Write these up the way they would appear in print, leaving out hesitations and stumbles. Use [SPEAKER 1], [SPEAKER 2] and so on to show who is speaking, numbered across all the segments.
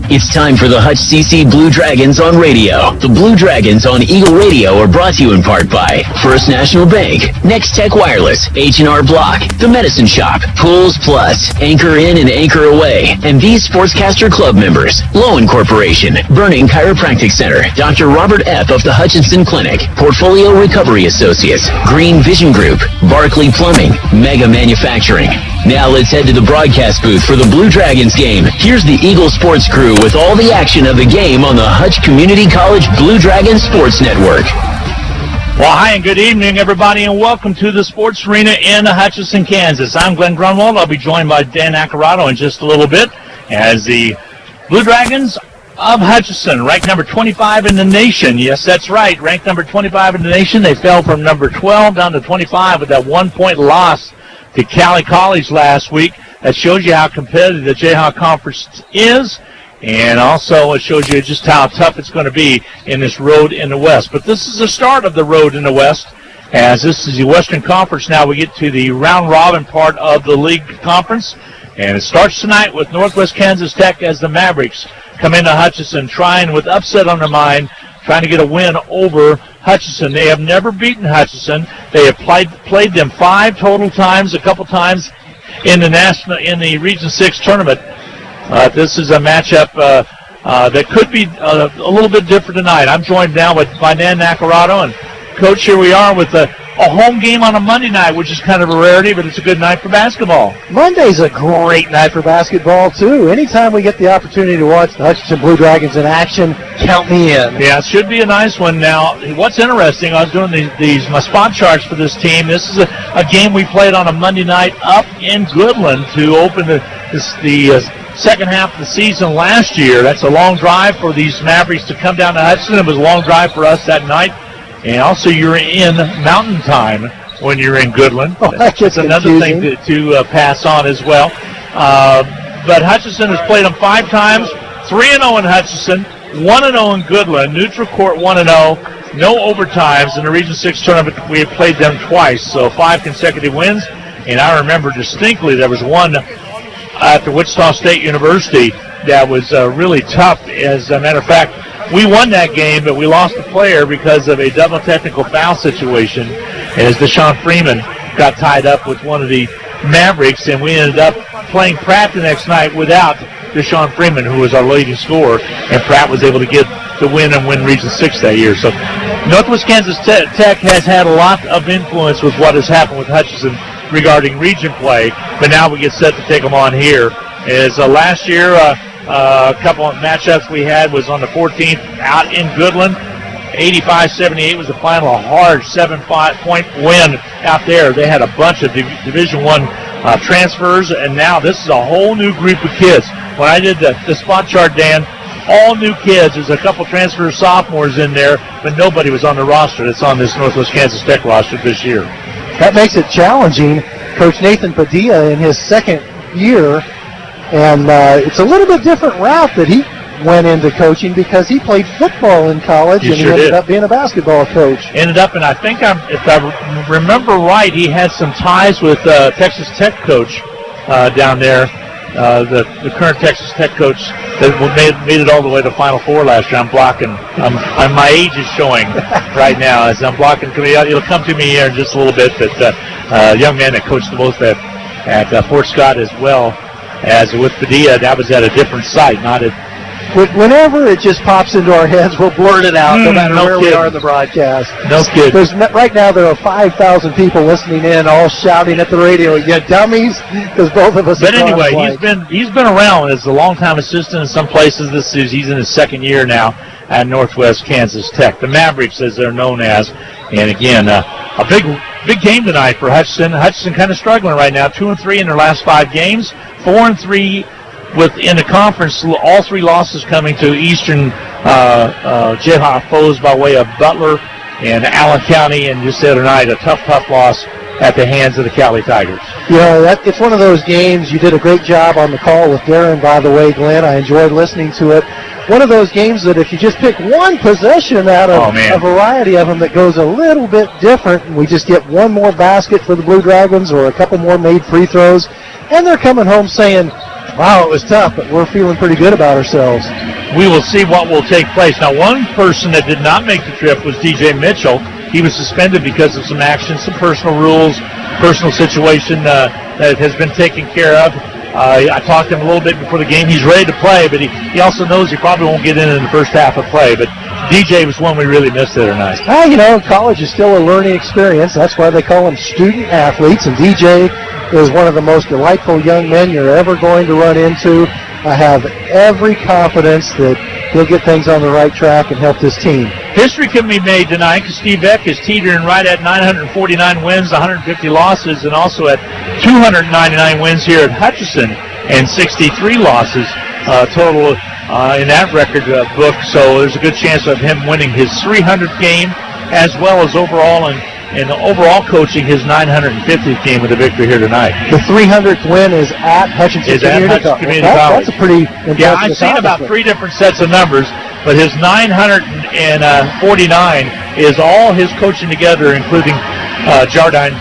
[SPEAKER 1] It's time for the Hutch CC Blue Dragons on radio. The Blue Dragons on Eagle Radio are brought to you in part by First National Bank, Next Tech Wireless, H&R Block, The Medicine Shop, Pools Plus, Anchor In and Anchor Away, and these Sportscaster Club members. Lowen Corporation, Burning Chiropractic Center, Dr. Robert F. of the Hutchinson Clinic, Portfolio Recovery Associates, Green Vision Group, Barclay Plumbing, Mega Manufacturing. Now let's head to the broadcast booth for the Blue Dragons game. Here's the Eagle Sports crew with all the action of the game on the Hutch Community College Blue Dragons Sports Network.
[SPEAKER 2] Well, hi and good evening, everybody, and welcome to the Sports Arena in Hutchinson, Kansas. I'm Glenn Grunwald. I'll be joined by Dan Accarado in just a little bit as the Blue Dragons of Hutchinson, ranked number 25 in the nation. Yes, that's right, ranked number 25 in the nation. They fell from number 12 down to 25 with that 1-point loss to Cali College last week. That shows you how competitive the Jayhawk Conference is, and also it shows you just how tough it's going to be in this road in the West. But this is the start of the road in the West, as this is the Western Conference. Now we get to the round-robin part of the league conference, and it starts tonight with Northwest Kansas Tech as the Mavericks come into Hutchinson, trying with upset on their mind, trying to get a win over Hutchinson. They have never beaten Hutchinson. They have played them 5 total times, a couple times in the Region 6 tournament. This is a matchup that could be a little bit different tonight. I'm joined now by Dan Accarado, and Coach, here we are with a home game on a Monday night, which is kind of a rarity, but it's a good night for basketball.
[SPEAKER 3] Monday's a great night for basketball, too. Anytime we get the opportunity to watch the Hutchinson Blue Dragons in action, count me in.
[SPEAKER 2] Yeah, it should be a nice one. Now, what's interesting, I was doing my spot charts for this team. This is a game we played on a Monday night up in Goodland to open the second half of the season last year. That's a long drive for these Mavericks to come down to Hutchinson. It was a long drive for us that night. And also, you're in mountain time when you're in Goodland.
[SPEAKER 3] Oh,
[SPEAKER 2] that's another thing to pass on as well. But Hutchinson has played them 5 times, 3-0 in Hutchinson, 1-0 in Goodland, neutral court 1-0, no overtimes. In the Region 6 tournament, we have played them twice, so 5 consecutive wins. And I remember distinctly there was one at the Wichita State University that was really tough. As a matter of fact, we won that game, but we lost the player because of a double technical foul situation, as Deshaun Freeman got tied up with one of the Mavericks, and we ended up playing Pratt the next night without Deshaun Freeman, who was our leading scorer, and Pratt was able to get the win and win Region 6 that year. So Northwest Kansas Tech has had a lot of influence with what has happened with Hutchinson regarding region play, but now we get set to take them on here. As last year, a couple of matchups we had was on the 14th out in Goodland. 85-78 was the final, a hard 7-point win out there. They had a bunch of Division I transfers, and now this is a whole new group of kids. When I did the spot chart, Dan, all new kids. There's a couple transfer sophomores in there, but nobody was on the roster that's on this Northwest Kansas Tech roster this year.
[SPEAKER 3] That makes it challenging. Coach Nathan Padilla in his second year, and it's a little bit different route that he went into coaching because he played football in college and he ended up being a basketball coach.
[SPEAKER 2] Ended up, and I think if I remember right, he had some ties with Texas Tech coach down there, the current Texas Tech coach that made it all the way to Final Four last year. I'm blocking. My age is showing right now as I'm blocking. It'll come to me here in just a little bit. But a young man that coached the most at Fort Scott as well as with Padilla, that was at a different site, not at.
[SPEAKER 3] Whenever it just pops into our heads, we'll blurt it out, no matter where we are in the broadcast.
[SPEAKER 2] No kidding.
[SPEAKER 3] Right now, there are 5,000 people listening in, all shouting at the radio, "You dummies!" Because both of us.
[SPEAKER 2] But anyway, he's been around as a longtime assistant in some places. He's in his second year now at Northwest Kansas Tech, the Mavericks, as they're known as. And again, a big game tonight for Hutchinson. Hutchinson kind of struggling right now, 2-3 in their last 5 games, 4-3. Within the conference, all 3 losses coming to Eastern Jayhawk foes by way of Butler and Allen County, and just the other night, a tough loss at the hands of the Cali Tigers.
[SPEAKER 3] Yeah, it's one of those games. You did a great job on the call with Darren, by the way, Glenn. I enjoyed listening to it. One of those games that if you just pick one possession out of a variety of them that goes a little bit different, and we just get one more basket for the Blue Dragons or a couple more made free throws, and they're coming home saying, Wow, it was tough, but we're feeling pretty good about ourselves.
[SPEAKER 2] We will see what will take place. Now, one person that did not make the trip was DJ Mitchell. He was suspended because of some actions, some personal rules, personal situation that has been taken care of. I talked to him a little bit before the game. He's ready to play, but he also knows he probably won't get in the first half of play. But DJ was one we really missed the other night.
[SPEAKER 3] College is still a learning experience. That's why they call them student athletes, and DJ is one of the most delightful young men you're ever going to run into. I have every confidence that he'll get things on the right track and help this team.
[SPEAKER 2] History can be made tonight because Steve Eck is teetering right at 949 wins, 150 losses, and also at 299 wins here at Hutchinson and 63 losses total in that record book. So there's a good chance of him winning his 300th game as well as overall and overall coaching his 950th game with a victory here tonight.
[SPEAKER 3] The 300th win is at Hutchinson Community College.
[SPEAKER 2] That's
[SPEAKER 3] a pretty impressive
[SPEAKER 2] Yeah, I've seen about 3 different sets of numbers, but his 949 is all his coaching together, including Jardine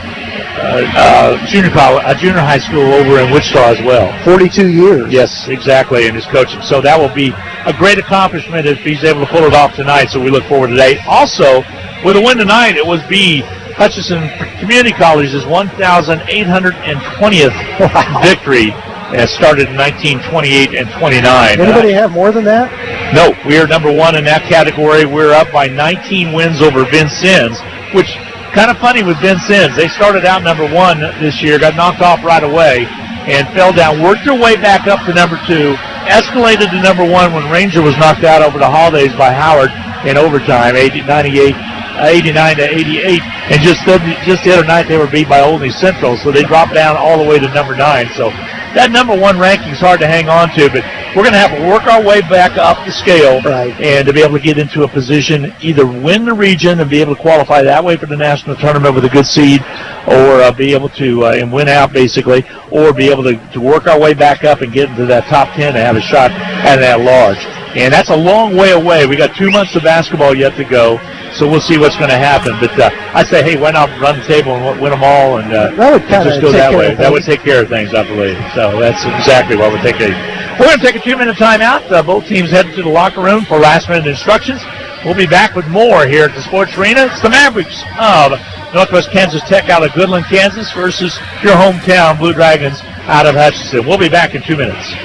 [SPEAKER 2] junior high school over in Wichita as well.
[SPEAKER 3] 42 years.
[SPEAKER 2] Yes, exactly, in his coaching. So that will be a great accomplishment if he's able to pull it off tonight, so we look forward to that. Also, with a win tonight, it was Hutchinson Community College's 1,820th victory. Started in 1928 and 29.
[SPEAKER 3] Anybody have more than that?
[SPEAKER 2] No, we are number 1 in that category. We're up by 19 wins over Vincennes, which kind of funny with Vincennes. They started out number 1 this year, got knocked off right away, and fell down, worked their way back up to number 2, escalated to number 1 when Ranger was knocked out over the holidays by Howard in overtime, 89 to 88, and just the other night they were beat by Olney Central, so they dropped down all the way to number 9. So that number 1 ranking is hard to hang on to, but we're going to have to work our way back up the scale, and to be able to get into a position, either win the region and be able to qualify that way for the national tournament with a good seed, or be able to and win out basically, or be able to work our way back up and get into that top 10 and have a shot at that large. And that's a long way away. We got 2 months of basketball yet to go, so we'll see what's going to happen. But I say, hey, why not run the table and win them all and just go that way? That would take care of things, I believe. So that's exactly what we're taking. We're going to take a 2-minute timeout. Both teams headed to the locker room for last-minute instructions. We'll be back with more here at the Sports Arena. It's the Mavericks of Northwest Kansas Tech out of Goodland, Kansas versus your hometown Blue Dragons out of Hutchinson. We'll be back in 2 minutes.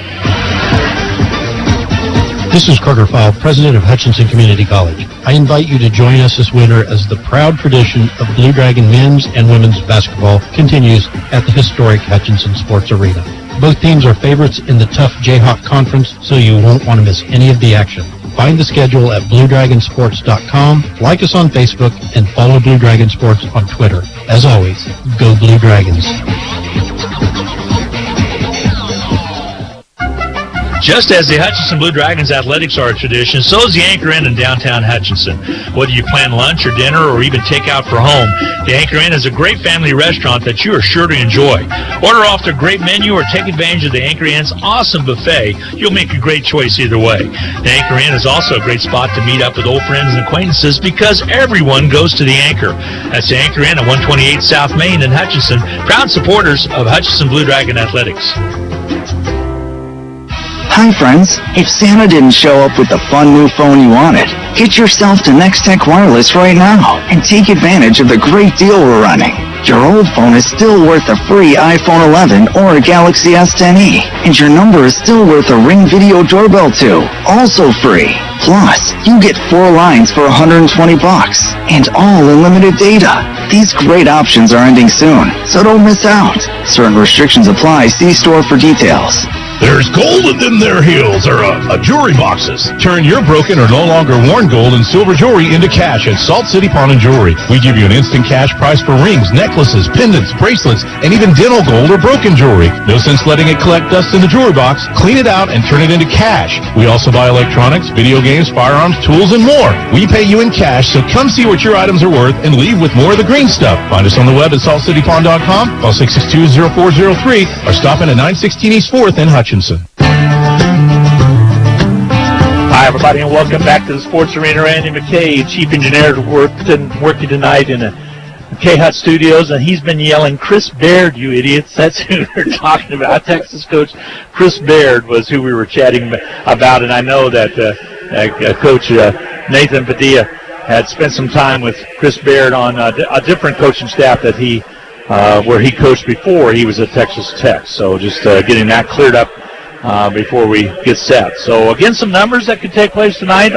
[SPEAKER 4] This is Carter Fowle, president of Hutchinson Community College. I invite you to join us this winter as the proud tradition of Blue Dragon men's and women's basketball continues at the historic Hutchinson Sports Arena. Both teams are favorites in the tough Jayhawk Conference, so you won't want to miss any of the action. Find the schedule at BlueDragonSports.com, like us on Facebook, and follow Blue Dragon Sports on Twitter. As always, go Blue Dragons.
[SPEAKER 5] Just as the Hutchinson Blue Dragons athletics are a tradition, so is the Anchor Inn in downtown Hutchinson. Whether you plan lunch or dinner or even take out for home, the Anchor Inn is a great family restaurant that you are sure to enjoy. Order off their great menu or take advantage of the Anchor Inn's awesome buffet. You'll make a great choice either way. The Anchor Inn is also a great spot to meet up with old friends and acquaintances because everyone goes to the Anchor. That's the Anchor Inn at 128 South Main in Hutchinson, proud supporters of Hutchinson Blue Dragon Athletics.
[SPEAKER 6] Hi friends, if Santa didn't show up with the fun new phone you wanted, get yourself to Next Tech Wireless right now and take advantage of the great deal we're running. Your old phone is still worth a free iPhone 11 or a Galaxy S10e, and your number is still worth a Ring Video Doorbell too, also free. Plus, you get 4 lines for $120 and all unlimited data. These great options are ending soon, so don't miss out. Certain restrictions apply. See store for details.
[SPEAKER 7] There's gold in them there heels, or jewelry boxes. Turn your broken or no longer worn gold and silver jewelry into cash at Salt City Pawn and Jewelry. We give you an instant cash price for rings, necklaces, pendants, bracelets, and even dental gold or broken jewelry. No sense letting it collect dust in the jewelry box. Clean it out and turn it into cash. We also buy electronics, video games, firearms, tools, and more. We pay you in cash, so come see what your items are worth and leave with more of the green stuff. Find us on the web at saltcitypawn.com, call 662-0403, or stop in at 916 East 4th in Hutchinson.
[SPEAKER 2] Hi, everybody, and welcome back to the Sports Arena. Randy McKay, Chief Engineer, working tonight in a K-Hut Studios, and he's been yelling, "Chris Baird, you idiots." That's who we're talking about. Texas coach Chris Baird was who we were chatting about, and I know that Coach Nathan Padilla had spent some time with Chris Baird on a different coaching staff that he where he coached before he was at Texas Tech. So just getting that cleared up before we get set. So again, some numbers that could take place tonight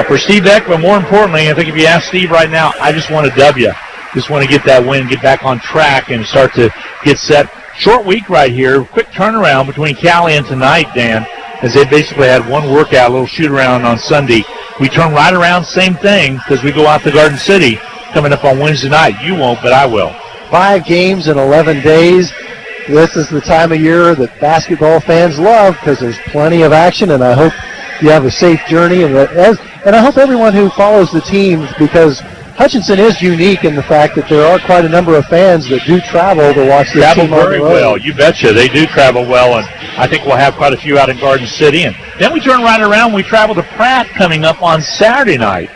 [SPEAKER 2] for Steve Beck, but more importantly, I think if you ask Steve right now, I just want a W. Just want to get that win, get back on track, and start to get set. Short week right here, quick turnaround between Cali and tonight, Dan, as they basically had one workout, a little shoot-around on Sunday. We turn right around, same thing, because we go out to Garden City coming up on Wednesday night. You won't, but I will.
[SPEAKER 3] 5 games in 11 days. This is the time of year that basketball fans love because there's plenty of action, and I hope you have a safe journey. And I hope everyone who follows the teams, because Hutchinson is unique in the fact that there are quite a number of fans that do travel to watch this team on the road.
[SPEAKER 2] Travel very well. You betcha. They do travel well, and I think we'll have quite a few out in Garden City. And then we turn right around. We travel to Pratt coming up on Saturday night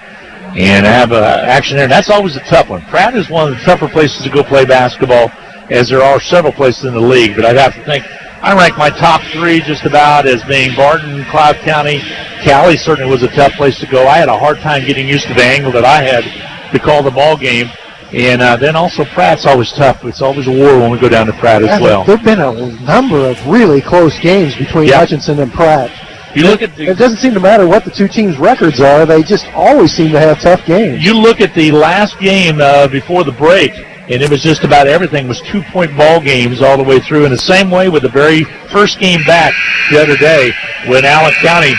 [SPEAKER 2] and have action there. And that's always a tough one. Pratt is one of the tougher places to go play basketball, as there are several places in the league. But I'd have to think, I rank my top 3 just about as being Barton, Cloud County. Cali certainly was a tough place to go. I had a hard time getting used to the angle that I had to call the ball game. And then also Pratt's always tough. It's always a war when we go down to Pratt as well.
[SPEAKER 3] There have been a number of really close games between Hutchinson and Pratt.
[SPEAKER 2] You look at
[SPEAKER 3] it doesn't seem to matter what the two teams' records are. They just always seem to have tough games.
[SPEAKER 2] You look at the last game before the break, and it was just about everything. It was 2-point ball games all the way through. In the same way with the very first game back the other day when Allen County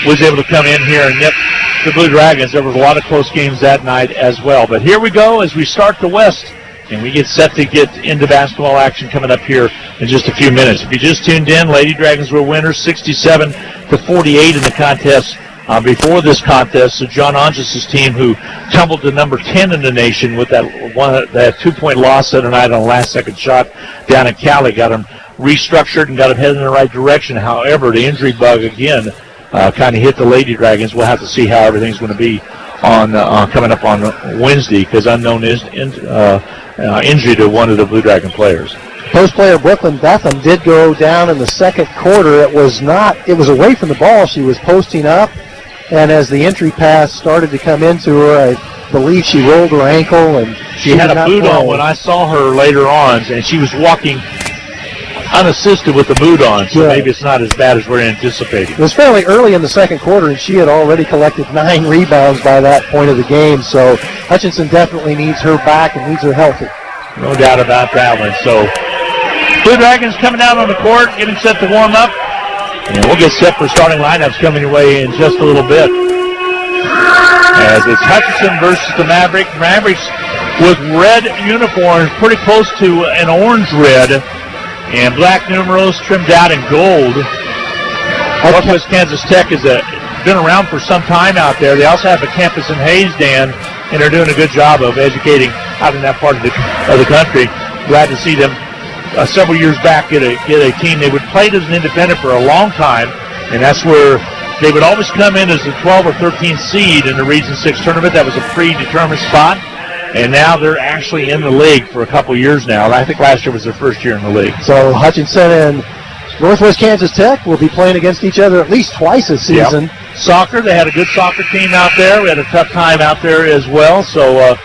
[SPEAKER 2] was able to come in here and nip the Blue Dragons. There was a lot of close games that night as well. But here we go as we start the West, and we get set to get into basketball action coming up here in just a few minutes. If you just tuned in, Lady Dragons were winners 67-48 in the contest. Before this contest, so John Onges' team, who tumbled to number 10 in the nation with that 2-point loss the other night on a last-second shot down in Cali, got them restructured and got them headed in the right direction. However, the injury bug again kind of hit the Lady Dragons. We'll have to see how everything's going to be on coming up on Wednesday, because unknown injury to one of the Blue Dragon players.
[SPEAKER 3] Post player Brooklyn Betham did go down in the second quarter. It was away from the ball. She was posting up, and as the entry pass started to come into her, I believe she rolled her ankle, and
[SPEAKER 2] she had a boot on when I saw her later on, and she was walking unassisted with the boot on, so maybe it's not as bad as we're anticipating.
[SPEAKER 3] It was fairly early in the second quarter, and she had already collected 9 rebounds by that point of the game, so Hutchinson definitely needs her back and needs her healthy.
[SPEAKER 2] No doubt about that one. So Blue Dragons coming out on the court, getting set to warm up, and we'll get set for starting lineups coming your way in just a little bit. As it's Hutchinson versus the Mavericks. Mavericks with red uniforms, pretty close to an orange red, and black numerals trimmed out in gold. Northwest Kansas Tech has been around for some time out there. They also have a campus in Hayes, Dan, and they're doing a good job of educating out in that part of the country. Glad to see them several years back get a team. They would play as an independent for a long time, and that's where they would always come in as a 12 or 13 seed in the Region 6 tournament. That was a predetermined spot, and now they're actually in the league for a couple years now. I think last year was their first year in the league.
[SPEAKER 3] So Hutchinson and Northwest Kansas Tech will be playing against each other at least twice this season.
[SPEAKER 2] Yep. Soccer, they had a good soccer team out there. We had a tough time out there as well, so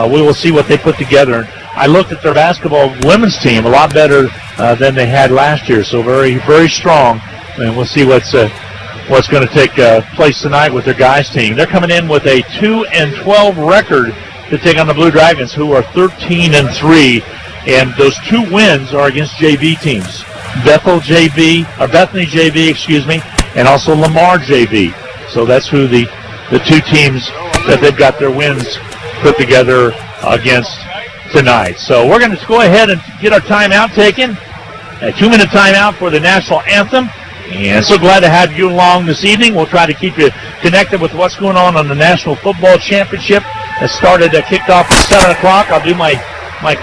[SPEAKER 2] we will see what they put together. I looked at their basketball women's team, a lot better than they had last year, so very, very strong, and we'll see what's going to take place tonight with their guys' team. They're coming in with a 2-12 record to take on the Blue Dragons, who are 13-3, and those 2 wins are against JV teams. Bethany JV, and also Lamar JV. So that's who the 2 teams that they've got their wins put together against tonight. So we're going to go ahead and get our timeout taken, a 2-minute timeout for the national anthem. And so glad to have you along this evening. We'll try to keep you connected with what's going on the National Football Championship that kicked off at 7 o'clock. I'll do my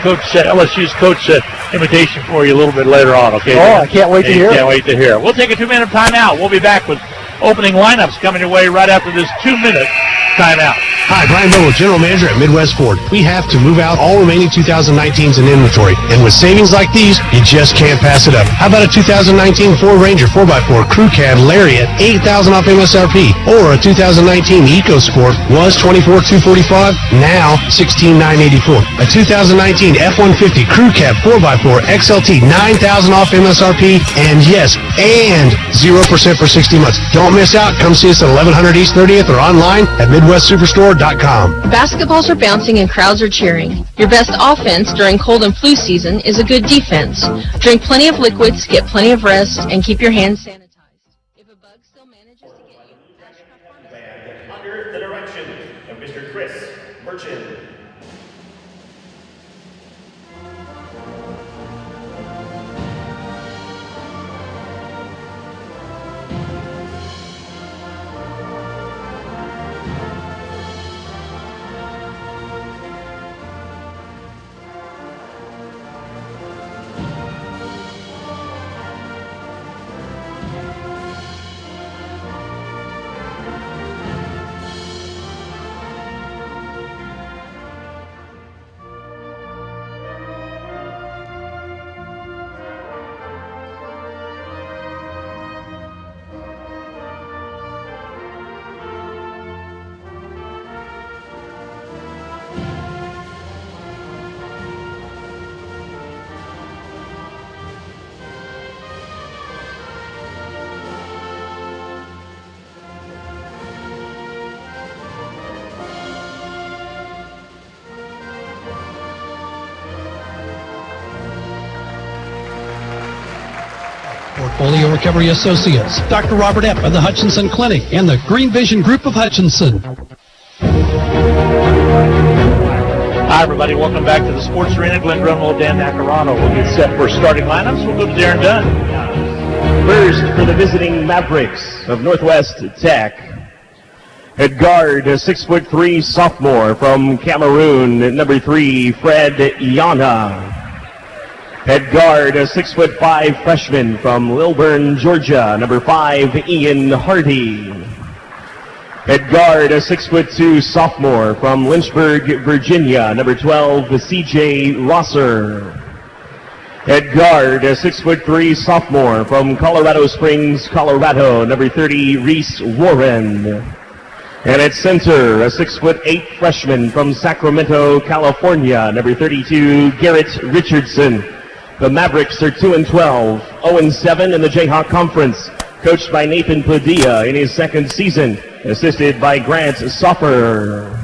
[SPEAKER 2] coach, LSU's coach invitation for you a little bit later on, okay?
[SPEAKER 3] Oh, I can't wait to hear it.
[SPEAKER 2] Can't wait to hear it. We'll take a 2-minute timeout. We'll be back with opening lineups coming your way right after this 2-minute timeout.
[SPEAKER 4] Hi, Brian Bowen, General Manager at Midwest Ford. We have to move out all remaining 2019s in inventory. And with savings like these, you just can't pass it up. How about a 2019 Ford Ranger 4x4 Crew Cab Lariat, $8,000 off MSRP? Or a 2019 EcoSport was $24,245, now $16,984. A 2019 F-150 Crew Cab 4x4 XLT, $9,000 off MSRP. And yes, and 0% for 60 months. Don't miss out. Come see us at 1100 East 30th or online at MidwestSuperstore.com.
[SPEAKER 8] Basketballs are bouncing and crowds are cheering. Your best offense during cold and flu season is a good defense. Drink plenty of liquids, get plenty of rest, and keep your hands sanitized. If a bug still manages to get you,
[SPEAKER 9] under the direction of Mr. Chris Merchant.
[SPEAKER 4] Portfolio Recovery Associates, Dr. Robert Epp of the Hutchinson Clinic, and the Green Vision Group of Hutchinson.
[SPEAKER 2] Hi, everybody. Welcome back to the Sports Arena. Glenn Grunwald, Dan Nacarano. We'll get set for starting lineups. We'll go to Darren Dunn.
[SPEAKER 9] First for the visiting Mavericks of Northwest Tech. At guard, a 6'3" sophomore from Cameroon, number 3, Fred Yana. At guard, a 6'5" freshman from Lilburn, Georgia, number 5, Ian Hardy. At guard, a 6'2" sophomore from Lynchburg, Virginia, number 12, C.J. Rosser. At guard, a 6'3" sophomore from Colorado Springs, Colorado, number 30, Reese Warren. And at center, a 6'8" freshman from Sacramento, California, number 32, Garrett Richardson. The Mavericks are 2-12, 0-7 in the Jayhawk Conference, coached by Nathan Padilla in his second season, assisted by Grant Soffer.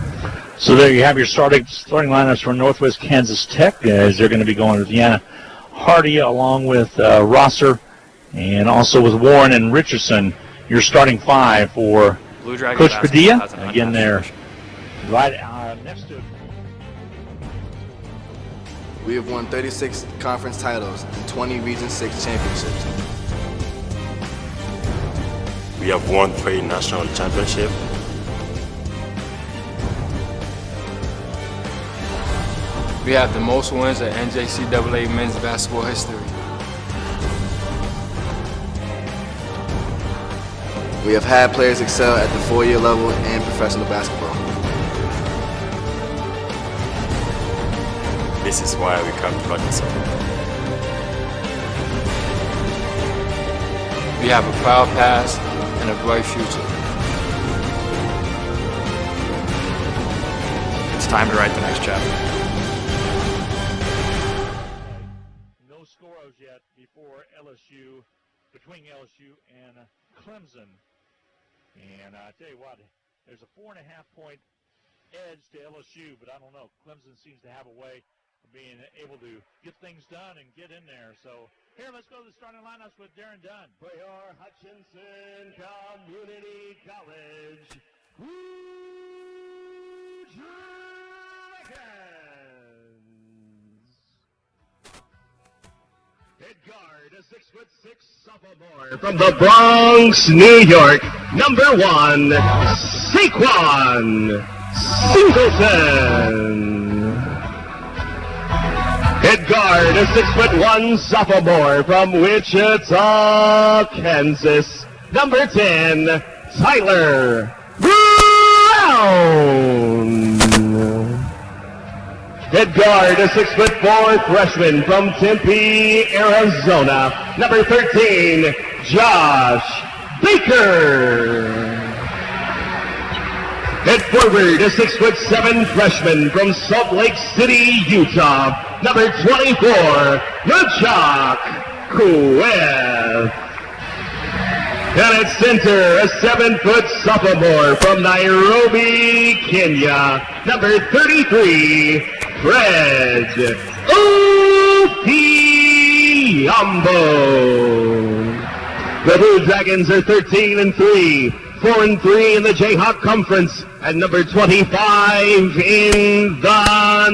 [SPEAKER 2] So there you have your starting lineups for Northwest Kansas Tech, as they're going to be going with Deanna Hardy along with Rosser, and also with Warren and Richardson. Your starting 5 for Coach Padilla. Again, there, right next to.
[SPEAKER 10] We have won 36 conference titles and 20 Region 6 championships.
[SPEAKER 11] We have won 3 national championships.
[SPEAKER 10] We have the most wins in NJCAA men's basketball history. We have had players excel at the 4-year level and professional basketball.
[SPEAKER 11] This is why we come to Hutchinson.
[SPEAKER 10] We have a proud past and a bright future.
[SPEAKER 11] It's time to write the next chapter.
[SPEAKER 2] No scores yet between LSU and Clemson. And I tell you what, there's a 4.5-point edge to LSU, but I don't know. Clemson seems to have a way of being able to get things done and get in there. So here, let's go to the starting lineups with Darren Dunn.
[SPEAKER 9] For your Hutchinson Community College Blue Dragons. Head guard, a 6'6" sophomore from the Bronx, New York, number 1, Saquon Singleton. Head guard, a 6'1" sophomore from Wichita, Kansas, number 10, Tyler Brown. Brown. Head guard, a 6'4" freshman from Tempe, Arizona. Number 13, Josh Baker. Head forward, a 6'7" freshman from Salt Lake City, Utah. Number 24, Jayhawk West. And at center, a 7-foot sophomore from Nairobi, Kenya. Number 33, Fred Opiambo. The Blue Dragons are 13-3, 4-3 in the Jayhawk Conference, and number 25 in the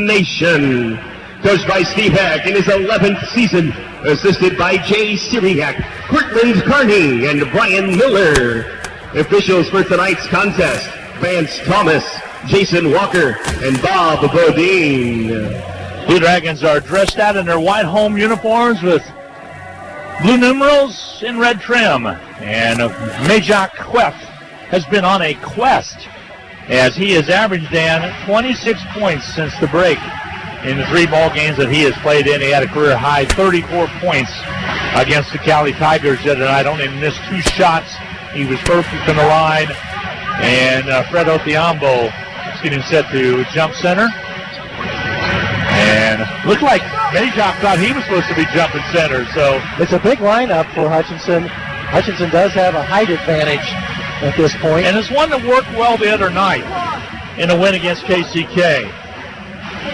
[SPEAKER 9] nation. Coached by Steve Heck in his 11th season, assisted by Jay Syriac, Cortland Carney, and Brian Miller. Officials for tonight's contest, Vance Thomas, Jason Walker, and Bob Bodine.
[SPEAKER 2] Blue Dragons are dressed out in their white home uniforms with blue numerals in red trim. And Jayhawk West has been on a quest as he has averaged, Dan, 26 points since the break. In the 3 ball games that he has played in, he had a career high 34 points against the Cali Tigers the other night. Only missed 2 shots. He was perfect on the line. And Fred Opiambo is getting set to jump center. And looked like Jayhawk thought he was supposed to be jumping center. So
[SPEAKER 3] it's a big lineup for Hutchinson. Hutchinson does have a height advantage at this point.
[SPEAKER 2] And it's one that worked well the other night in a win against KCK.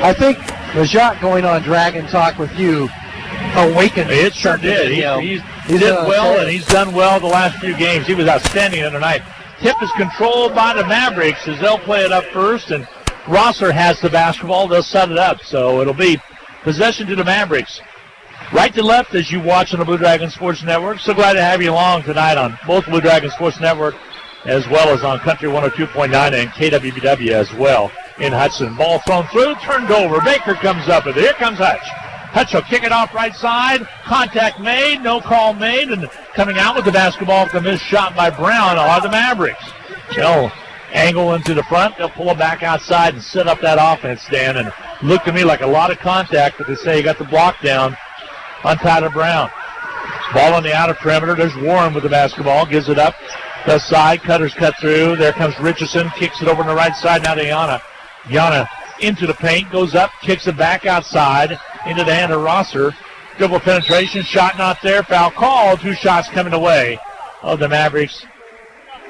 [SPEAKER 3] I think Jayhawk going on Dragon Talk with you awakened.
[SPEAKER 2] It sure did. He did well, and he's done well the last few games. He was outstanding the other night. Tip is controlled by the Mavericks as they'll play it up first, and Rosser has the basketball. They'll set it up, so it'll be possession to the Mavericks. Right to left as you watch on the Blue Dragon Sports Network. So glad to have you along tonight on both Blue Dragon Sports Network as well as on Country 102.9 and KWBW as well in Hudson. Ball thrown through, turned over. Baker comes up with it. Here comes Hutch. Hutch will kick it off right side. Contact made, no call made, and coming out with the basketball with a missed shot by Brown are the Mavericks. They'll angle into the front. They'll pull it back outside and set up that offense, Dan, and looked to me like a lot of contact, but they say you got the block down on Tyler Brown. Ball on the outer perimeter. There's Warren with the basketball. Gives it up. The side. Cutters cut through. There comes Richardson. Kicks it over on the right side. Now to Yana. Yana into the paint. Goes up. Kicks it back outside. Into the hand of Rosser. Dribble penetration. Shot not there. Foul call. 2 shots coming away of the Mavericks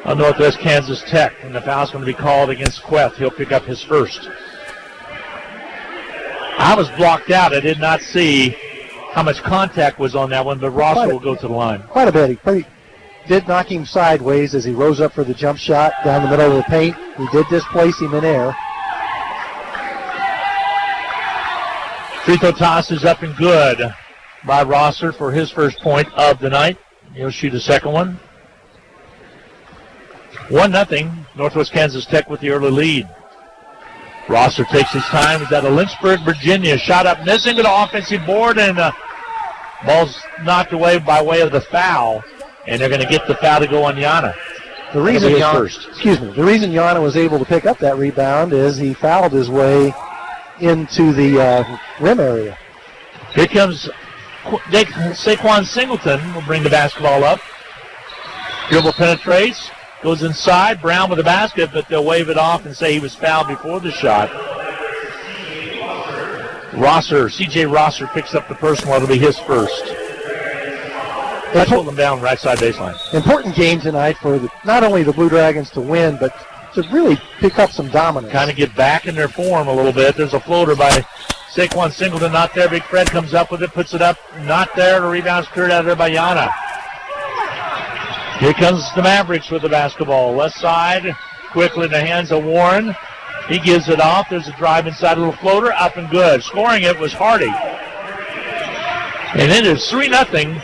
[SPEAKER 2] on Northwest Kansas Tech. And the foul's going to be called against Queth. He'll pick up his first. I was blocked out. I did not see how much contact was on that one, but Rosser will go to the line.
[SPEAKER 3] Quite a bit. He did knock him sideways as he rose up for the jump shot down the middle of the paint. He did displace him in air.
[SPEAKER 2] Free throw toss is up and good by Rosser for his first point of the night. He'll shoot a second one. 1-0, Northwest Kansas Tech with the early lead. Rosser takes his time. He's out of Lynchburg, Virginia. Shot up, missing to the offensive board, and ball's knocked away by way of the foul. And they're going to get the foul to go on Yana.
[SPEAKER 3] The reason Yana was able to pick up that rebound is he fouled his way into the rim area.
[SPEAKER 2] Here comes Saquon Singleton. Will bring the basketball up. Dribble penetrates. Goes inside. Brown with the basket, but they'll wave it off and say he was fouled before the shot. C.J. Rosser picks up the personal. It'll be his first. Let's hold them down right side baseline.
[SPEAKER 3] Important game tonight for not only the Blue Dragons to win, but to really pick up some dominance.
[SPEAKER 2] Kind of get back in their form a little bit. There's a floater by Saquon Singleton. Not there. Big Fred comes up with it, puts it up. Not there. The rebound's cleared out of there by Yana. Here comes the Mavericks with the basketball. Left side, quickly in the hands of Warren. He gives it off. There's a drive inside, a little floater, up and good. Scoring it was Hardy. And it is 3-0.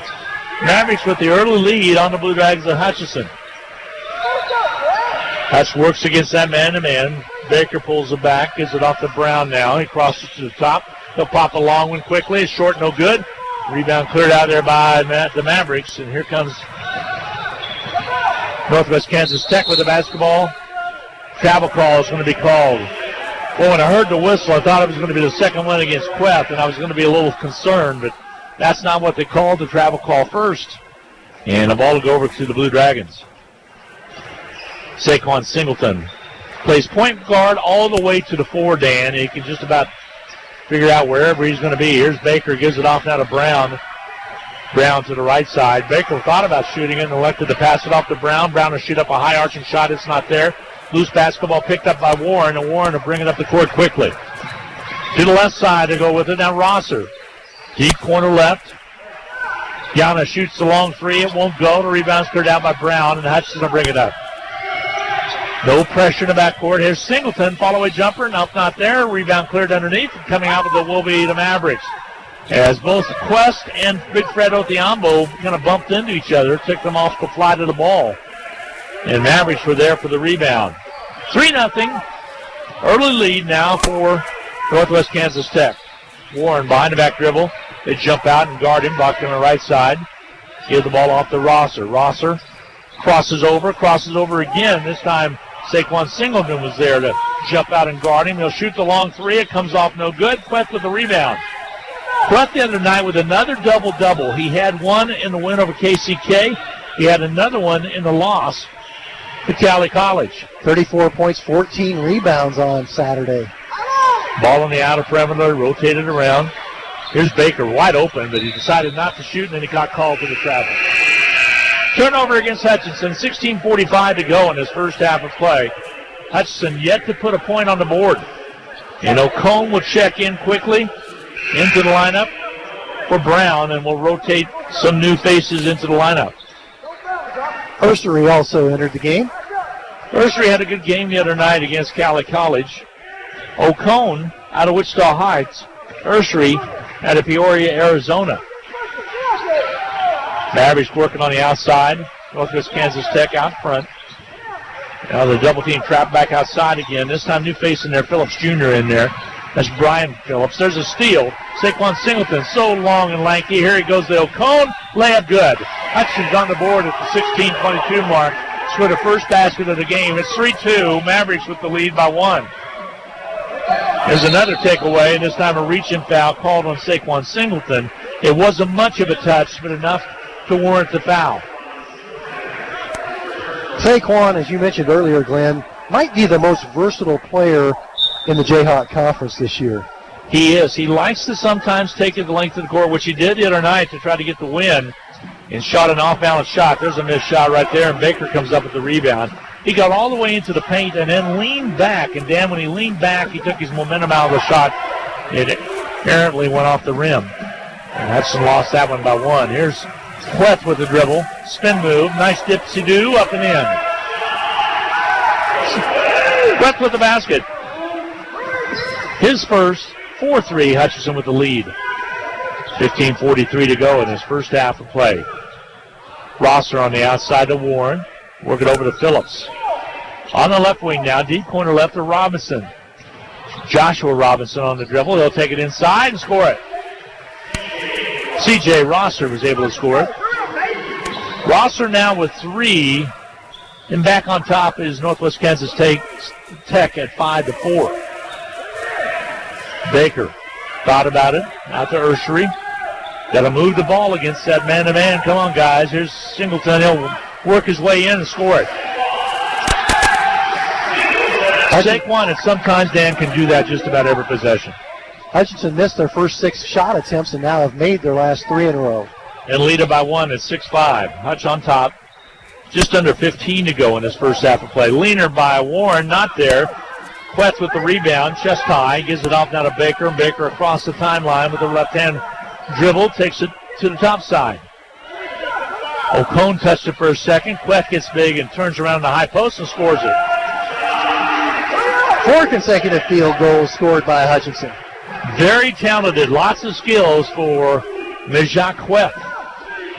[SPEAKER 2] Mavericks with the early lead on the Blue Dragons of Hutchinson. Hutch works against that man-to-man. Baker pulls it back, gives it off to Brown now. He crosses to the top. He'll pop a long one quickly. It's short, no good. Rebound cleared out there by the Mavericks. And here comes Northwest Kansas Tech with the basketball. travel call is going to be called. Well, when I heard the whistle, I thought it was going to be the second one against Queth, and I was going to be a little concerned, but that's not what they called. The travel call first. And the ball will go over to the Blue Dragons. Saquon Singleton plays point guard all the way to the 4, Dan. He can just about figure out wherever he's going to be. Here's Baker, gives it off now to Brown. Brown to the right side. Baker thought about shooting it and elected to pass it off to Brown. Brown will shoot up a high arching shot. It's not there. Loose basketball picked up by Warren, and Warren will bring it up the court quickly. To the left side to go with it. Now Rosser. Deep corner left. Yana shoots the long 3. It won't go. The rebound's cleared out by Brown, and Hutchinson will bring it up. No pressure in the backcourt. Here's Singleton. Follow-away jumper. Nope, not there. Rebound cleared underneath. And coming out with it will be the Mavericks. As both Quest and Big Fred Othiambo kind of bumped into each other, took them off the fly to the ball. And Mavericks were there for the rebound. 3-0. Early lead now for Northwest Kansas Tech. Warren behind the back dribble. They jump out and guard him. Blocked on the right side. Give the ball off to Rosser. Rosser crosses over again. This time Saquon Singleton was there to jump out and guard him. He'll shoot the long 3. It comes off no good. Queth with the rebound. Queth the other night with another double-double. He had one in the win over KCK. He had another one in the loss to Cali College.
[SPEAKER 3] 34 points, 14 rebounds on Saturday.
[SPEAKER 2] Ball on the outer perimeter, rotated around. Here's Baker wide open, but he decided not to shoot, and then he got called to the travel. Turnover against Hutchinson, 16:45 to go in this first half of play. Hutchinson yet to put a point on the board. And O'Cone will check in quickly into the lineup for Brown, and will rotate some new faces into the lineup.
[SPEAKER 3] Ursery also entered the game.
[SPEAKER 2] Ursery had a good game the other night against Cali College. O'Cone out of Wichita Heights. Ursery out of Peoria, Arizona. Mavericks working on the outside. Northwest Kansas Tech out front. Now the double team trap back outside again. This time new face in there, Phillips Jr. in there. That's Brian Phillips. There's a steal. Saquon Singleton, so long and lanky. Here he goes to O'Cone. Layup good. Hutchinson's on the board at the 16:22 mark. Scored the first basket of the game. It's 3-2. Mavericks with the lead by 1. There's another takeaway, and this time a reach-in foul called on Saquon Singleton. It wasn't much of a touch, but enough to warrant the foul.
[SPEAKER 3] Saquon, as you mentioned earlier, Glenn, might be the most versatile player in the Jayhawk Conference this year.
[SPEAKER 2] He is. He likes to sometimes take it the length of the court, which he did the other night to try to get the win, and shot an off-balance shot. There's a missed shot right there, and Baker comes up with the rebound. He got all the way into the paint and then leaned back, and Dan, when he leaned back, he took his momentum out of the shot. It apparently went off the rim, and Hudson lost that one by 1. Here's Queth with the dribble. Spin move. Nice dipsy-do up and in. Queth with the basket. His first, 4-3, Hutchinson with the lead. 15:43 to go in his first half of play. Rosser on the outside to Warren. Work it over to Phillips. On the left wing now, deep corner left to Robinson. Joshua Robinson on the dribble. He'll take it inside and score it. C.J. Rosser was able to score it. Rosser now with 3. And back on top is Northwest Kansas Tech at 5-4. Baker thought about it. Out to Ursery. Got to move the ball against that man-to-man. Come on, guys. Here's Singleton. He'll work his way in and score it. Saquon, and sometimes Dan can do that just about every possession.
[SPEAKER 3] Hutchinson missed their first 6 shot attempts and now have made their last 3 in a row.
[SPEAKER 2] And lead it by 1 at 6-5. Hutch on top. Just under 15 to go in this first half of play. Leaner by Warren, not there. Queth with the rebound, chest high, gives it off now to Baker, and Baker across the timeline with a left-hand dribble, takes it to the top side. O'Cone touched it for a second. Queth gets big and turns around in the high post and scores it.
[SPEAKER 3] 4 consecutive field goals scored by Hutchinson.
[SPEAKER 2] Very talented, lots of skills for Mijak Queth.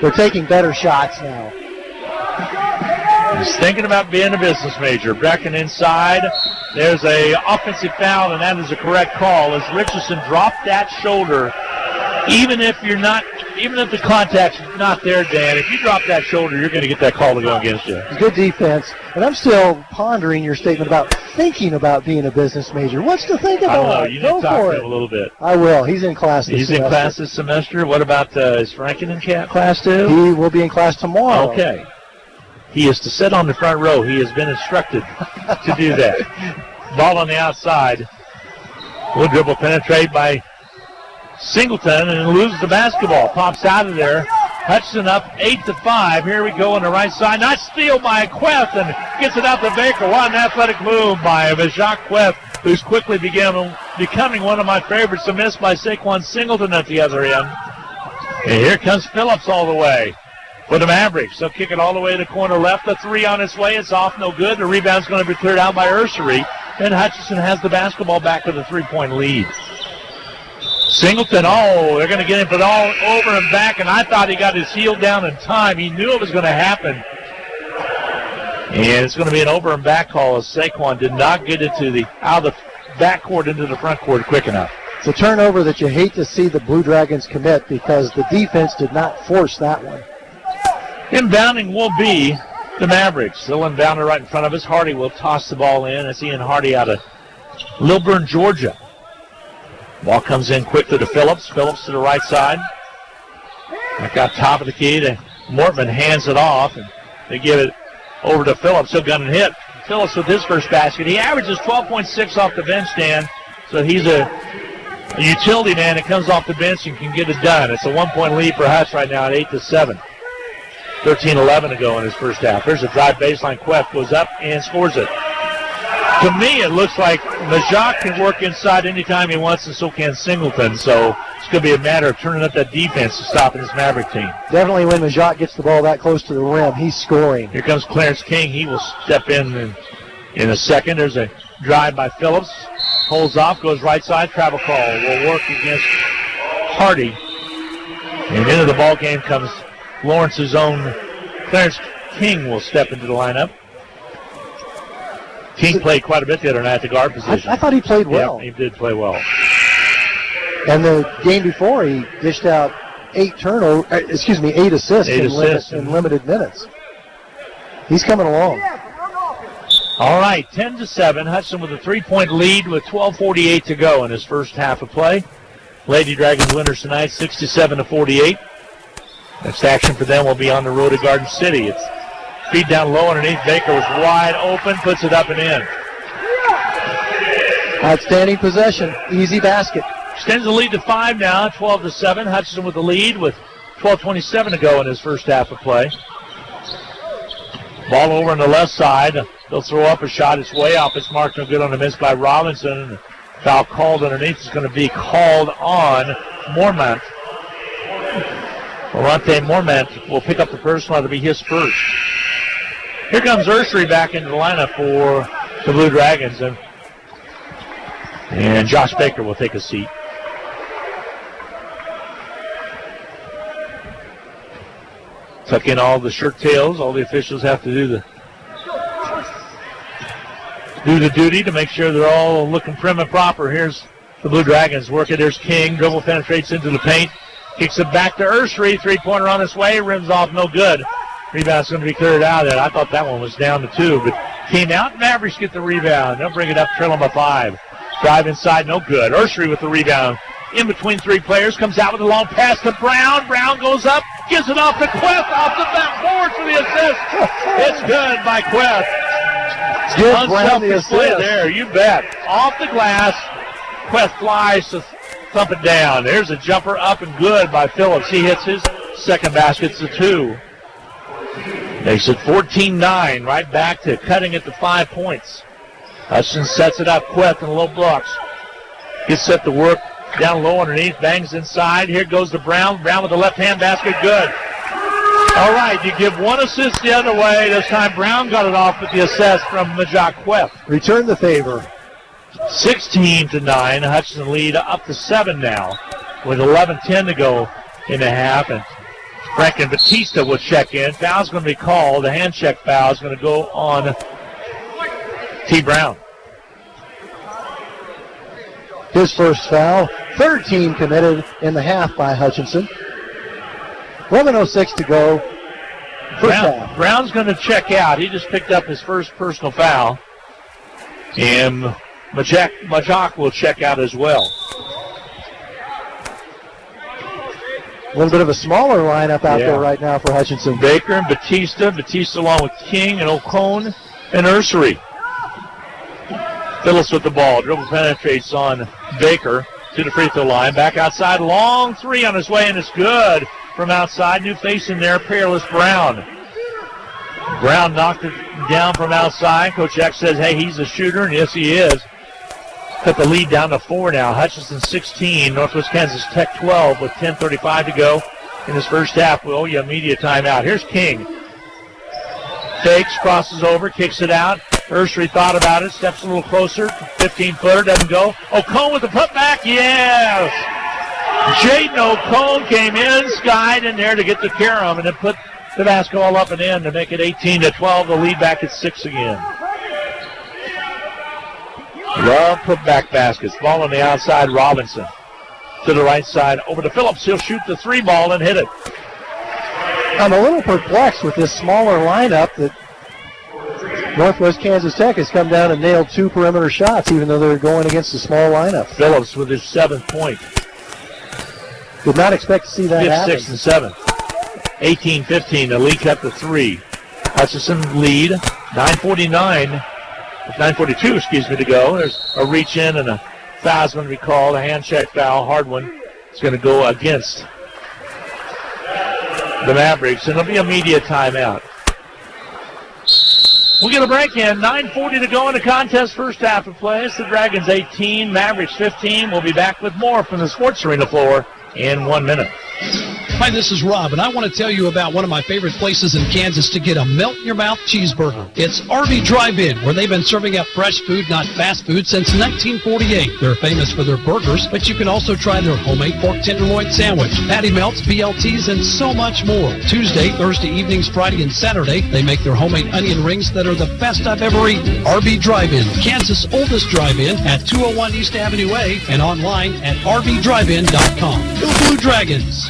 [SPEAKER 3] They're taking better shots now.
[SPEAKER 2] He's thinking about being a business major. Brecken inside. There's a offensive foul, and that is a correct call as Richardson dropped that shoulder. Even if you're not even if the contact's not there, Dan, if you drop that shoulder, you're going to get that call to go against you.
[SPEAKER 3] Good defense. And I'm still pondering your statement about thinking about being a business major. What's to think about?
[SPEAKER 2] I don't know. You need to talk to him a little bit.
[SPEAKER 3] I will. He's in class this semester.
[SPEAKER 2] He's in class this semester. What about, is Franken in class too?
[SPEAKER 3] He will be in class tomorrow.
[SPEAKER 2] Okay. He is to sit on the front row. He has been instructed to do that. Ball on the outside. Will dribble penetrate by Singleton and loses the basketball. Pops out of there. Hutchinson up 8-5. Here we go on the right side. Nice steal by Queth and gets it out to Baker. What an athletic move by Jayhawk West, who's quickly becoming one of my favorites. A miss by Saquon Singleton at the other end. And here comes Phillips all the way for the Mavericks. They'll kick it all the way to the corner left. The three on its way. It's off, no good. The rebound's going to be cleared out by Ursery. And Hutchinson has the basketball back to the three-point lead. Singleton, they're going to get him for the all over and back, and I thought he got his heel down in time. He knew it was going to happen. And it's going to be an over and back call as Saquon did not get it out of the backcourt into the front court quick enough.
[SPEAKER 3] It's a turnover that you hate to see the Blue Dragons commit because the defense did not force that one.
[SPEAKER 2] Inbounding will be the Mavericks. They'll inbound it right in front of us. Hardy will toss the ball in. That's Ian Hardy out of Lilburn, Georgia. Ball comes in quickly to Phillips. Phillips to the right side. Back out top of the key. Mortman hands it off, and they give it over to Phillips. He'll gun and hit. Phillips with his first basket. He averages 12.6 off the bench, Dan. So he's a utility man that comes off the bench and can get it done. It's a 1-point lead for Hutch right now at 8-7. 13-11 to go in his first half. There's a drive baseline. Queth goes up and scores it. To me, it looks like Jayhawk can work inside anytime he wants, and so can Singleton. So it's going to be a matter of turning up that defense to stopping this Maverick team.
[SPEAKER 3] Definitely when Jayhawk gets the ball that close to the rim, he's scoring.
[SPEAKER 2] Here comes Clarence King. He will step in a second. There's a drive by Phillips. Holds off, goes right side. Travel call will work against Hardy. And into the ball game comes Lawrence's own Clarence King will step into the lineup. King played quite a bit the other night at the guard position.
[SPEAKER 3] I thought he played well.
[SPEAKER 2] Yeah, he did play well.
[SPEAKER 3] And the game before, he dished out 8 assists in limited minutes. He's coming along.
[SPEAKER 2] All right, 10-7. Hutchinson with a 3-point lead with 12:48 to go in his first half of play. Lady Dragons winners tonight, 67-48. Next action for them will be on the road to Garden City. It's feed down low underneath. Baker was wide open, puts it up and in.
[SPEAKER 3] Outstanding possession, easy basket.
[SPEAKER 2] Extends the lead to 5 now, 12-7. Hutchinson with the lead with 12:27 to go in his first half of play. Ball over on the left side. They'll throw up a shot. It's way off. It's marked no good on the miss by Robinson. Foul called underneath is going to be called on Mormont. Morante Mormont will pick up the personal. That'll be his first. Here comes Ursery back into the lineup for the Blue Dragons. And Josh Baker will take a seat. Tuck in all the shirt tails. All the officials have to do the duty to make sure they're all looking prim and proper. Here's the Blue Dragons working. There's King. Dribble penetrates into the paint. Kicks it back to Ursery. Three-pointer on its way. Rims off, no good. Rebound's going to be cleared out. And I thought that one was down to 2, but came out. Mavericks get the rebound. They'll bring it up, trail them by 5. Drive inside, no good. Ursery with the rebound. In between 3 players, comes out with a long pass to Brown. Brown goes up, gives it off to Queth, off the backboard for the assist. It's good by Queth.
[SPEAKER 3] Give Brown the assist
[SPEAKER 2] there, you bet. Off the glass, Queth flies to thump it down. There's a jumper up and good by Phillips. He hits his second basket. It's a 2. Makes it 14-9, right back to cutting it to 5 points. Hutchinson sets it up. Queth in low blocks. Gets set to work down low underneath. Bangs inside. Here goes to Brown. Brown with the left-hand basket. Good. All right, you give 1 assist the other way. This time Brown got it off with the assist from Jayhawk Queth.
[SPEAKER 3] Return the favor.
[SPEAKER 2] 16-9. Hutchinson lead up to 7 now with 11:10 to go in the half. And Franklin Batista will check in. Foul's going to be called. The hand check foul is going to go on T. Brown.
[SPEAKER 3] His first foul. 3rd team committed in the half by Hutchinson. 11:06 to go. First half.
[SPEAKER 2] Brown's going to check out. He just picked up his first personal foul. And Majak will check out as well.
[SPEAKER 3] A little bit of a smaller lineup out there right now for Hutchinson.
[SPEAKER 2] Baker and Batista. Batista along with King and O'Cone and Ursery. Phillips with the ball. Dribble penetrates on Baker to the free throw line. Back outside. Long three on his way, and it's good from outside. New face in there. Peerless Brown. Brown knocked it down from outside. Coach X says, hey, he's a shooter, and yes, he is. Cut the lead down to 4 now. Hutchinson 16, Northwest Kansas Tech 12 with 10:35 to go in this first half. We owe you a media timeout. Here's King. Fakes, crosses over, kicks it out. Ursery thought about it, steps a little closer. 15-footer, doesn't go. O'Cone with the putback, yes! Jaden O'Cone came in, skied in there to get to Karam, and then put the basketball up and in to make it 18-12. The lead back at 6 again. Love putback baskets. Ball on the outside, Robinson. To the right side, over to Phillips. He'll shoot the 3 ball and hit it.
[SPEAKER 3] I'm a little perplexed with this smaller lineup that Northwest Kansas Tech has come down and nailed 2 perimeter shots, even though they're going against a small lineup.
[SPEAKER 2] Phillips with his 7th point.
[SPEAKER 3] Did not expect to see that happen.
[SPEAKER 2] 5th, 6th, and 7th. 18-15. The lead cut to 3. Hutchinson lead. 9:42 to go. There's a reach in and a foul's going to be called. A hand check foul. Hard one. It's going to go against the Mavericks, and it'll be a media timeout. We'll get a break in. 9:40 to go in the contest. First half of play. It's the Dragons 18, Mavericks 15. We'll be back with more from the Sports Arena floor in 1 minute.
[SPEAKER 12] Hi, this is Rob, and I want to tell you about one of my favorite places in Kansas to get a melt-in-your-mouth cheeseburger. It's RV Drive-In, where they've been serving up fresh food, not fast food, since 1948. They're famous for their burgers, but you can also try their homemade pork tenderloin sandwich, patty melts, BLTs, and so much more. Tuesday, Thursday evenings, Friday, and Saturday, they make their homemade onion rings that are the best I've ever eaten. RV Drive-In, Kansas' oldest drive-in at 201 East Avenue A and online at rvdrivein.com. Go Blue Dragons!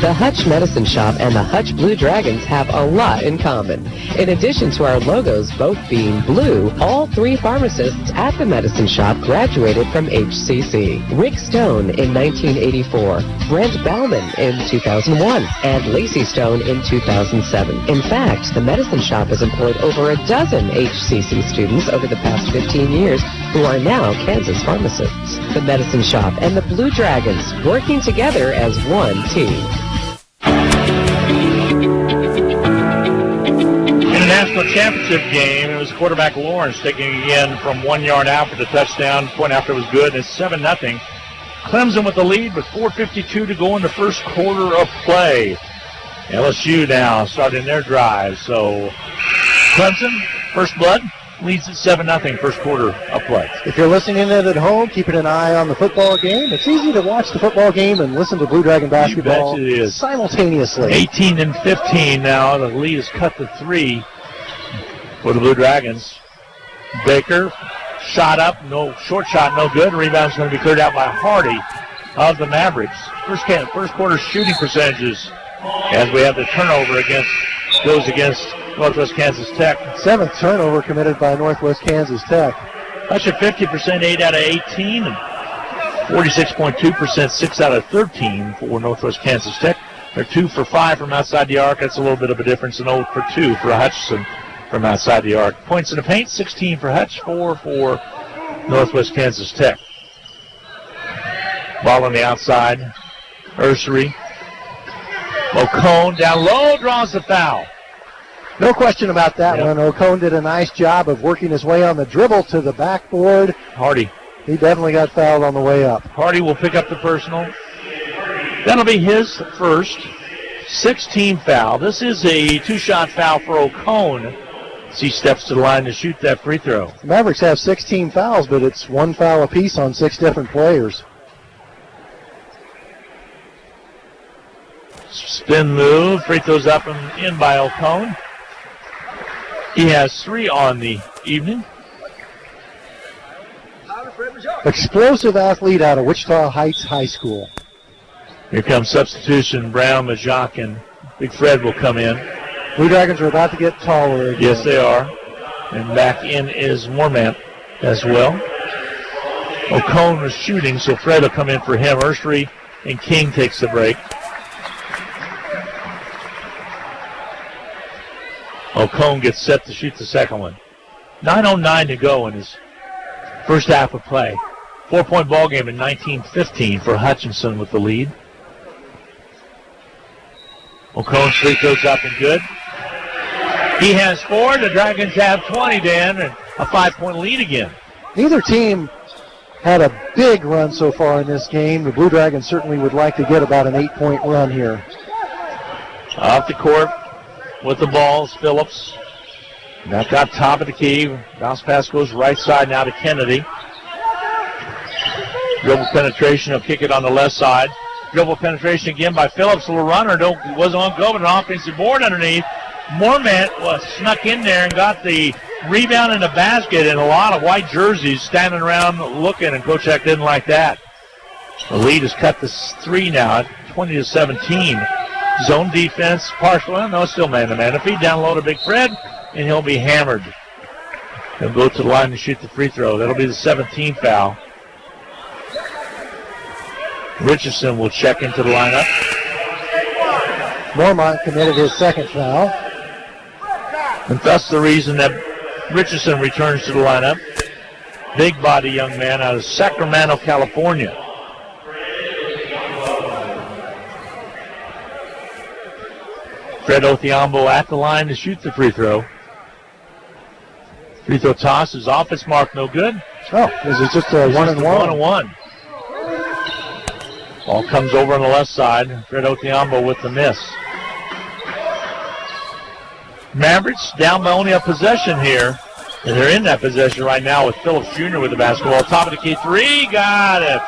[SPEAKER 13] The Hutch Medicine Shop and the Hutch Blue Dragons have a lot in common. In addition to our logos both being blue, all 3 pharmacists at the Medicine Shop graduated from HCC. Rick Stone in 1984, Brent Bauman in 2001, and Lacey Stone in 2007. In fact, the Medicine Shop has employed over a dozen HCC students over the past 15 years who are now Kansas pharmacists. The Medicine Shop and the Blue Dragons working together as one team.
[SPEAKER 2] In the national championship game, it was quarterback Lawrence taking again from 1 yard out for the touchdown. Point after was good, and it's 7-0. Clemson with the lead with 4:52 to go in the first quarter of play. LSU now starting their drive. So Clemson, first blood, leads at 7-0 first quarter of play.
[SPEAKER 3] If you're listening in at home, keeping an eye on the football game, it's easy to watch the football game and listen to Blue Dragon basketball simultaneously.
[SPEAKER 2] 18-15 now. The lead is cut to 3 for the Blue Dragons. Baker, shot up, no short shot, no good. Rebound's going to be cleared out by Hardy of the Mavericks. First quarter shooting percentages as we have the turnover goes against Northwest Kansas Tech.
[SPEAKER 3] 7th turnover committed by Northwest Kansas Tech.
[SPEAKER 2] That's at 50%, 8 out of 18, and 46.2%, 6 out of 13 for Northwest Kansas Tech. They're 2 for 5 from outside the arc. That's a little bit of a difference, and 0 for 2 for Hutchinson from outside the arc. Points in the paint, 16 for Hutch, 4 for Northwest Kansas Tech. Ball on the outside. Ursery. O'Cone down low, draws the foul.
[SPEAKER 3] No question about that one. O'Cone did a nice job of working his way on the dribble to the backboard.
[SPEAKER 2] Hardy.
[SPEAKER 3] He definitely got fouled on the way up.
[SPEAKER 2] Hardy will pick up the personal. That'll be his first 6-team foul. This is a 2-shot foul for O'Cone as he steps to the line to shoot that free throw.
[SPEAKER 3] The Mavericks have 16 fouls, but it's 1 foul apiece on 6 different players.
[SPEAKER 2] Spin move. Free throws up and in by O'Cone. He has 3 on the evening.
[SPEAKER 3] Explosive athlete out of Wichita Heights High School.
[SPEAKER 2] Here comes substitution. Brown, Majak, and Big Fred will come in.
[SPEAKER 3] Blue Dragons are about to get taller again.
[SPEAKER 2] Yes, they are. And back in is Mormant as well. O'Cone was shooting, so Fred will come in for him. Ursery and King takes the break. O'Cone gets set to shoot the second one. 9:09 to go in his first half of play. 4-point ball game in 19-15 for Hutchinson with the lead. O'Cone's free throws up and good. He has 4. The Dragons have 20, Dan, and a 5-point lead again.
[SPEAKER 3] Neither team had a big run so far in this game. The Blue Dragons certainly would like to get about an 8-point run here.
[SPEAKER 2] Off the court with the ball is Phillips. Back up top of the key. Bounce pass goes right side now to Kennedy. Dribble penetration. He'll kick it on the left side. Dribble penetration again by Phillips. Little runner. Was on go, but an offensive board underneath. Mormant was snuck in there and got the rebound in the basket, and a lot of white jerseys standing around looking, and Coach Eck didn't like that. The lead is cut to 3 now at 20-17. Zone defense, partial. No, still man-to-man. If he down low to Big Fred, and he'll be hammered. He'll go to the line to shoot the free throw. That'll be the 17th foul. Richardson will check into the lineup.
[SPEAKER 3] Mormont committed his second foul.
[SPEAKER 2] And thus the reason that Richardson returns to the lineup. Big body young man out of Sacramento, California. Fred Othiambo at the line to shoot the free throw. Free throw toss is off. It's marked no good.
[SPEAKER 3] Oh, this is just a 1-and-1.
[SPEAKER 2] 1-and-1. Ball comes over on the left side. Fred Othiambo with the miss. Mavericks down by only a possession here. And they're in that possession right now with Phillips Jr. with the basketball. Top of the key 3. Got it.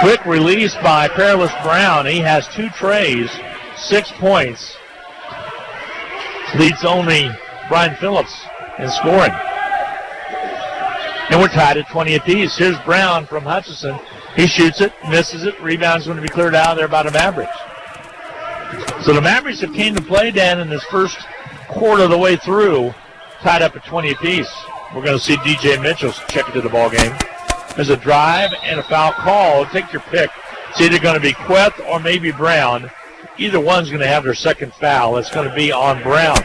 [SPEAKER 2] Quick release by Perilous Brown. He has 2 trays. 6 points. Leads only Brian Phillips in scoring. And we're tied at 20 apiece. Here's Brown from Hutchinson. He shoots it, misses it. Rebound's going to be cleared out there by the Mavericks. So the Mavericks have came to play, Dan, in this first quarter of the way through, tied up at 20 apiece. We're going to see DJ Mitchell check into the ball game. There's a drive and a foul call. Take your pick. It's either going to be Queth or maybe Brown. Either one's going to have their second foul. It's going to be on Brown.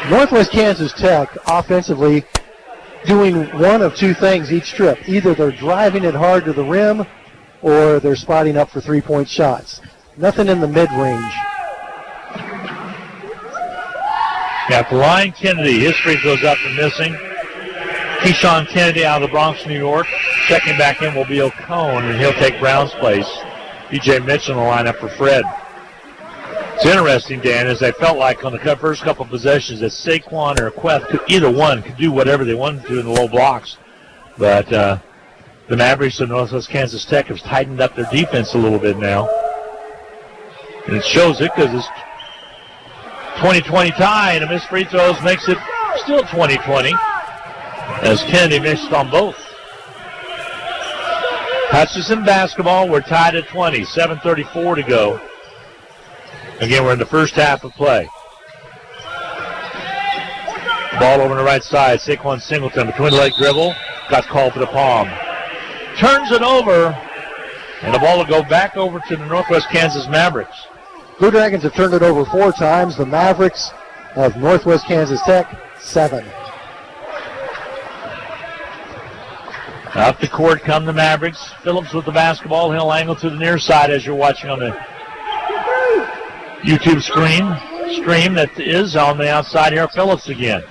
[SPEAKER 3] Northwest Kansas Tech offensively doing one of 2 things each trip. Either they're driving it hard to the rim or they're spotting up for 3-point shots. Nothing in the mid-range.
[SPEAKER 2] At the line, Kennedy. His free throws up and missing. Keyshawn Kennedy out of the Bronx, New York. Checking back in will be O'Cone, and he'll take Brown's place. DJ Mitchell in the lineup for Fred. It's interesting, Dan, as I felt like on the first couple of possessions that Saquon or Queth, either one could do whatever they wanted to do in the low blocks. But the Mavericks of Northwest Kansas Tech have tightened up their defense a little bit now. And it shows it because it's 20-20 tie, and a missed free throws makes it still 20-20 as Kennedy missed on both. Hutchinson basketball, we're tied at 20, 7:34 to go. Again, we're in the first half of play. Ball over on the right side, Saquon Singleton, between the leg dribble, got called for the palm. Turns it over, and the ball will go back over to the Northwest Kansas Mavericks.
[SPEAKER 3] Blue Dragons have turned it over 4 times. The Mavericks of Northwest Kansas Tech, 7.
[SPEAKER 2] Up the court come the Mavericks. Phillips with the basketball. He'll angle to the near side as you're watching on the YouTube stream that is on the outside here. Phillips again.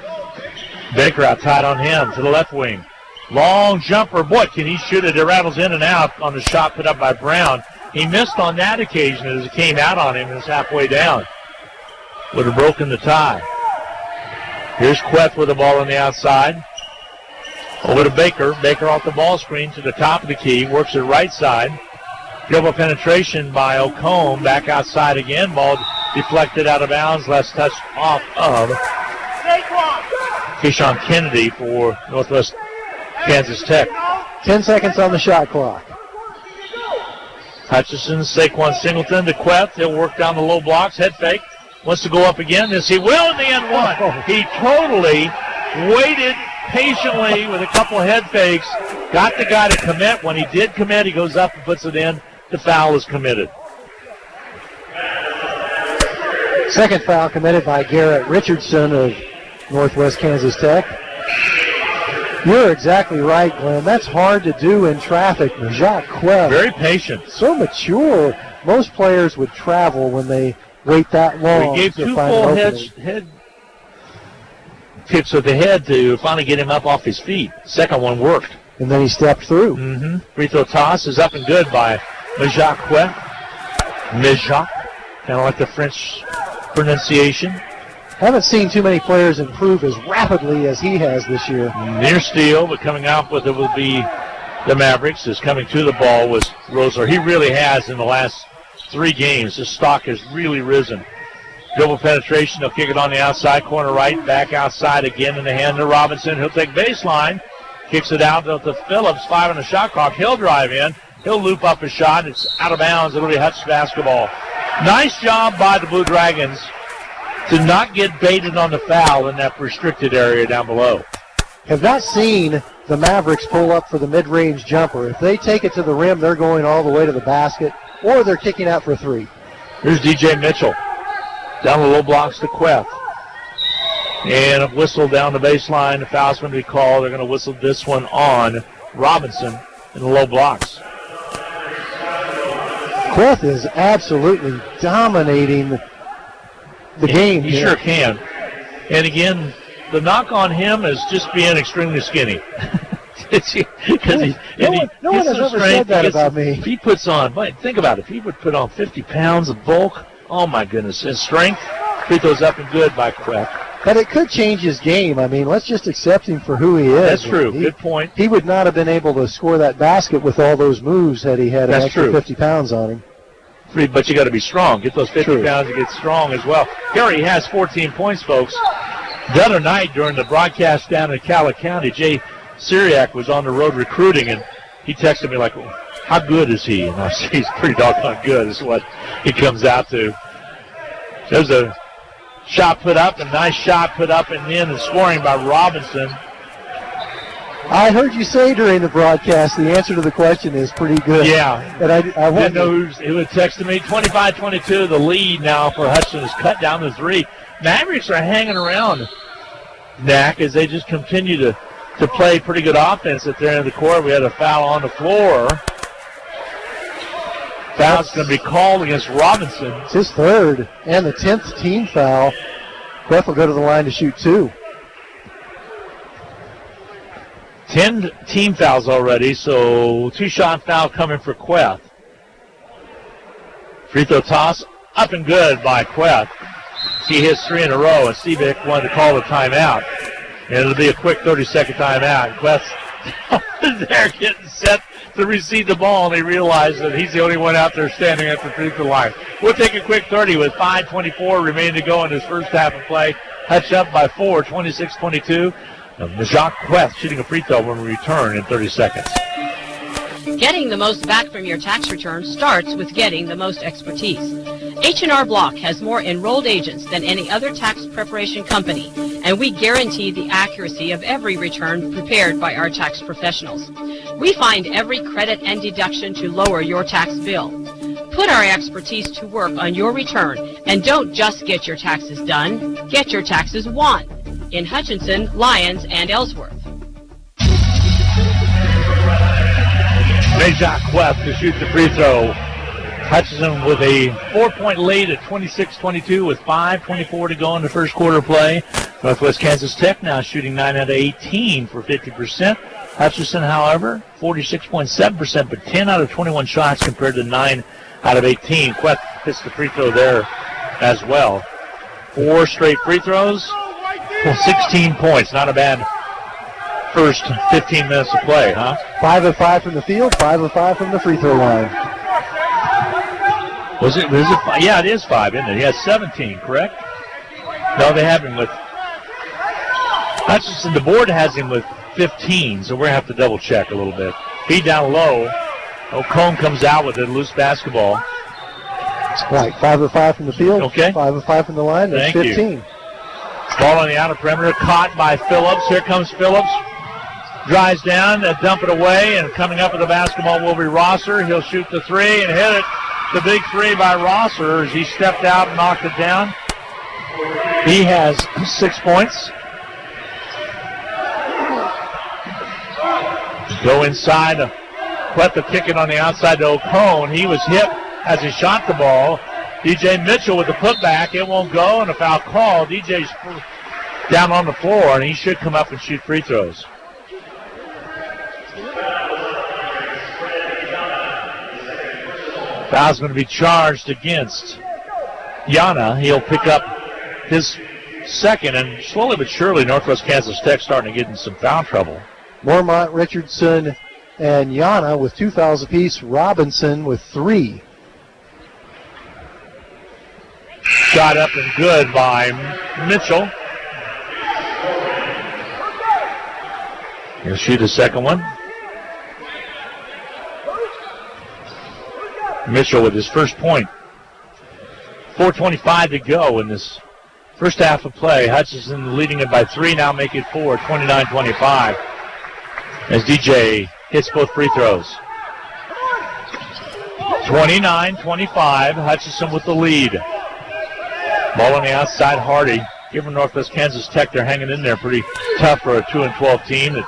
[SPEAKER 2] Baker out tight on him to the left wing. Long jumper. Boy, can he shoot it. It rattles in and out on the shot put up by Brown. He missed on that occasion as it came out on him and it's halfway down. Would have broken the tie. Here's Queth with the ball on the outside. Over to Baker. Baker off the ball screen to the top of the key. Works it right side. Dribble penetration by O'Cone. Back outside again. Ball deflected out of bounds. Last touch off of Keyshawn Kennedy for Northwest Kansas Tech.
[SPEAKER 3] 10 seconds on the shot clock.
[SPEAKER 2] Hutchinson, Saquon Singleton to Queth. He'll work down the low blocks. Head fake. Wants to go up again. Yes, he will in the end one. He totally waited patiently with a couple head fakes. Got the guy to commit. When he did commit, he goes up and puts it in. The foul is committed.
[SPEAKER 3] Second foul committed by Garrett Richardson of Northwest Kansas Tech. You're exactly right, Glenn. That's hard to do in traffic. Jayhawk West.
[SPEAKER 2] Very patient.
[SPEAKER 3] So mature. Most players would travel when they wait that long.
[SPEAKER 2] We gave two full head kicks with the head to finally get him up off his feet. Second one worked.
[SPEAKER 3] And then he stepped through.
[SPEAKER 2] Mm-hmm. Free throw toss is up and good by Jayhawk West. Jayhawk, kind of like the French pronunciation.
[SPEAKER 3] Haven't seen too many players improve as rapidly as he has this year.
[SPEAKER 2] Near steal, but coming out with it will be the Mavericks. Is coming to the ball was Rosler. He really has in the last 3 games. His stock has really risen. Dribble penetration. He'll kick it on the outside corner right. Back outside again in the hand to Robinson. He'll take baseline. Kicks it out to Phillips. 5 on the shot clock. He'll drive in. He'll loop up a shot. It's out of bounds. It'll be Hutch basketball. Nice job by the Blue Dragons to not get baited on the foul in that restricted area down below.
[SPEAKER 3] Have not seen the Mavericks pull up for the mid-range jumper. If they take it to the rim, they're going all the way to the basket, or they're kicking out for 3.
[SPEAKER 2] Here's DJ Mitchell. Down the low blocks to Queth. And a whistle down the baseline. The foul's going to be called. They're going to whistle this one on Robinson in the low blocks.
[SPEAKER 3] Queth is absolutely dominating the game.
[SPEAKER 2] He sure can. And again, the knock on him is just being extremely skinny.
[SPEAKER 3] No one has ever said that about me.
[SPEAKER 2] If he puts on, think about it, if he would put on 50 pounds of bulk, oh my goodness, his strength, free throws up and good by Queth.
[SPEAKER 3] But it could change his game. I mean, let's just accept him for who he is.
[SPEAKER 2] That's true. Good point.
[SPEAKER 3] He would not have been able to score that basket with all those moves had he had an extra 50 pounds on him.
[SPEAKER 2] But you got to be strong. Get those 50 pounds and get strong as well. Gary has 14 points, folks. The other night during the broadcast down in Cala County, Jay Syriac was on the road recruiting, and he texted me like, how good is he? And I said, he's pretty doggone good is what he comes out to. There's a shot put up, a nice shot put up and in, and scoring by Robinson.
[SPEAKER 3] I heard you say during the broadcast the answer to the question is pretty good.
[SPEAKER 2] Yeah.
[SPEAKER 3] And I
[SPEAKER 2] didn't know who was texting me. 25-22, the lead now for Hutchinson is cut down to 3. Mavericks are hanging around, Knack, as they just continue to play pretty good offense at their end of the court. We had a foul on the floor. Foul's going to be called against Robinson.
[SPEAKER 3] It's his 3rd and the 10th team foul. Queth will go to the line to shoot 2.
[SPEAKER 2] 10 team fouls already, so 2-shot foul coming for Queth. Free throw toss up and good by Queth. He hits 3 in a row, and Seabeck wanted to call the timeout. And it'll be a quick 30-second timeout. Queth's there getting set to receive the ball, and they realize that he's the only one out there standing at the free throw line. We'll take a quick 30 with 5:24 remaining to go in this first half of play. Hutch up by 4, 26-22. Jayhawk West shooting a free throw when we return in 30 seconds.
[SPEAKER 8] Getting the most back from your tax return starts with getting the most expertise. H&R Block has more enrolled agents than any other tax preparation company, and we guarantee the accuracy of every return prepared by our tax professionals. We find every credit and deduction to lower your tax bill. Put our expertise to work on your return, and don't just get your taxes done, get your taxes won. In Hutchinson, Lyons, and Ellsworth.
[SPEAKER 2] Jayhawk West to shoot the free throw. Hutchinson with a 4-point lead at 26-22 with 5:24 to go in the first quarter play. Northwest Kansas Tech now shooting 9 out of 18 for 50%. Hutchinson, however, 46.7%, but 10 out of 21 shots compared to 9 out of 18. Queth hits the free throw there as well. 4 straight free throws. 16 points, not a bad first 15 minutes of play, huh?
[SPEAKER 3] 5 of 5 from the field, 5 of 5 from the free throw line.
[SPEAKER 2] Was it 5? Yeah, it is 5, isn't it? He has 17, correct? No, they have him with Hutchinson. The board has him with 15, so we're going to have to double check a little bit. Feed down low. O'Cone comes out with it, loose basketball.
[SPEAKER 3] Right, 5 of 5 from the field.
[SPEAKER 2] Okay.
[SPEAKER 3] 5 of 5 from the line. That's 15.
[SPEAKER 2] You. Ball on the outer perimeter, caught by Phillips. Here comes Phillips. Drives down, dump it away, and coming up with the basketball will be Rosser. He'll shoot the three and hit it. The big three by Rosser as he stepped out and knocked it down. He has 6 points. Go inside. Quetta kicking on the outside to O'Cone. He was hit as he shot the ball. DJ Mitchell with the putback. It won't go, and a foul call. DJ's down on the floor, and he should come up and shoot free throws. Foul's going to be charged against Yana. He'll pick up his second, and slowly but surely Northwest Kansas Tech starting to get in some foul trouble.
[SPEAKER 3] Mormont, Richardson, and Yana with 2 fouls apiece. Robinson with 3.
[SPEAKER 2] Shot up and good by Mitchell. He'll shoot a second one. Mitchell with his first point. 4:25 to go in this first half of play. Hutchinson leading it by 3, now make it 4, 29-25. As DJ hits both free throws. 29-25, Hutchinson with the lead. Ball on the outside, Hardy. Given Northwest Kansas Tech, they're hanging in there pretty tough for a 2-12 team that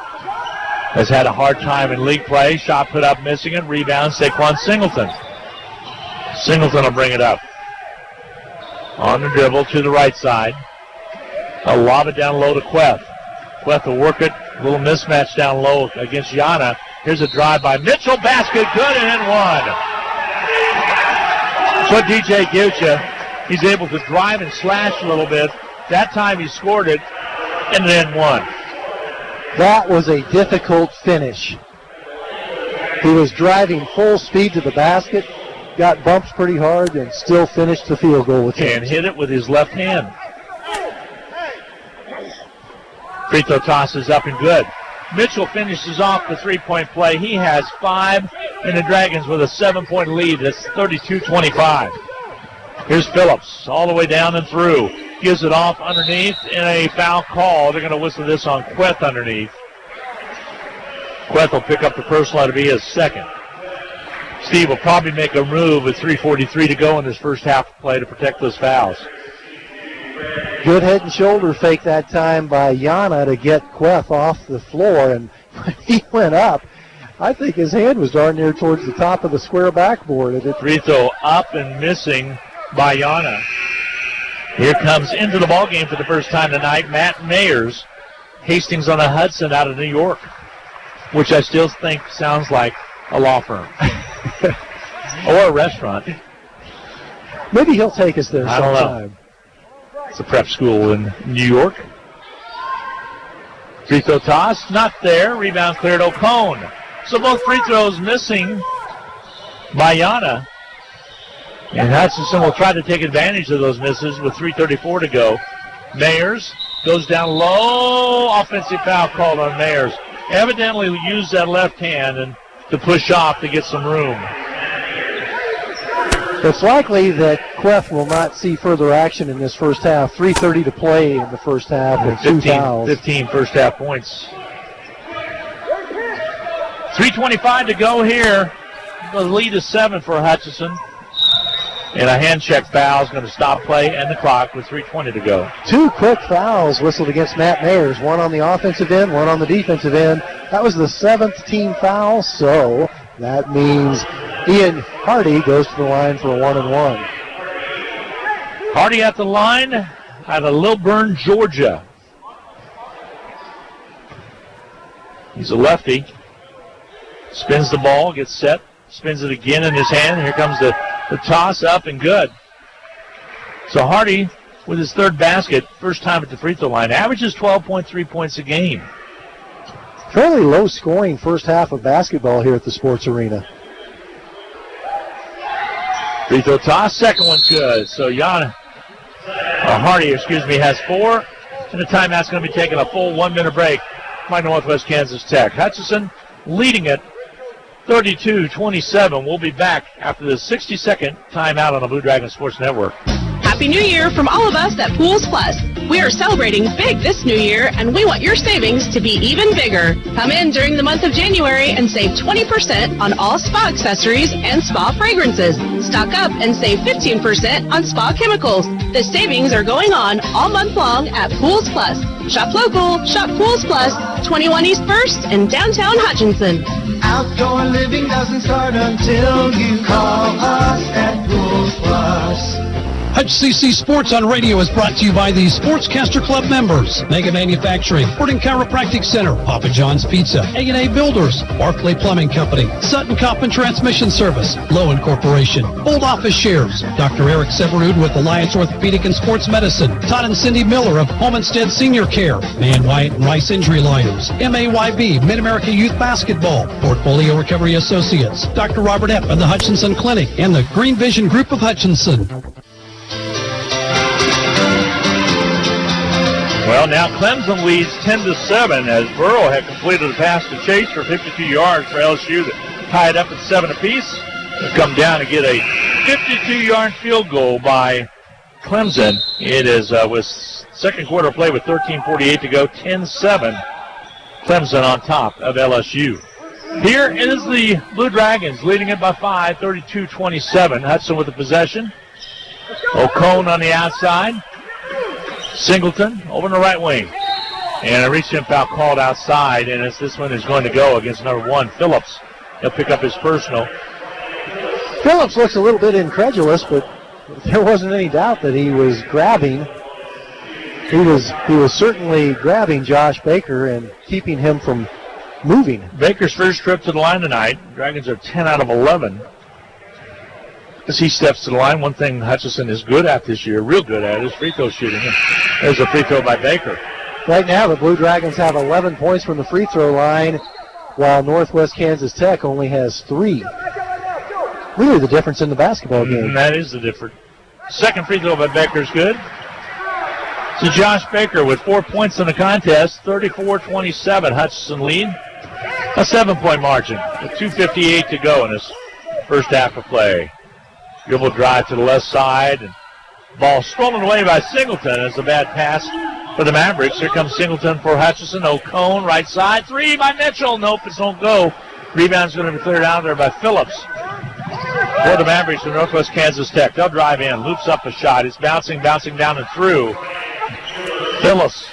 [SPEAKER 2] has had a hard time in league play. Shot put up, missing it. Rebound, Saquon Singleton. Singleton will bring it up. On the dribble to the right side. A lob it down low to Queth. Queth will work it. A little mismatch down low against Yana. Here's a drive by Mitchell. Basket good and in one. That's what DJ gives you. He's able to drive and slash a little bit. That time he scored it and then one.
[SPEAKER 3] That was a difficult finish. He was driving full speed to the basket, got bumped pretty hard, and still finished the field goal with him.
[SPEAKER 2] And hit it with his left hand. Free throw toss is up and good. Mitchell finishes off the three-point play. He has 5, and the Dragons with a 7-point lead. That's 32-25. Here's Phillips all the way down and through. Gives it off underneath in a foul call. They're going to whistle this on Queth underneath. Queth will pick up the personal to be his second. Steve will probably make a move with 3:43 to go in this first half of play to protect those fouls.
[SPEAKER 3] Good head and shoulder fake that time by Yana to get Queth off the floor, and when he went up, I think his hand was darn near towards the top of the square backboard.
[SPEAKER 2] Free throw up and missing by Yana. Here comes into the ballgame for the first time tonight, Matt Mayers. Hastings on the Hudson out of New York, which I still think sounds like a law firm or a restaurant.
[SPEAKER 3] Maybe he'll take us there sometime.
[SPEAKER 2] I don't know. It's a prep school in New York. Free throw toss, not there. Rebound cleared O'Cone. So both free throws missing by Yana. And Hutchinson will try to take advantage of those misses with 3:34 to go. Mayers goes down low. Offensive foul called on Mayers. Evidently used that left hand and to push off to get some room.
[SPEAKER 3] It's likely that Queth will not see further action in this first half. 3:30 to play in the first half and 2 fouls.
[SPEAKER 2] 15 first half points. 3:25 to go here. The lead is 7 for Hutchinson. And a hand check foul is going to stop play and the clock with 3:20 to go.
[SPEAKER 3] 2 quick fouls whistled against Matt Mayers. One on the offensive end, one on the defensive end. That was the 7th team foul, so that means Ian Hardy goes to the line for a 1-and-1.
[SPEAKER 2] Hardy at the line out of Lilburn, Georgia. He's a lefty. Spins the ball, gets set, spins it again in his hand. Here comes the toss up and good. So Hardy with his 3rd basket, first time at the free throw line, averages 12.3 points a game.
[SPEAKER 3] Fairly low scoring first half of basketball here at the Sports Arena.
[SPEAKER 2] Free throw toss, second one's good. So Hardy has 4, and the timeout's going to be taking a full 1-minute break by Northwest Kansas Tech. Hutchinson leading it 32-27. We'll be back after the 60-second timeout on the Blue Dragon Sports Network.
[SPEAKER 14] Happy New Year from all of us at Pools Plus. We are celebrating big this new year, and we want your savings to be even bigger. Come in during the month of January and save 20% on all spa accessories and spa fragrances. Stock up and save 15% on spa chemicals. The savings are going on all month long at Pools Plus. Shop local, shop Pools Plus, 21 East 1st in downtown Hutchinson.
[SPEAKER 15] Outdoor living doesn't start until you call us at Pools Plus.
[SPEAKER 12] HCC Sports on Radio is brought to you by the Sportscaster Club members, Mega Manufacturing, Sporting Chiropractic Center, Papa John's Pizza, A&A Builders, Barclay Plumbing Company, Sutton Coppin Transmission Service, Lowen Corporation, Old Office Shares, Dr. Eric Severud with Alliance Orthopedic and Sports Medicine, Todd and Cindy Miller of Homestead Senior Care, Man Wyatt and Rice Injury Lawyers, MAYB, Mid-America Youth Basketball, Portfolio Recovery Associates, Dr. Robert Epp of the Hutchinson Clinic, and the Green Vision Group of Hutchinson.
[SPEAKER 2] Well, now Clemson leads 10-7 as Burrow had completed a pass to Chase for 52 yards for LSU to tie it up at 7 apiece. They'll come down and get a 52-yard field goal by Clemson. It is with second quarter play with 13:48 to go, 10-7. Clemson on top of LSU. Here is the Blue Dragons leading it by 5, 32-27. Hudson with the possession. O'Cone on the outside. Singleton over in the right wing. And a reach-in foul called outside, and as this one is going to go against number 1, Phillips. He'll pick up his personal.
[SPEAKER 3] Phillips looks a little bit incredulous, but there wasn't any doubt that he was grabbing. He was certainly grabbing Josh Baker and keeping him from moving.
[SPEAKER 2] Baker's first trip to the line tonight. Dragons are 10 out of 11. As he steps to the line, one thing Hutchinson is good at this year, real good at, is free throw shooting. There's a free throw by Baker.
[SPEAKER 3] Right now, the Blue Dragons have 11 points from the free throw line, while Northwest Kansas Tech only has 3. Really the difference in the basketball game.
[SPEAKER 2] That is the difference. Second free throw by Baker is good. So Josh Baker with 4 points in the contest, 34-27. Hutchinson lead. A 7-point margin with 2:58 to go in this first half of play. Dribble drive to the left side, and ball stolen away by Singleton as a bad pass for the Mavericks. Here comes Singleton for Hutchinson. O'Cone, right side. 3 by Mitchell. Nope, it don't go. Rebound's going to be cleared out there by Phillips. For the Mavericks from Northwest Kansas Tech. They'll drive in, loops up a shot. It's bouncing down and through. Phillips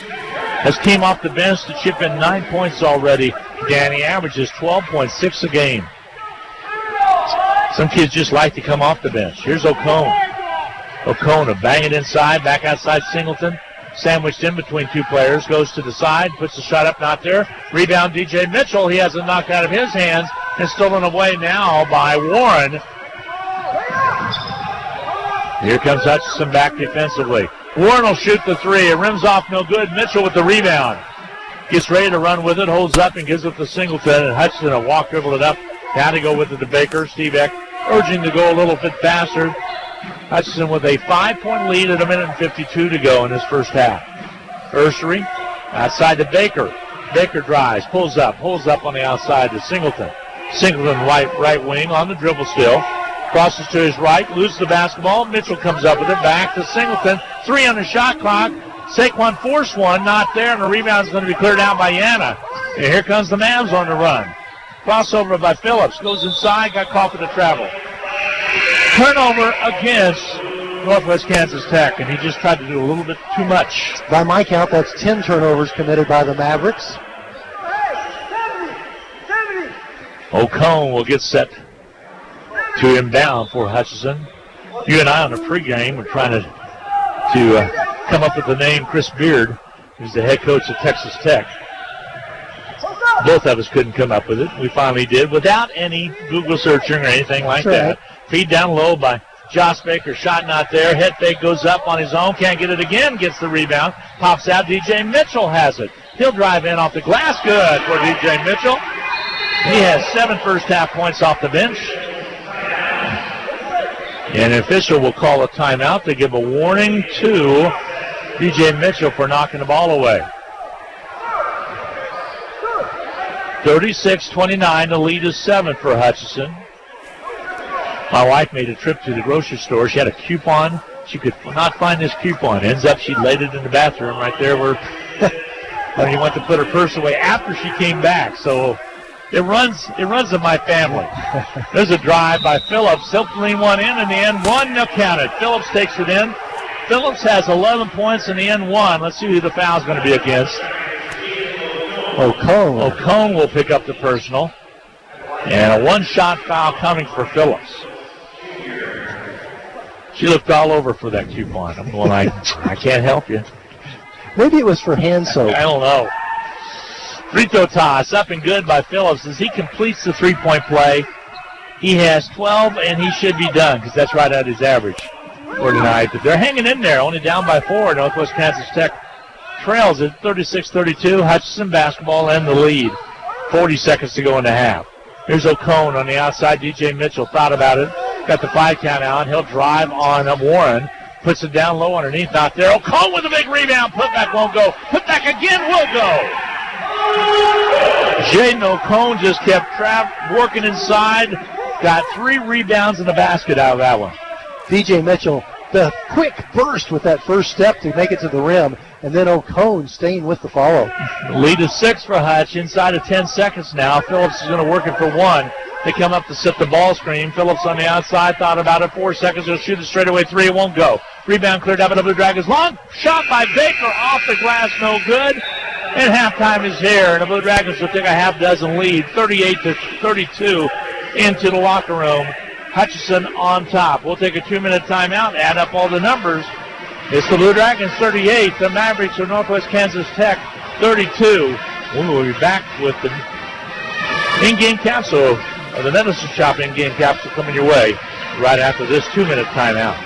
[SPEAKER 2] has came off the bench to chip in 9 points already. Danny averages 12.6 a game. Some kids just like to come off the bench. Here's O'Cone. O'Cone bang it inside, back outside Singleton. Sandwiched in between 2 players, goes to the side, puts the shot up, not there. Rebound, DJ Mitchell. He has it knocked out of his hands and stolen away now by Warren. Here comes Hutchinson back defensively. Warren will shoot the 3. It rims off, no good. Mitchell with the rebound. Gets ready to run with it, holds up and gives it to Singleton, and Hutchinson will walk, dribble it up. Now to go with it to Baker. Steve Eck urging to go a little bit faster. Hutchinson with a 5-point lead at 1:52 to go in this first half. Ursery outside to Baker. Baker drives, pulls up on the outside to Singleton. Singleton right wing on the dribble still. Crosses to his right, loses the basketball. Mitchell comes up with it, back to Singleton. 3 on the shot clock. Saquon forced one, not there, and the rebound's going to be cleared out by Yana. And here comes the Mavs on the run. Crossover by Phillips, goes inside, got caught with the travel. Turnover against Northwest Kansas Tech, and he just tried to do a little bit too much.
[SPEAKER 3] By my count, that's 10 turnovers committed by the Mavericks.
[SPEAKER 2] O'Cone will get set to inbound for Hutchinson. You and I on the pregame were trying to come up with the name Chris Beard, who's the head coach of Texas Tech. Both of us couldn't come up with it. We finally did without any Google searching or anything like that. Feed down low by Josh Baker. Shot not there. Head fake goes up on his own. Can't get it again. Gets the rebound. Pops out. DJ Mitchell has it. He'll drive in off the glass. Good for DJ Mitchell. He has 7 first half points off the bench. And an official will call a timeout to give a warning to DJ Mitchell for knocking the ball away. 36-29, the lead is 7 for Hutchinson. My wife made a trip to the grocery store. She had a coupon. She could not find this coupon. Ends up she laid it in the bathroom right there where he went to put her purse away after she came back. So it runs in my family. There's a drive by Phillips. He'll lean one in the end one. They'll count it. Phillips takes it in. Phillips has 11 points in the end one. Let's see who the foul's going to be against. Ocone will pick up the personal. And a one-shot foul coming for Phillips. She looked all over for that coupon. I'm going, I can't help you.
[SPEAKER 3] Maybe it was for hand soap.
[SPEAKER 2] I don't know. Free throw toss up and good by Phillips as he completes the three-point play. He has 12, and he should be done because that's right at his average for tonight. But they're hanging in there, only down by 4. Northwest Kansas Tech trails at 36-32. Hutchinson basketball and the lead. 40 seconds to go in the half. Here's Ocone on the outside. DJ Mitchell thought about it. Got the 5 count out. He'll drive on Warren. Puts it down low underneath. Not there. Ocone with a big rebound. Putback won't go. Putback again will go. Jaden Ocone just kept working inside. Got 3 rebounds in the basket out of that one.
[SPEAKER 3] DJ Mitchell, the quick burst with that first step to make it to the rim. And then Ocone staying with the follow.
[SPEAKER 2] Lead is 6 for Hutch. Inside of 10 seconds now. Phillips is going to work it for 1. They come up to set the ball screen. Phillips on the outside, thought about it. 4 seconds. He'll shoot it straight away. 3. It won't go. Rebound cleared out by the Blue Dragons. Long shot by Baker off the glass. No good. And halftime is here. And the Blue Dragons will take a half dozen lead. 38-32 into the locker room. Hutchinson on top. We'll take a 2-minute timeout. Add up all the numbers. It's the Blue Dragons 38. The Mavericks of Northwest Kansas Tech 32. We'll be back with the in-game capsule, or the Medicine Shop in-game capsule coming your way right after this 2-minute timeout.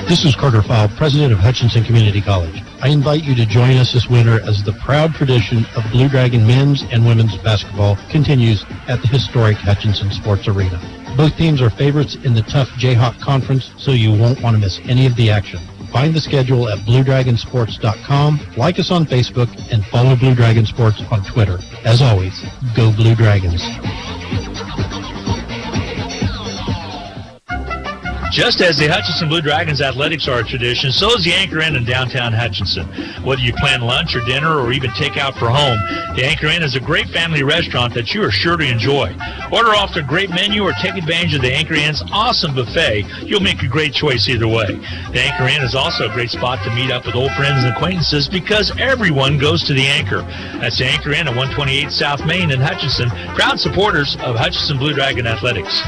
[SPEAKER 4] This is Carter Fowle, president of Hutchinson Community College. I invite you to join us this winter as the proud tradition of Blue Dragon men's and women's basketball continues at the historic Hutchinson Sports Arena. Both teams are favorites in the tough Jayhawk Conference, so you won't want to miss any of the action. Find the schedule at BlueDragonSports.com, like us on Facebook, and follow Blue Dragon Sports on Twitter. As always, go Blue Dragons.
[SPEAKER 5] Just as the Hutchinson Blue Dragons athletics are a tradition, so is the Anchor Inn in downtown Hutchinson. Whether you plan lunch or dinner or even take out for home, the Anchor Inn is a great family restaurant that you are sure to enjoy. Order off their great menu or take advantage of the Anchor Inn's awesome buffet. You'll make a great choice either way. The Anchor Inn is also a great spot to meet up with old friends and acquaintances because everyone goes to the Anchor. That's the Anchor Inn at 128 South Main in Hutchinson, proud supporters of Hutchinson Blue Dragon Athletics.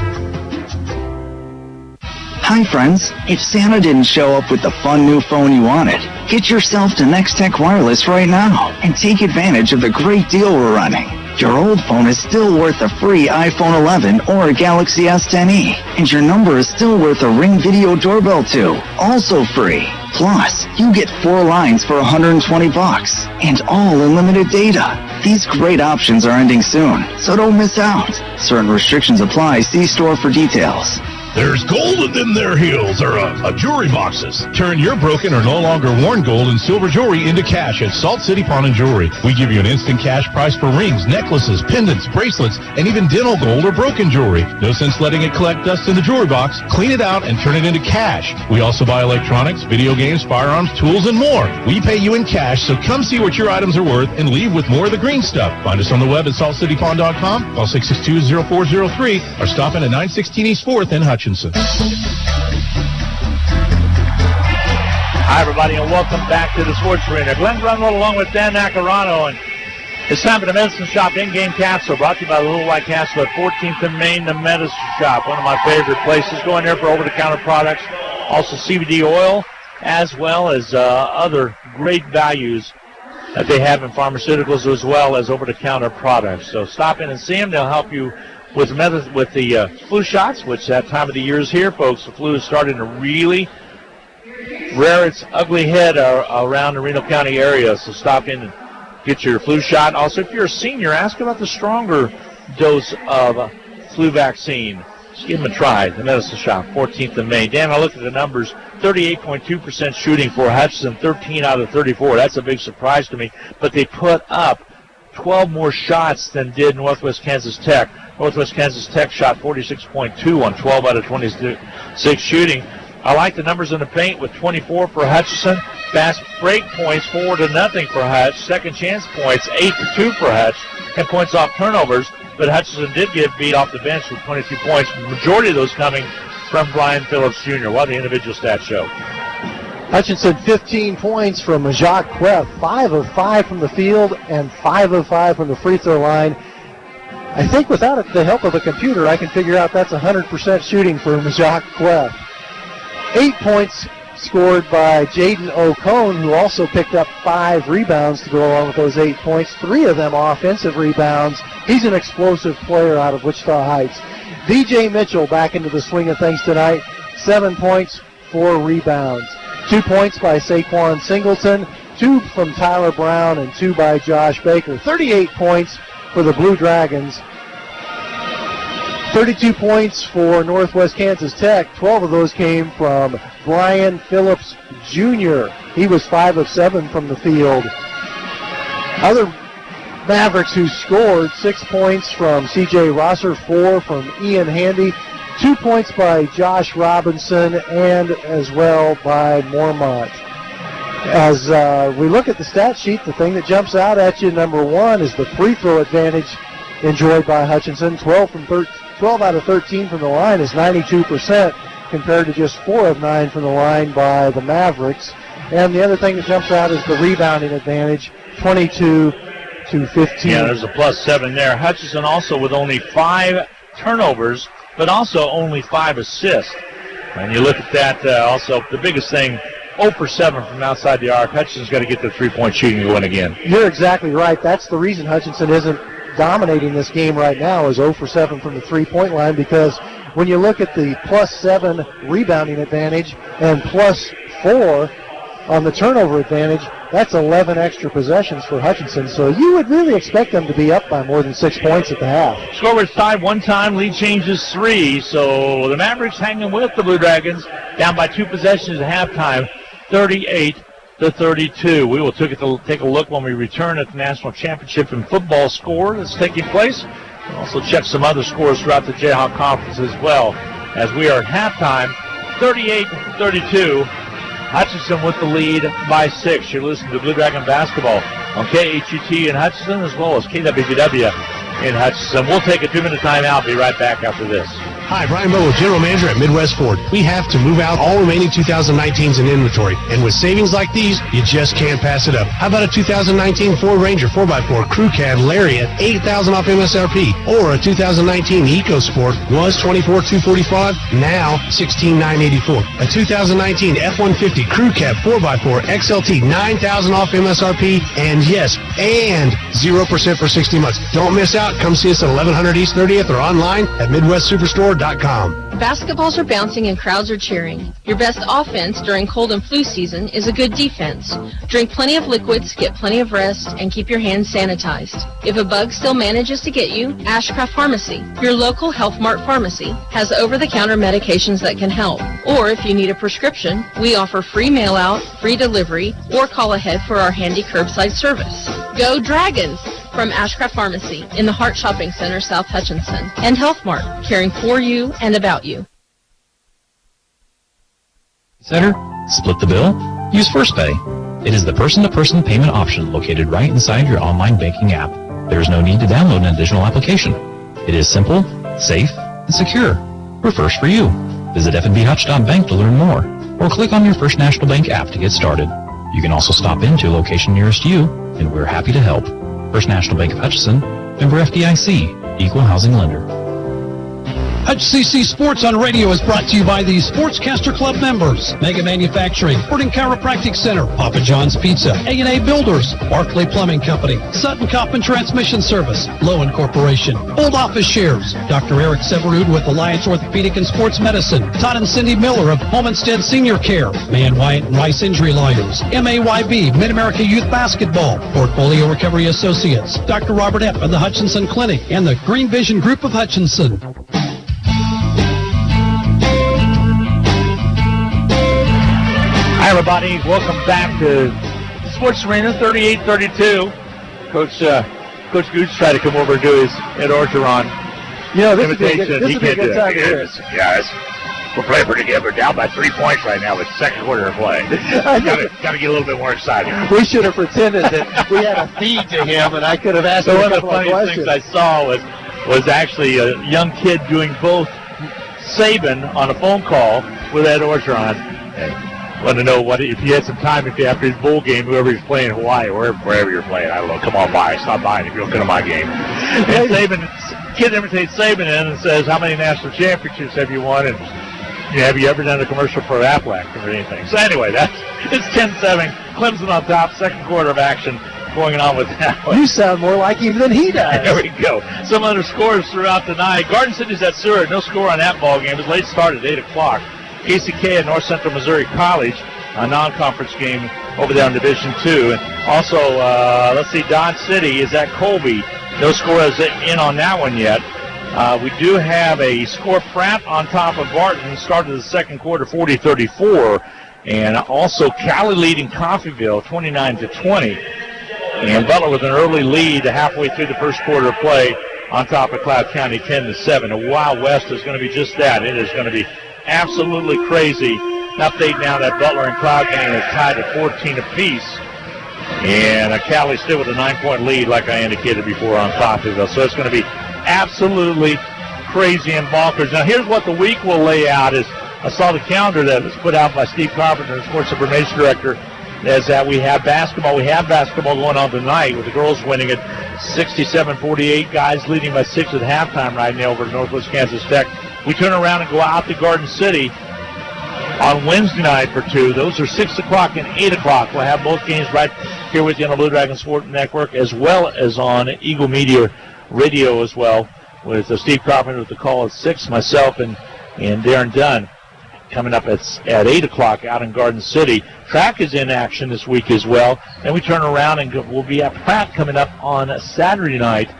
[SPEAKER 6] Hi friends, if Santa didn't show up with the fun new phone you wanted, get yourself to Next Tech Wireless right now and take advantage of the great deal we're running. Your old phone is still worth a free iPhone 11 or a Galaxy S10e, and your number is still worth a Ring Video Doorbell too, also free. Plus, you get 4 lines for $120 and all unlimited data. These great options are ending soon, so don't miss out. Certain restrictions apply. See store for details.
[SPEAKER 7] There's gold in them there heels, or jewelry boxes. Turn your broken or no longer worn gold and silver jewelry into cash at Salt City Pawn and Jewelry. We give you an instant cash price for rings, necklaces, pendants, bracelets, and even dental gold or broken jewelry. No sense letting it collect dust in the jewelry box. Clean it out and turn it into cash. We also buy electronics, video games, firearms, tools, and more. We pay you in cash, so come see what your items are worth and leave with more of the green stuff. Find us on the web at saltcitypawn.com, call 662-0403, or stop in at 916 East 4th in Hutchinson.
[SPEAKER 2] Hi, everybody, and welcome back to the Sports Arena. Glenn Grunwald along with Dan Nacarano, and it's time for the Medicine Shop in-game capsule, brought to you by the Little White Castle at 14th and Main, the Medicine Shop, one of my favorite places. Go in there for over-the-counter products, also CBD oil, as well as other great values that they have in pharmaceuticals as well as over-the-counter products. So stop in and see them. They'll help you with the flu shots, which that time of the year is here, folks. The flu is starting to really rear its ugly head around the Reno County area. So stop in and get your flu shot. Also, if you're a senior, ask about the stronger dose of flu vaccine. Just give them a try. The Medicine Shop, 14th and Main. Dan, I looked at the numbers. 38.2% shooting for Hutchinson, 13 out of 34. That's a big surprise to me. But they put up 12 more shots than did Northwest Kansas Tech. Northwest Kansas Tech shot 46.2 on 12 out of 26 shooting. I like the numbers in the paint with 24 for Hutchinson. Fast break points 4-0 for Hutch. Second chance points 8-2 for Hutch. And points off turnovers. But Hutchinson did get beat off the bench with 22 points. The majority of those coming from Brian Phillips Jr. What the individual stats show.
[SPEAKER 3] Hutchinson 15 points from Jayhawk West, 5 of 5 from the field and 5 of 5 from the free throw line. I think without the help of a computer, I can figure out that's 100% shooting for Jayhawk West. 8 points scored by Jaden O'Cone, who also picked up 5 rebounds to go along with those 8 points. 3 of them offensive rebounds. He's an explosive player out of Wichita Heights. DJ Mitchell back into the swing of things tonight. 7 points, 4 rebounds. 2 points by Saquon Singleton, 2 from Tyler Brown, and 2 by Josh Baker. 38 points for the Blue Dragons. 32 points for Northwest Kansas Tech. 12 of those came from Brian Phillips Jr. He was 5 of 7 from the field. Other Mavericks who scored, 6 points from C.J. Rosser, 4 from Ian Handy, 2 points by Josh Robinson, and as well by Mormont. As we look at the stat sheet, the thing that jumps out at you, number one, is the free throw advantage enjoyed by Hutchinson. 12 out of 13 from the line is 92% compared to just 4 of 9 from the line by the Mavericks. And the other thing that jumps out is the rebounding advantage, 22 to 15.
[SPEAKER 2] Yeah, there's a +7 there. Hutchinson also with only 5 turnovers, but also only 5 assists. And you look at that also, the biggest thing, 0 for 7 from outside the arc. Hutchinson's got to get the three-point shooting going again.
[SPEAKER 3] You're exactly right. That's the reason Hutchinson isn't dominating this game right now, is 0 for 7 from the three-point line, because when you look at the +7 rebounding advantage and +4 on the turnover advantage, that's 11 extra possessions for Hutchinson. So you would really expect them to be up by more than 6 points at the half.
[SPEAKER 2] Score was tied one time, lead changes 3. So the Mavericks hanging with the Blue Dragons, down by 2 possessions at halftime, 38-32. We will take a look when we return at the National Championship in football score that's taking place. We'll also check some other scores throughout the Jayhawk Conference as well, as we are at halftime, 38-32. Hutchinson with the lead by 6. You're listening to Blue Dragon Basketball on KHUT in Hutchinson as well as KWBW in Hutchinson. We'll take a 2-minute timeout. Be right back after this.
[SPEAKER 16] Hi, Brian Bobo, General Manager at Midwest Ford. We have to move out all remaining 2019s in inventory. And with savings like these, you just can't pass it up. How about a 2019 Ford Ranger 4x4 Crew Cab Lariat, $8,000 off MSRP? Or a 2019 EcoSport was $24,245, now $16,984. A 2019 F-150 Crew Cab 4x4 XLT, $9,000 off MSRP. And yes, and 0% for 60 months. Don't miss out. Come see us at 1100 East 30th or online at MidwestSuperstore.com.
[SPEAKER 8] Basketballs are bouncing and crowds are cheering. Your best offense during cold and flu season is a good defense. Drink plenty of liquids, get plenty of rest, and keep your hands sanitized. If a bug still manages to get you, Ashcraft Pharmacy, your local Health Mart pharmacy, has over-the-counter medications that can help. Or if you need a prescription, we offer free mail-out, free delivery, or call ahead for our handy curbside service. Go Dragons! From Ashcraft Pharmacy in the Hart Shopping Center, South Hutchinson, and Health Mart, caring for you and about you.
[SPEAKER 17] Center, split the bill, use First Pay. It is the person-to-person payment option located right inside your online banking app. There is no need to download an additional application. It is simple, safe, and secure. We're first for you. Visit fnbhutch.bank to learn more, or click on your First National Bank app to get started. You can also stop into a location nearest you, and we're happy to help. First National Bank of Hutchinson, member FDIC, equal housing lender.
[SPEAKER 12] HCC Sports on Radio is brought to you by the Sportscaster Club members, Mega Manufacturing, Sporting Chiropractic Center, Papa John's Pizza, A&A Builders, Barclay Plumbing Company, Sutton Coffin Transmission Service, Lowen Corporation, Old Office Shares, Dr. Eric Severud with Alliance Orthopedic and Sports Medicine, Todd and Cindy Miller of Homestead Senior Care, Man Wyatt and Rice Injury Lawyers, MAYB, Mid-America Youth Basketball, Portfolio Recovery Associates, Dr. Robert Epp of the Hutchinson Clinic, and the Green Vision Group of Hutchinson.
[SPEAKER 2] Hi, everybody. Welcome back to Sports Arena, 38-32. Coach Coach Gooch tried to come over and do his Ed Orgeron imitation.
[SPEAKER 3] This would be a good time to hear it.
[SPEAKER 18] Yeah, we're playing pretty good. We're down by 3 points right now with the second quarter of play. Got to get a little bit more excited.
[SPEAKER 3] We should have pretended that we had a feed to him, and I could have asked him a couple of questions.
[SPEAKER 2] One of the funniest things I saw was actually a young kid doing both Saban on a phone call with Ed Orgeron. Want to know if he had some time after his bowl game, whoever he's playing in Hawaii or wherever you're playing. I don't know. Come on by. Stop by if you'll come to my game. And kid imitates Saban and says, "How many national championships have you won? And have you ever done a commercial for Aflac or anything?" So anyway, it's 10-7. Clemson on top. Second quarter of action going on with that one.
[SPEAKER 3] You sound more like him than he does.
[SPEAKER 2] There we go. Some other scores throughout the night. Garden City's at Seward. No score on that ball game. It was late start at 8 o'clock. KCK at North Central Missouri College, a non-conference game over there in Division II. And also, let's see, Dodge City is at Colby. No score is in on that one yet. We do have a score. Pratt on top of Barton. Started the second quarter 40-34. And also Cali leading Coffeyville 29-20. And Butler with an early lead halfway through the first quarter of play on top of Cloud County 10-7. The Wild West is going to be just that. It is going to be absolutely crazy. An update now that Butler and Cloud County are tied at 14 apiece. And Cali still with a 9-point lead, like I indicated before, on Coffeyville. So it's going to be absolutely crazy and bonkers. Now, here's what the week will lay out. I saw the calendar that was put out by Steve Carpenter, the Sports Information Director, is that we have basketball. We have basketball going on tonight with the girls winning at 67-48. Guys leading by 6 at halftime right now over Northwest Kansas Tech. We turn around and go out to Garden City on Wednesday night for 2. Those are 6 o'clock and 8 o'clock. We'll have both games right here with you on the Blue Dragon Sport Network, as well as on Eagle Media Radio as well, with Steve Carpenter with the call at 6, myself and Darren Dunn coming up at 8 o'clock out in Garden City. Track is in action this week as well. Then we turn around and we'll be at Pratt coming up on Saturday night.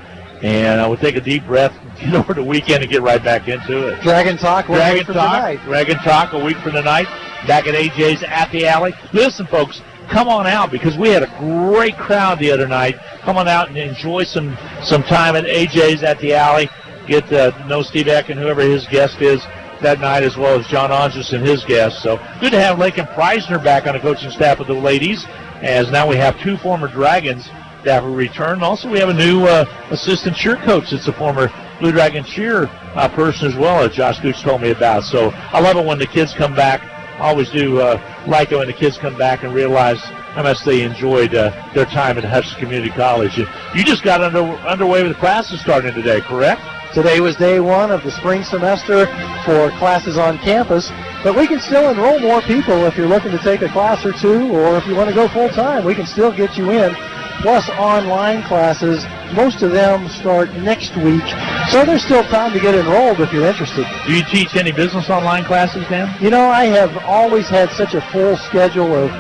[SPEAKER 2] And we'll take a deep breath, get over the weekend, and get right back into it.
[SPEAKER 3] Dragon Talk a week from tonight.
[SPEAKER 2] Dragon Talk a week from tonight. Back at AJ's at the Alley. Listen, folks, come on out because we had a great crowd the other night. Come on out and enjoy some time at AJ's at the Alley. Get to know Steve Eck and whoever his guest is that night, as well as John Andrus and his guests. So good to have Lakin Preisner back on the coaching staff with the ladies, as now we have 2 former Dragons that will return. Also, we have a new assistant cheer coach. It's a former Blue Dragon cheer person as well, as Josh Gooch told me about. So I love it when the kids come back. I always do like it when the kids come back and realize how much they enjoyed their time at Hutchinson Community College. You just got underway with the classes starting today, correct?
[SPEAKER 3] Today was day 1 of the spring semester for classes on campus, but we can still enroll more people if you're looking to take a class or 2, or if you want to go full-time, we can still get you in. Plus online classes, most of them start next week, so there's still time to get enrolled if you're interested.
[SPEAKER 2] Do you teach any business online classes, Dan?
[SPEAKER 3] You know, I have always had such a full schedule of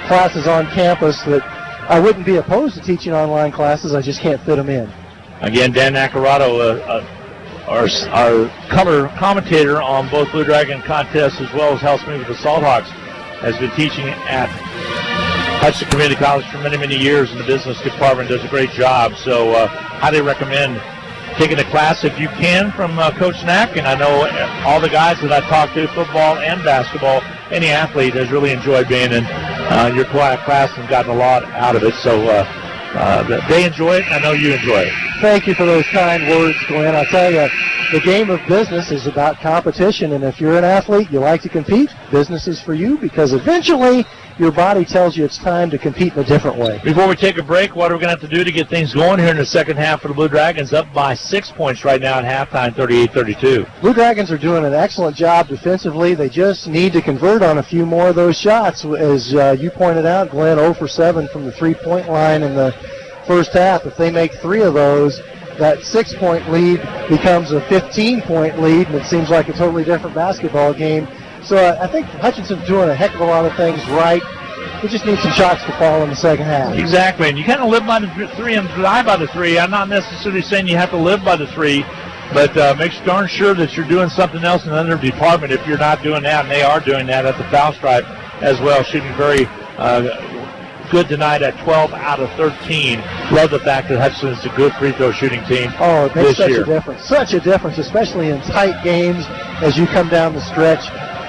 [SPEAKER 3] classes on campus that I wouldn't be opposed to teaching online classes. I just can't fit them in.
[SPEAKER 2] Again, Dan Nacarado, our color commentator on both Blue Dragon contests as well as House Meet with the Salt Hawks, has been teaching at Hutchinson Community College for many, many years in the business department. Does a great job. So highly recommend taking a class if you can from Coach Knack. And I know all the guys that I talked to, football and basketball, any athlete has really enjoyed being in your class and gotten a lot out of it. So they enjoy it. I know you enjoy it.
[SPEAKER 3] Thank you for those kind words, Glenn. I'll tell you, the game of business is about competition, and if you're an athlete, you like to compete, business is for you, because eventually your body tells you it's time to compete in a different way.
[SPEAKER 2] Before we take a break, what are we going to have to do to get things going here in the second half for the Blue Dragons? Up by 6 points right now at halftime, 38-32.
[SPEAKER 3] Blue Dragons are doing an excellent job defensively. They just need to convert on a few more of those shots. As you pointed out, Glenn, 0 for 7 from the three-point line in the first half. If they make 3 of those, that 6-point lead becomes a 15-point lead, and it seems like a totally different basketball game. So I think Hutchinson's doing a heck of a lot of things right. We just need some shots to fall in the second half.
[SPEAKER 2] Exactly, and you kind of live by the 3 and die by the 3. I'm not necessarily saying you have to live by the 3, but make darn sure that you're doing something else in another department if you're not doing that, and they are doing that at the foul stripe as well, shooting very good tonight at 12 out of 13. Love the fact that Hutchinson is a good free throw shooting team.
[SPEAKER 3] Oh, it makes such
[SPEAKER 2] year.
[SPEAKER 3] a difference. Such a difference, especially in tight games as you come down the stretch.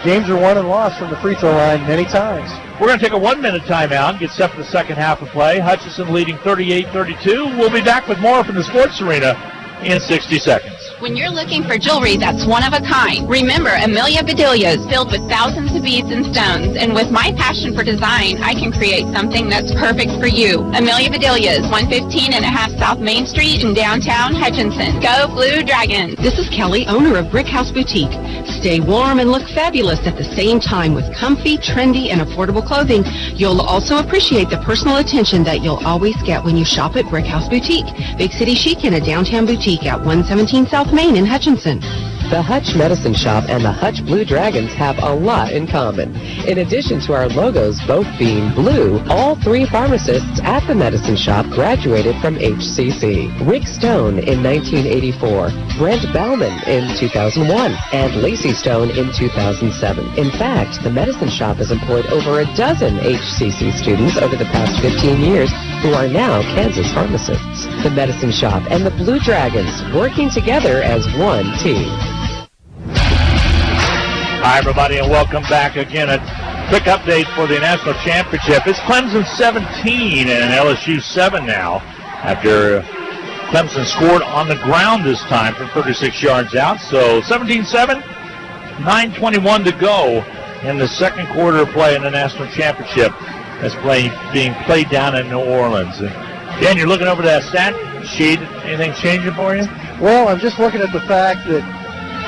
[SPEAKER 3] Games are won and lost from the free throw line many times.
[SPEAKER 2] We're going to take a 1-minute timeout, get set for the second half of play. Hutchinson leading 38-32. We'll be back with more from the Sports Arena in 60 seconds.
[SPEAKER 19] When you're looking for jewelry that's one of a kind, remember Amelia Bedelia's, filled with thousands of beads and stones. And with my passion for design, I can create something that's perfect for you. Amelia Bedelia's, 115 and a half South Main Street in downtown Hutchinson. Go Blue Dragons!
[SPEAKER 20] This is Kelly, owner of Brick House Boutique. Stay warm and look fabulous at the same time with comfy, trendy, and affordable clothing. You'll also appreciate the personal attention that you'll always get when you shop at Brick House Boutique. Big City Chic in a downtown boutique at 117 South Main in Hutchinson.
[SPEAKER 13] The Hutch Medicine Shop and the Hutch Blue Dragons have a lot in common. In addition to our logos both being blue, all three pharmacists at the Medicine Shop graduated from HCC. Rick Stone in 1984, Brent Bauman in 2001, and Lacey Stone in 2007. In fact, the Medicine Shop has employed over a dozen HCC students over the past 15 years who are now Kansas pharmacists. The Medicine Shop and the Blue Dragons working together as one team.
[SPEAKER 2] Hi, everybody, and welcome back again. A quick update for the national championship. It's Clemson 17 and LSU 7 now after Clemson scored on the ground this time from 36 yards out. So 17-7, 9:21 to go in the second quarter of play in the national championship that's being played down in New Orleans. And Dan, you're looking over that stat sheet. Anything changing for you?
[SPEAKER 3] Well, I'm just looking at the fact that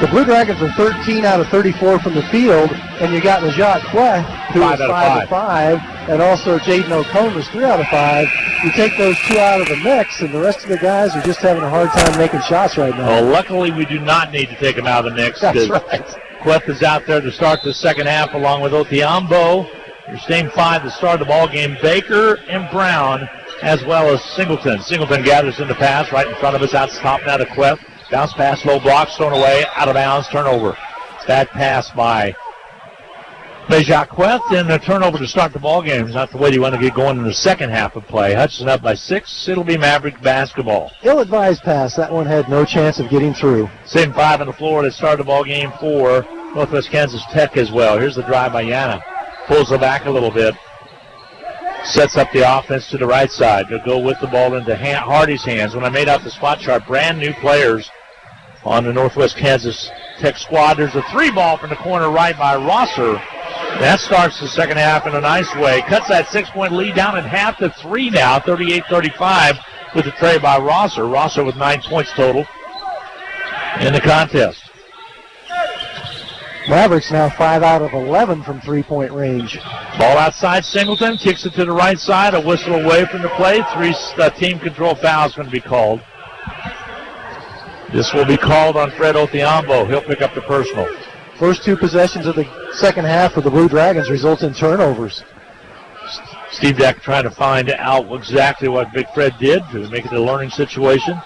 [SPEAKER 3] the Blue Dragons are 13 out of 34 from the field, and you got Jayhawk West, who is 5 out of 5, and also Jaden O'Cone was 3 out of 5. You take those two out of the mix, and the rest of the guys are just having a hard time making shots right now.
[SPEAKER 2] Well, luckily we do not need to take them out of the mix.
[SPEAKER 3] That's right.
[SPEAKER 2] Queth is out there to start the second half along with Othiambo. Your same 5 to start the ball game, Baker and Brown, as well as Singleton. Singleton gathers in the pass right in front of us, out top now to Queth. Bounce pass, low block, thrown away, out of bounds, turnover. Bad pass by Jayhawk West, and a turnover to start the ball game. It's not the way you want to get going in the second half of play. Hutchinson up by 6. It'll be Maverick basketball.
[SPEAKER 3] Ill-advised pass. That one had no chance of getting through.
[SPEAKER 2] Same 5 on the floor to start the ball game for Northwest Kansas Tech as well. Here's the drive by Yana. Pulls it back a little bit. Sets up the offense to the right side. They'll go with the ball into Hardy's hands. When I made out the spot chart, brand new players on the Northwest Kansas Tech squad. There's a 3-ball from the corner right by Rosser. That starts the second half in a nice way. Cuts that 6-point lead down at half to 3 now, 38-35 with the tray by Rosser. Rosser with 9 points total in the contest.
[SPEAKER 3] Mavericks now 5 out of 11 from 3-point range.
[SPEAKER 2] Ball outside, Singleton kicks it to the right side. A whistle away from the play. 3 team control fouls going to be called. This will be called on Fred Othiambo. He'll pick up the personal.
[SPEAKER 3] First 2 possessions of the second half for the Blue Dragons result in turnovers.
[SPEAKER 2] Steve Deck trying to find out exactly what Big Fred did to make it a learning situation.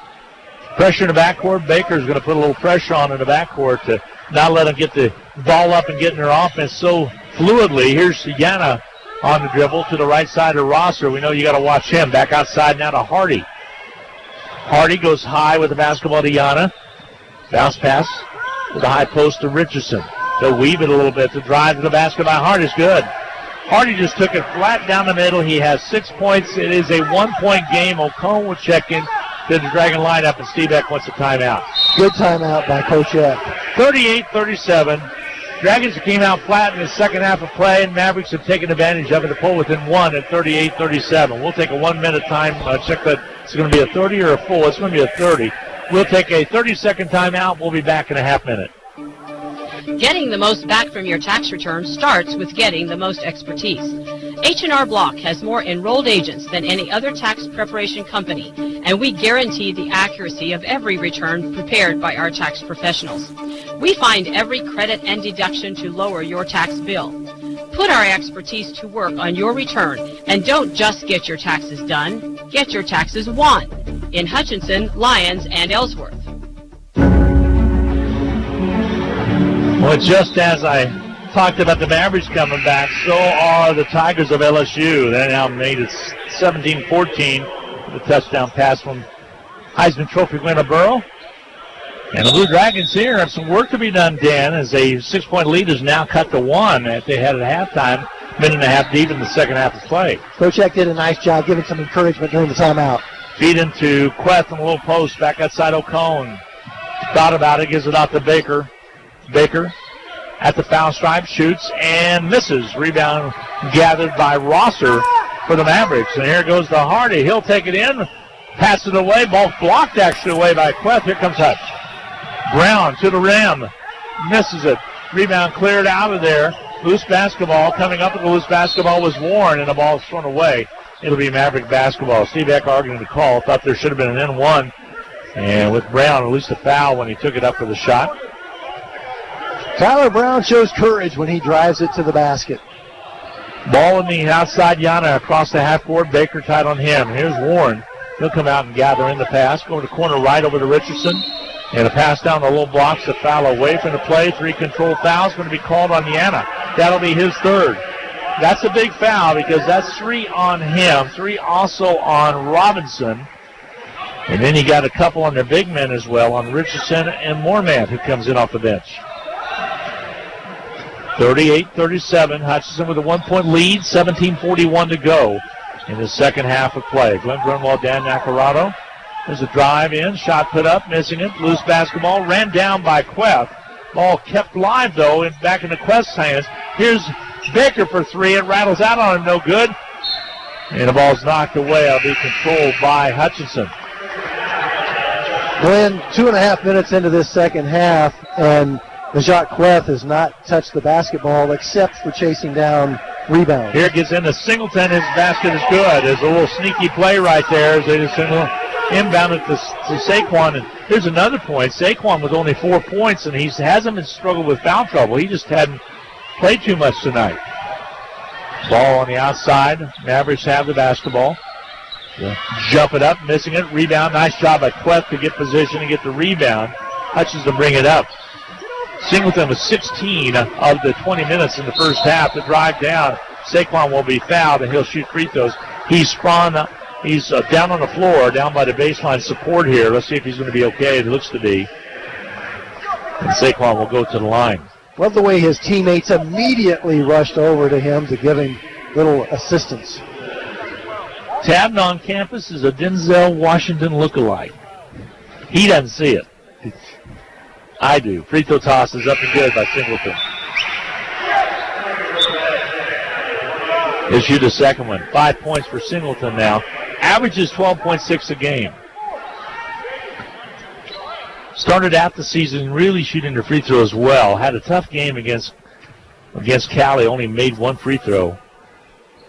[SPEAKER 2] Pressure in the backcourt. Baker's going to put a little pressure on in the backcourt to not let them get the ball up and get in their offense so fluidly. Here's Yana on the dribble to the right side of Rosser. We know you got to watch him. Back outside now to Hardy. Hardy goes high with the basketball to Yana. Bounce pass to the high post to Richardson. They'll weave it a little bit. The drive to the basket by Hardy's good. Hardy just took it flat down the middle. He has 6 points. It is a 1-point game. O'Cone will check in to the Dragon lineup, and Steve Eck wants a timeout.
[SPEAKER 3] Good timeout by Coach Eck.
[SPEAKER 2] 38-37. Dragons came out flat in the second half of play, and Mavericks have taken advantage of it to pull within 1 at 38-37. We'll take a 1-minute time. Check that it's going to be a 30 or a full. It's going to be a 30. We'll take a 30-second timeout. We'll be back in a half minute.
[SPEAKER 8] Getting the most back from your tax return starts with getting the most expertise. H&R Block has more enrolled agents than any other tax preparation company, and we guarantee the accuracy of every return prepared by our tax professionals. We find every credit and deduction to lower your tax bill. Put our expertise to work on your return, and don't just get your taxes done, get your taxes won in Hutchinson, Lyons, and Ellsworth.
[SPEAKER 2] Well, just as I talked about the Mavericks coming back. So are the Tigers of LSU. They now made it 17-14 with a touchdown pass from Heisman Trophy winner Burrow. And the Blue Dragons here have some work to be done, Dan, as a 6-point lead is now cut to 1 that they had at halftime, minute and a half deep in the second half of play.
[SPEAKER 3] Coach Eck did a nice job giving some encouragement during the timeout.
[SPEAKER 2] Feed into Queth on the low post, back outside O'Cone. Thought about it, gives it out to Baker. Baker at the foul stripe, shoots and misses. Rebound gathered by Rosser for the Mavericks. And here goes to Hardy. He'll take it in, pass it away. Ball blocked actually away by Queth. Here comes Hutch. Brown to the rim, misses it. Rebound cleared out of there. Loose basketball. Coming up with the loose basketball was Warren, and the ball is thrown away. It'll be Maverick basketball. Steve Eck arguing the call. Thought there should have been an N1. And with Brown, at least a foul when he took it up for the shot.
[SPEAKER 3] Tyler Brown shows courage when he drives it to the basket.
[SPEAKER 2] Ball in the outside Yana across the half court. Baker tied on him. Here's Warren. He'll come out and gather in the pass. Go to the corner right over to Richardson. And a pass down the low blocks, a foul away from the play. 3 control fouls going to be called on Yana. That'll be his 3rd. That's a big foul because that's 3 on him, 3 also on Robinson. And then you got a couple on their big men as well, on Richardson and Moorman, who comes in off the bench. 38-37, Hutchinson with a 1-point lead, 17:41 to go in the second half of play. Glenn Grunwald, Dan Nacarado. There's a drive in, shot put up, missing it. Loose basketball, ran down by Queth. Ball kept live, though, and back into Queth's hands. Here's Baker for 3. It rattles out on him, no good. And the ball's knocked away. It'll be controlled by Hutchinson.
[SPEAKER 3] Glenn, 2.5 minutes into this second half, and Jayhawk West has not touched the basketball except for chasing down rebounds.
[SPEAKER 2] Here gets into Singleton. His basket is good. There's a little sneaky play right there as they just inbound it to Saquon. And here's another point. Saquon with only 4 points, and he hasn't been struggled with foul trouble. He just hadn't played too much tonight. Ball on the outside. Mavericks have the basketball. Jump it up, missing it. Rebound. Nice job by Queth to get position and get the rebound. Hutchinson bring it up. Singleton with 16 of the 20 minutes in the first half to drive down. Saquon will be fouled, and he'll shoot free throws. He's down on the floor, down by the baseline support here. Let's see if he's going to be okay. It looks to be. And Saquon will go to the line.
[SPEAKER 3] Love the way his teammates immediately rushed over to him to give him little assistance.
[SPEAKER 2] Tabbed on campus is a Denzel Washington lookalike. He doesn't see it. I do. Free throw toss is up and good by Singleton. He'll shoot a second one. 5 points for Singleton now. Averages 12.6 a game. Started out the season really shooting the free throw as well. Had a tough game against Cali. Only made 1 free throw.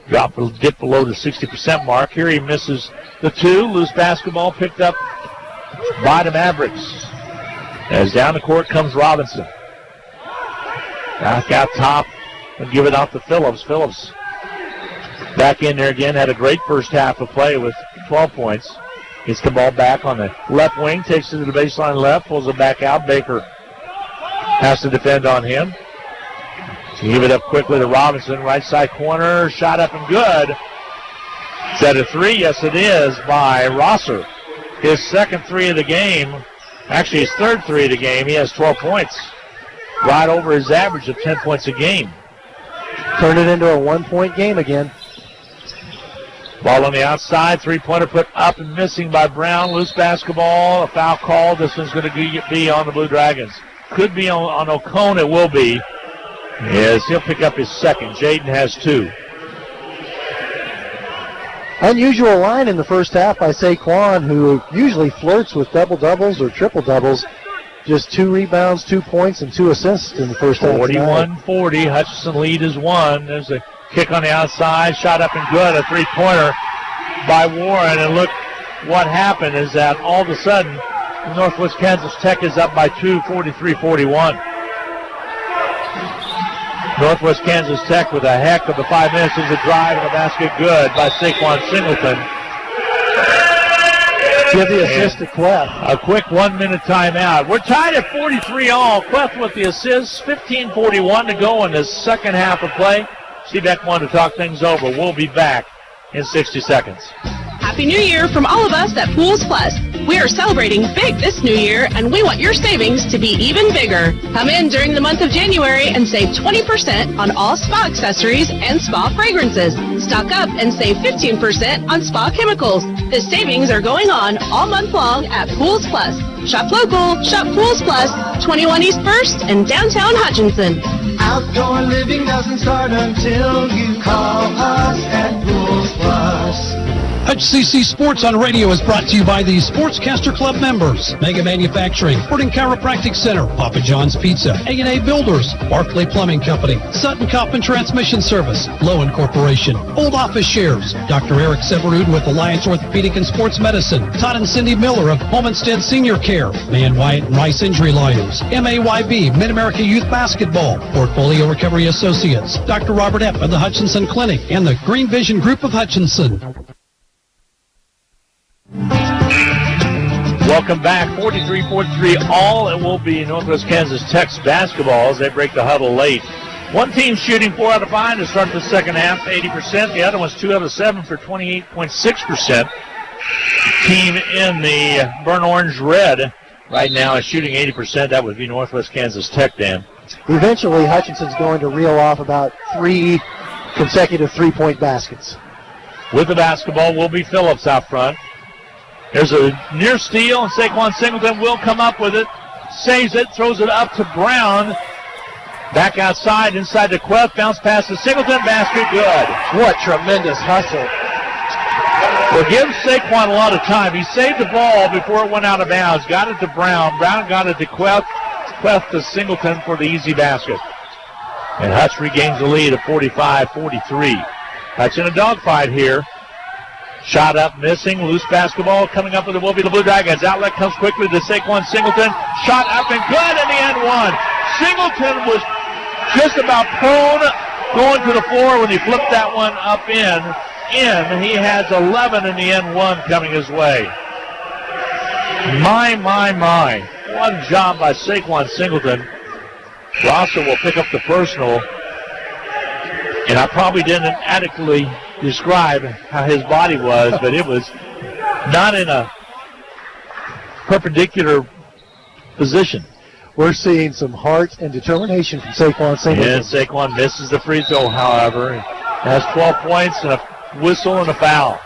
[SPEAKER 2] Dipped below the 60% mark. Here he misses the 2. Loose basketball picked up by the Mavericks. As down the court comes Robinson. Back out top and give it out to Phillips. Phillips back in there again. Had a great first half of play with 12 points. Gets the ball back on the left wing. Takes it to the baseline left. Pulls it back out. Baker has to defend on him. So give it up quickly to Robinson. Right side corner. Shot up and good. Is that a 3? Yes, it is by Rosser. His second 3 of the game. Actually, his third 3 of the game. He has 12 points. Right over his average of 10 points a game.
[SPEAKER 3] Turn it into a 1-point game again.
[SPEAKER 2] Ball on the outside. 3-pointer put up and missing by Brown. Loose basketball. A foul call. This one's going to be on the Blue Dragons. Could be on O'Cone. It will be. Yes, he'll pick up his second. Jaden has 2.
[SPEAKER 3] Unusual line in the first half by Saquon, who usually flirts with double-doubles or triple-doubles. Just 2 rebounds, 2 points, and 2 assists in the first half.
[SPEAKER 2] 41-40. Hutchinson lead is 1. There's a kick on the outside. Shot up and good. A 3-pointer by Warren. And look what happened is that all of a sudden, Northwest Kansas Tech is up by 2, 43-41. Northwest Kansas Tech with a heck of a 5 minutes. There's a drive and a basket good by Saquon Singleton.
[SPEAKER 3] Give the assist to Queth.
[SPEAKER 2] A quick 1-minute timeout. We're tied at 43-all. Queth with the assist. 15:41 to go in the second half of play. Steve Beck wanted to talk things over. We'll be back in 60 seconds.
[SPEAKER 14] Happy New Year from all of us at Pools Plus. We are celebrating big this new year, and we want your savings to be even bigger. Come in during the month of January and save 20% on all spa accessories and spa fragrances. Stock up and save 15% on spa chemicals. The savings are going on all month long at Pools Plus. Shop local, shop Pools Plus, 21 East 1st and downtown Hutchinson.
[SPEAKER 15] Outdoor living doesn't start until you call us at Pools Plus.
[SPEAKER 12] HCC Sports on Radio is brought to you by the Sportscaster Club members, Mega Manufacturing, Sporting Chiropractic Center, Papa John's Pizza, A&A Builders, Barclay Plumbing Company, Sutton Kaufman Transmission Service, Lowen Corporation, Old Office Shares, Dr. Eric Severud with Alliance Orthopedic and Sports Medicine, Todd and Cindy Miller of Homestead Senior Care, Man Wyatt and Rice Injury Lawyers, MAYB, Mid-America Youth Basketball, Portfolio Recovery Associates, Dr. Robert Epp of the Hutchinson Clinic, and the Green Vision Group of Hutchinson.
[SPEAKER 2] Welcome back. 43-43 all. It will be Northwest Kansas Tech's basketball as they break the huddle late. One team shooting 4 out of 5 to start the second half, 80%. The other one's 2 out of 7 for 28.6%. Team in the burnt orange red right now is shooting 80%. That would be Northwest Kansas Tech, Dan.
[SPEAKER 3] Eventually, Hutchinson's going to reel off about 3 consecutive three-point baskets.
[SPEAKER 2] With the basketball will be Phillips out front. There's a near steal, and Saquon Singleton will come up with it. Saves it, throws it up to Brown. Back outside, inside to Queth. Bounce pass to Singleton. Basket good.
[SPEAKER 3] What tremendous hustle.
[SPEAKER 2] Well, give Saquon a lot of time. He saved the ball before it went out of bounds. Got it to Brown. Brown got it to Queth. Queth to Singleton for the easy basket. And Hutch regains the lead at 45-43. Hutch in a dogfight here. Shot up, missing, loose basketball coming up with it will be the Blue Dragons. Outlet comes quickly to Saquon Singleton. Shot up and good in the end one. Singleton was just about prone going to the floor when he flipped that one up in. He has 11 in the end one coming his way. My. One job by Saquon Singleton. Rosser will pick up the personal. And I probably didn't adequately describe how his body was, but it was not in a perpendicular position.
[SPEAKER 3] We're seeing some heart and determination from Saquon Singleton.
[SPEAKER 2] And Saquon misses the free throw, however. Has 12 points and a whistle and a foul.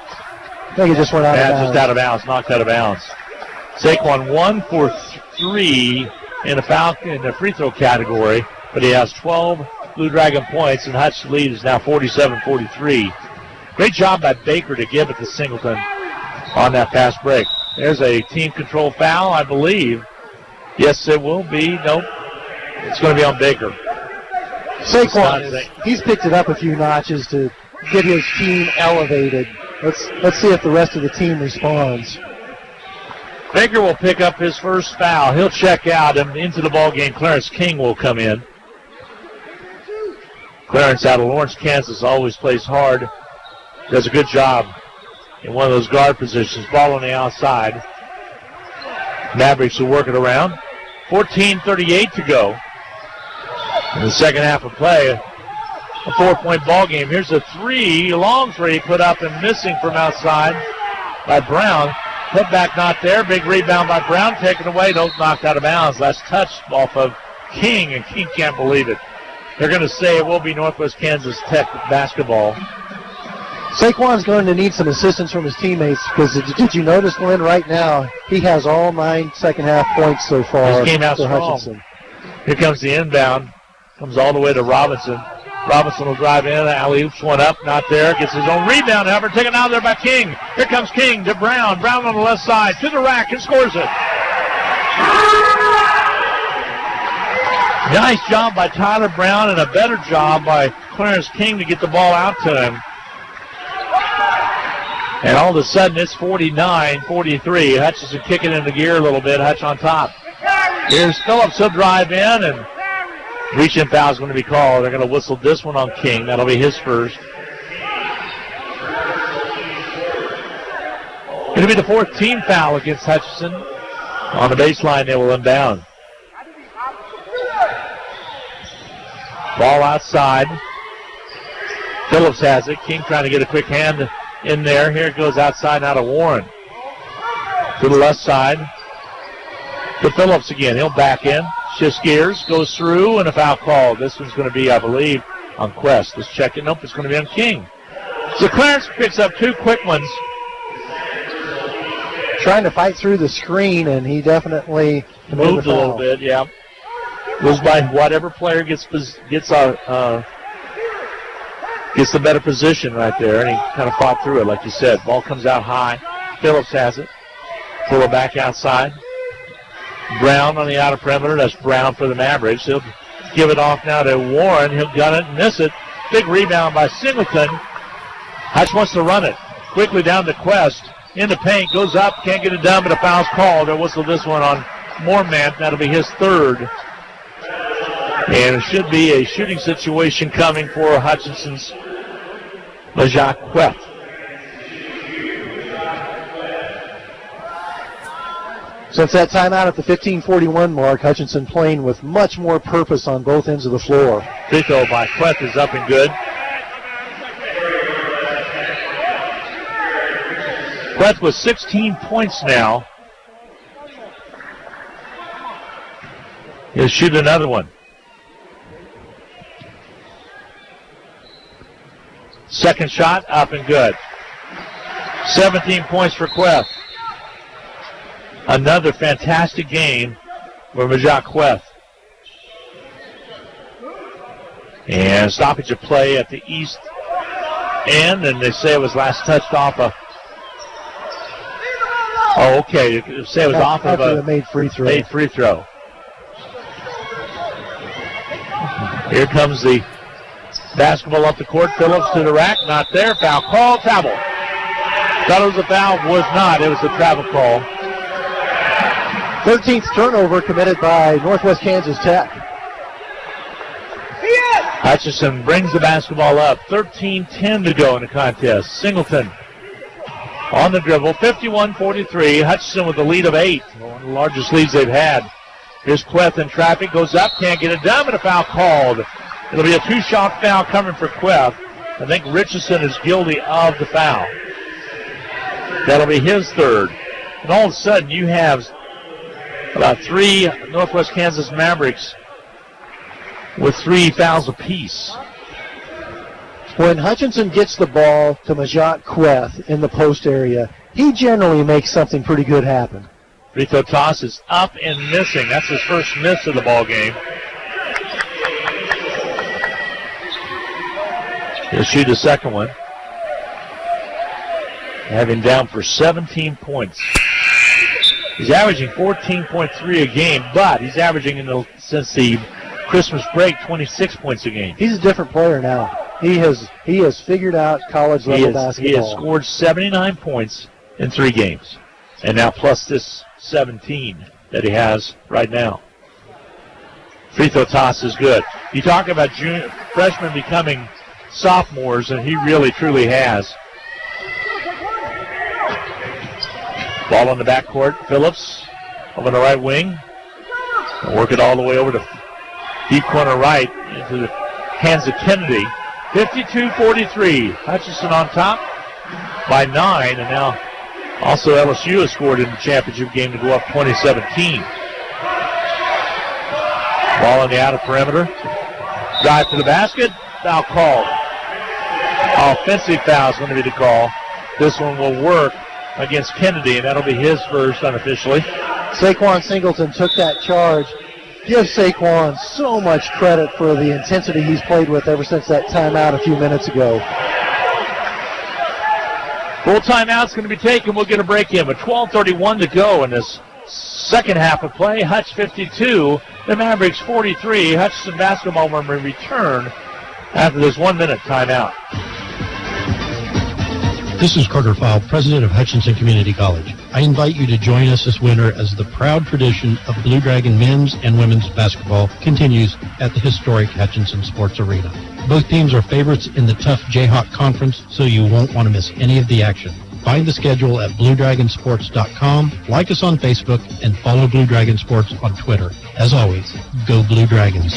[SPEAKER 3] I think he just went out of bounds.
[SPEAKER 2] Just out of bounds, knocked out of bounds. Saquon 1 for 3 in the free throw category, but he has 12 Blue Dragon points, and Hutch's lead is now 47-43. Great job by Baker to give it to Singleton on that fast break. There's a team control foul, I believe. Yes, it will be. Nope. It's going to be on Baker.
[SPEAKER 3] Saquon, he's picked it up a few notches to get his team elevated. Let's see if the rest of the team responds.
[SPEAKER 2] Baker will pick up his first foul. He'll check out, and into the ball game, Clarence King will come in. Clarence out of Lawrence, Kansas, always plays hard. Does a good job in one of those guard positions. Ball on the outside. Mavericks will work it around. 14:38 to go in the second half of play. A 4-point ball game. Here's a long three put up and missing from outside by Brown. Put back not there. Big rebound by Brown. Taken away. Those knocked out of bounds. Last touch off of King, and King can't believe it. They're going to say it will be Northwest Kansas Tech basketball.
[SPEAKER 3] Saquon's going to need some assistance from his teammates because did you notice, Glenn, right now he has all 9 second-half points so far.
[SPEAKER 2] He came out
[SPEAKER 3] for
[SPEAKER 2] strong.
[SPEAKER 3] Hutchinson.
[SPEAKER 2] Here comes the inbound. Comes all the way to Robinson. Robinson will drive in. Alley-oops one up. Not there. Gets his own rebound, however. Taken out there by King. Here comes King to Brown. Brown on the left side. To the rack and scores it. Nice job by Tyler Brown and a better job by Clarence King to get the ball out to him. And all of a sudden, it's 49-43. Hutchinson kicking into gear a little bit. Hutch on top. Here's Phillips. He'll drive in, and reach-in foul is going to be called. They're going to whistle this one on King. That'll be his first. Going to It'll be the fourth team foul against Hutchinson. On the baseline, they will inbound. Ball outside. Phillips has it. King trying to get a quick hand in there. Here it goes outside now to Warren. To the left side. To Phillips again. He'll back in. Shifts gears. Goes through and a foul called. This one's going to be, I believe, on Quest. Let's check it. Nope, it's going to be on King. So Clarence picks up two quick ones.
[SPEAKER 3] Trying to fight through the screen, and he definitely
[SPEAKER 2] moved a little bit, yeah. Goes by whatever player gets the better position right there, and he kind of fought through it, like you said. Ball comes out high. Phillips has it. Pull it back outside. Brown on the outer perimeter. That's Brown for the Mavericks. He'll give it off now to Warren. He'll gun it and miss it. Big rebound by Singleton. Hutch wants to run it. Quickly down to Quest. In the paint. Goes up. Can't get it done, but a foul's called. They'll whistle this one on Mormant. That'll be his third. And it should be a shooting situation coming for Hutchinson's Jayhawk West.
[SPEAKER 3] Since that timeout at the 15:41 mark, Hutchinson playing with much more purpose on both ends of the floor.
[SPEAKER 2] Free throw by Quest is up and good. Quest with 16 points now. He'll shoot another one. Second shot, up and good. 17 points for Quest. Another fantastic game for Jayhawk Quest. And stoppage of play at the east end, and they say it was last touched off a... Oh, okay. They say it was off of a
[SPEAKER 3] made free throw.
[SPEAKER 2] Here comes the basketball up the court. Phillips to the rack. Not there. Foul call. Travel. Thought it was a foul. Was not. It was a travel call.
[SPEAKER 3] 13th turnover committed by Northwest Kansas Tech.
[SPEAKER 2] Hutchinson brings the basketball up. 13-10 to go in the contest. Singleton on the dribble. 51-43. Hutchinson with a lead of 8. One of the largest leads they've had. Here's Quest in traffic. Goes up. Can't get it done, but a foul called. It'll be a two-shot foul coming for Quest. I think Richardson is guilty of the foul. That'll be his third. And all of a sudden, you have about 3 Northwest Kansas Mavericks with 3 fouls apiece.
[SPEAKER 3] When Hutchinson gets the ball to Jayhawk Quest in the post area, he generally makes something pretty good happen.
[SPEAKER 2] Free throw toss is up and missing. That's his first miss of the ball game. He'll shoot a second one. Having down for 17 points. He's averaging 14.3 a game, but he's averaging since the Christmas break 26 points a game.
[SPEAKER 3] He's a different player now. He has figured out college level basketball.
[SPEAKER 2] He has scored 79 points in 3 games, and now plus this 17 that he has right now. Free throw toss is good. You talk about freshmen becoming sophomores, and he really truly has. Ball on the backcourt. Phillips over the right wing. And work it all the way over to deep corner right into the hands of Kennedy. 52-43. Hutchinson on top by 9, and now also LSU has scored in the championship game to go up 2017. Ball on the outer perimeter. Drive to the basket. Foul called. Offensive foul is going to be the call. This one will work against Kennedy, and that'll be his first unofficially.
[SPEAKER 3] Saquon Singleton took that charge. Give Saquon so much credit for the intensity he's played with ever since that timeout a few minutes ago.
[SPEAKER 2] Full timeout's going to be taken. We'll get a break in with 12:31 to go in this second half of play. Hutch 52, the Mavericks 43. Hutchinson basketball will return after this 1-minute timeout.
[SPEAKER 4] This is Carter File, president of Hutchinson Community College. I invite you to join us this winter as the proud tradition of Blue Dragon men's and women's basketball continues at the historic Hutchinson Sports Arena. Both teams are favorites in the tough Jayhawk Conference, so you won't want to miss any of the action. Find the schedule at BlueDragonSports.com, like us on Facebook, and follow Blue Dragon Sports on Twitter. As always, go Blue Dragons.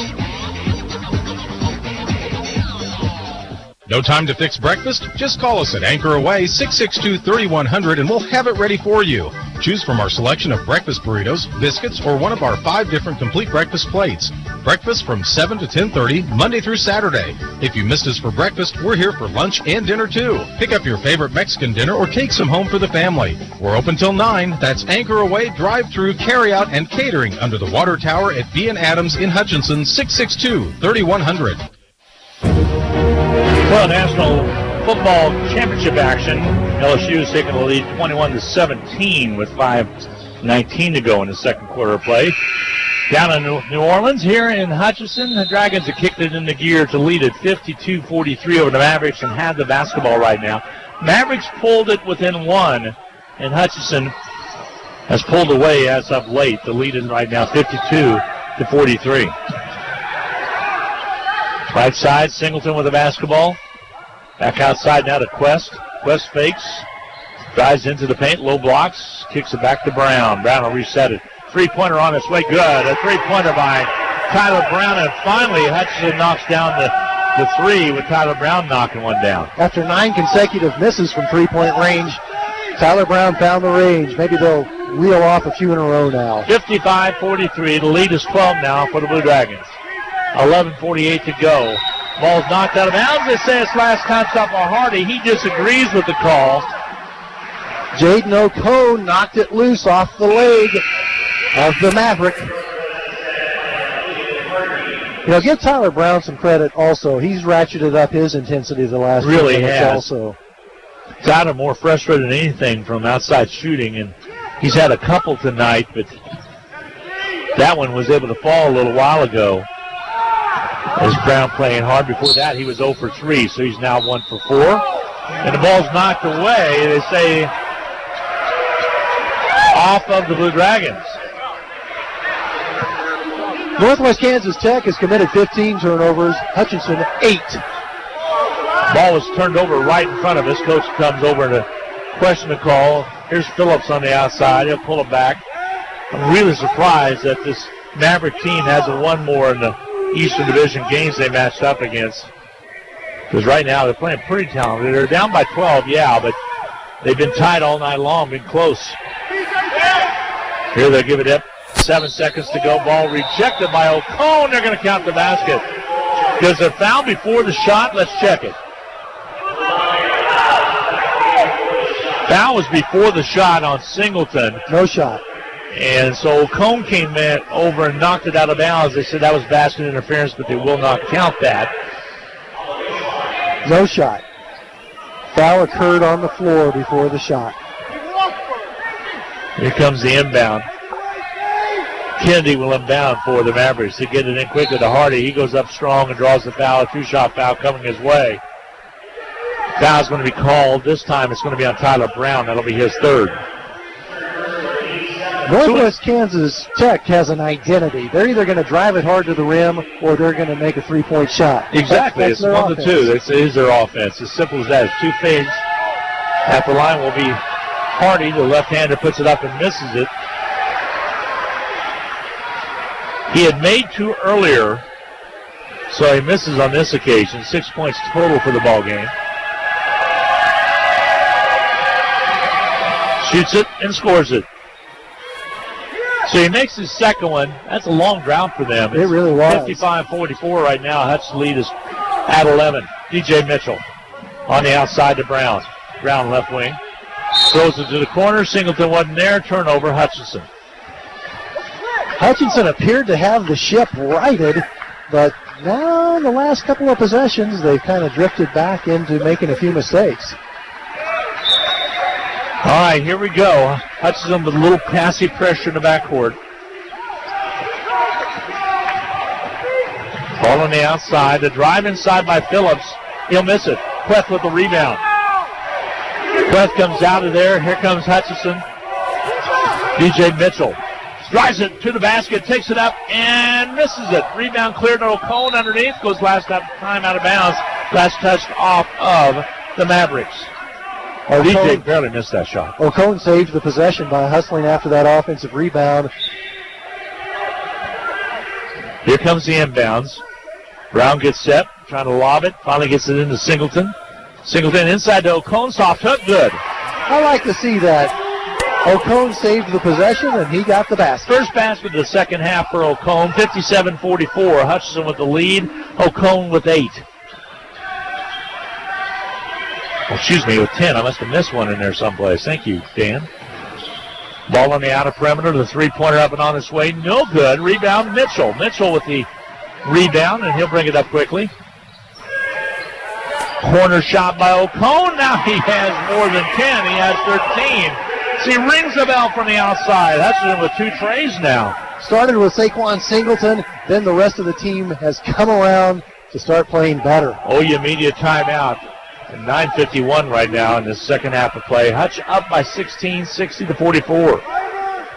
[SPEAKER 7] No time to fix breakfast? Just call us at Anchor Away 662-3100 and we'll have it ready for you. Choose from our selection of breakfast burritos, biscuits, or one of our 5 different complete breakfast plates. Breakfast from 7 to 10:30, Monday through Saturday. If you missed us for breakfast, we're here for lunch and dinner too. Pick up your favorite Mexican dinner or take some home for the family. We're open till 9. That's Anchor Away, drive-through, carry-out, and catering under the water tower at B&. Adams in Hutchinson, 662-3100.
[SPEAKER 2] Well, National Football Championship action. LSU is taking the lead 21-17 with 5:19 to go in the second quarter of play. Down in New Orleans, here in Hutchinson, the Dragons have kicked it into gear to lead at 52-43 over the Mavericks and have the basketball right now. Mavericks pulled it within 1, and Hutchinson has pulled away as of late. The lead is right now 52-43. Right side, Singleton with the basketball. Back outside now to Quest. Quest fakes. Drives into the paint, low blocks. Kicks it back to Brown. Brown will reset it. Three-pointer on its way. Good. A three-pointer by Tyler Brown. And finally, Hutchinson knocks down the 3 with Tyler Brown knocking one down.
[SPEAKER 3] After 9 consecutive misses from three-point range, Tyler Brown found the range. Maybe they'll reel off a few in a row now.
[SPEAKER 2] 55-43. The lead is 12 now for the Blue Dragons. 11:48 to go. Ball's knocked out of bounds. They say it's last time stop by Hardy. He disagrees with the call.
[SPEAKER 3] Jaden O'Cone knocked it loose off the leg of the Maverick. You know, give Tyler Brown some credit also. He's ratcheted up his intensity the last few minutes also.
[SPEAKER 2] Tyler more frustrated than anything from outside shooting, and he's had a couple tonight, but that one was able to fall a little while ago. As Brown playing hard. Before that, he was 0 for 3, so he's now 1 for 4. And the ball's knocked away, they say, off of the Blue Dragons.
[SPEAKER 3] Northwest Kansas Tech has committed 15 turnovers. Hutchinson, 8.
[SPEAKER 2] Ball was turned over right in front of us. Coach comes over to question the call. Here's Phillips on the outside. He'll pull it back. I'm really surprised that this Maverick team hasn't won more in the Eastern Division games they matched up against. Because right now they're playing pretty talented. They're down by 12, yeah, but they've been tied all night long, been close. Here they'll give it up. 7 seconds to go. Ball rejected by O'Cone. They're going to count the basket. Because they're fouled before the shot. Let's check it. Foul was before the shot on Singleton.
[SPEAKER 3] No shot.
[SPEAKER 2] And so O'Cone came in over and knocked it out of bounds. They said that was basket interference, but they will not count that.
[SPEAKER 3] No shot. Foul occurred on the floor before the shot.
[SPEAKER 2] Here comes the inbound. Kennedy will inbound for the Mavericks. They get it in quickly to Hardy. He goes up strong and draws the foul. A 2-shot foul coming his way. Foul's going to be called. This time it's going to be on Tyler Brown. That'll be his 3rd.
[SPEAKER 3] Northwest Kansas Tech has an identity. They're either going to drive it hard to the rim or they're going to make a 3-point shot.
[SPEAKER 2] Exactly.
[SPEAKER 3] That's
[SPEAKER 2] it's 1 to 2. This is their offense. As simple as that. It's 2 fades. At the line will be Hardy. The left-hander puts it up and misses it. He had made 2 earlier, so he misses on this occasion. 6 points total for the ball game. Shoots it and scores it. So he makes his second one. That's a long drought for them.
[SPEAKER 3] It really was.
[SPEAKER 2] 55-44 right now. Hutch's lead is at 11. DJ Mitchell on the outside to Brown. Brown left wing. Throws it to the corner. Singleton wasn't there. Turnover, Hutchinson.
[SPEAKER 3] Hutchinson appeared to have the ship righted, but now in the last couple of possessions, they've kind of drifted back into making a few mistakes.
[SPEAKER 2] All right, here we go. Hutchinson with a little passive pressure in the backcourt. Ball on the outside. The drive inside by Phillips. He'll miss it. Queth with the rebound. Queth comes out of there. Here comes Hutchinson. DJ Mitchell drives it to the basket, takes it up, and misses it. Rebound cleared to O'Cone underneath. Goes last time out of bounds. Last touched off of the Mavericks. DJ barely missed that shot.
[SPEAKER 3] Ocone saved the possession by hustling after that offensive rebound.
[SPEAKER 2] Here comes the inbounds. Brown gets set, trying to lob it. Finally gets it into Singleton. Singleton inside to Ocone. Soft hook, good.
[SPEAKER 3] I like to see that. Ocone saved the possession, and he got the basket.
[SPEAKER 2] First basket of the second half for Ocone, 57-44. Hutchinson with the lead, Ocone with 8. With 10. I must have missed one in there someplace. Thank you, Dan. Ball on the outer perimeter. The three-pointer up and on its way. No good. Rebound, Mitchell. Mitchell with the rebound, and he'll bring it up quickly. Corner shot by Ocone. Now he has more than 10. He has 13. So he rings the bell from the outside. Hutchinson with 2 trays now.
[SPEAKER 3] Started with Saquon Singleton. Then the rest of the team has come around to start playing better.
[SPEAKER 2] Immediate timeout. And 9:51 right now in the second half of play. Hutch up by 16, 60-44.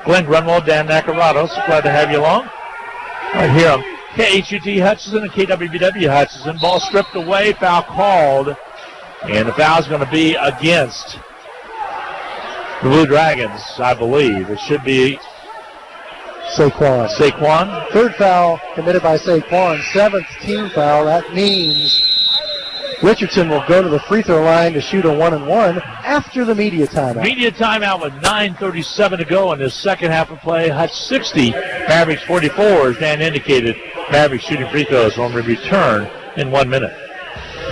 [SPEAKER 2] Glenn Grunwald, Dan Nacarado, so glad to have you along. Right here on KHUT Hutchinson and KWBW Hutchinson. Ball stripped away, foul called. And the foul is going to be against the Blue Dragons, I believe. It should be
[SPEAKER 3] Saquon. Third foul committed by Saquon. 7th team foul. That means Richardson will go to the free throw line to shoot a 1-and-1 after the media timeout.
[SPEAKER 2] Media timeout with 9:37 to go in this second half of play. Hutch 60, Mavericks 44, as Dan indicated. Mavericks shooting free throws on the return in 1 minute.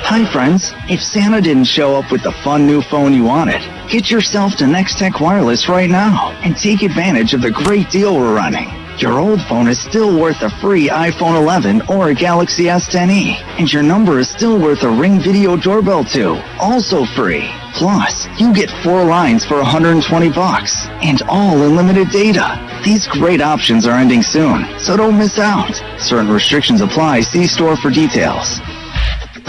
[SPEAKER 6] Hi, friends. If Santa didn't show up with the fun new phone you wanted, get yourself to Next Tech Wireless right now and take advantage of the great deal we're running. Your old phone is still worth a free iPhone 11 or a Galaxy S10e, and your number is still worth a Ring Video Doorbell too, also free. Plus, you get 4 lines for $120 and all unlimited data. These great options are ending soon, so don't miss out. Certain restrictions apply. See store for details.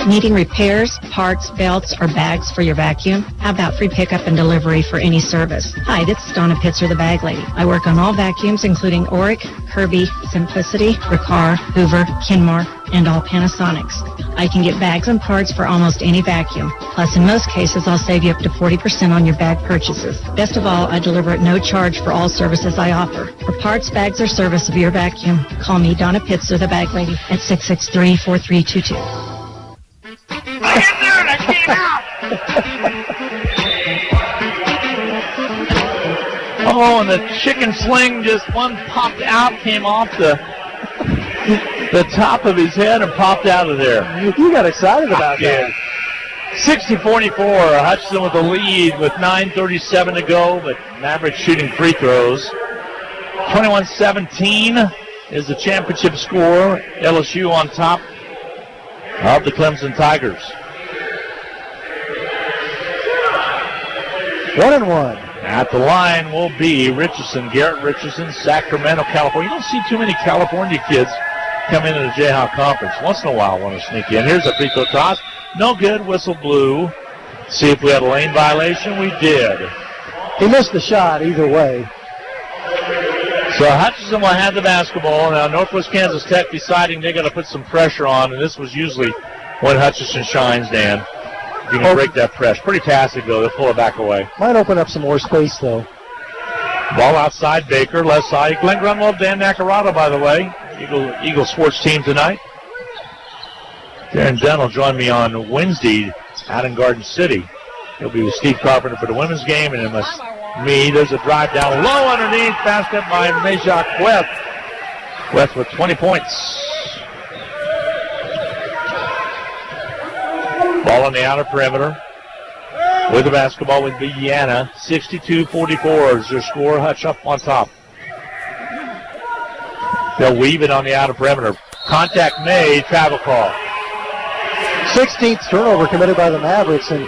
[SPEAKER 21] Needing repairs, parts, belts, or bags for your vacuum? How about free pickup and delivery for any service? Hi, this is Donna Pitzer, the Bag Lady. I work on all vacuums, including Auric, Kirby, Simplicity, Riccar, Hoover, Kenmore, and all Panasonics. I can get bags and parts for almost any vacuum. Plus, in most cases, I'll save you up to 40% on your bag purchases. Best of all, I deliver at no charge for all services I offer. For parts, bags, or service of your vacuum, call me, Donna Pitzer, the Bag Lady, at 663-4322.
[SPEAKER 15] I get there and I came out.
[SPEAKER 2] Oh, and the chicken sling, just one popped out, came off the top of his head and popped out of there.
[SPEAKER 3] You got excited about that.
[SPEAKER 2] 60-44, Hutchinson with the lead with 9:37 to go, but Mavericks shooting free throws. 21-17 is the championship score. LSU on top of the Clemson Tigers.
[SPEAKER 3] 1-and-1.
[SPEAKER 2] At the line will be Richardson, Garrett Richardson, Sacramento, California. You don't see too many California kids come into the Jayhawk Conference. Once in a while, want to sneak in. Here's a free throw toss. No good. Whistle blew. See if we had a lane violation. We did.
[SPEAKER 3] He missed the shot either way.
[SPEAKER 2] So Hutchinson will have the basketball. Now Northwest Kansas Tech deciding they're going to put some pressure on, and this was usually when Hutchinson shines, Dan. You can break that press. Pretty passive, though. They'll pull it back away.
[SPEAKER 3] Might open up some more space, though.
[SPEAKER 2] Ball outside, Baker, left side. Glenn Grunwald, Dan Nacarado, by the way. Eagle sports team tonight. Darren Dunn will join me on Wednesday out in Garden City. He'll be with Steve Carpenter for the women's game, and it must me. There's a drive down low underneath, basket by Jayhawk West. West with 20 points. Ball on the outer perimeter. With the basketball would be Yana. 62-44 is their score. Hutch up on top. They'll weave it on the outer perimeter. Contact made. Travel call.
[SPEAKER 3] 16th turnover committed by the Mavericks. And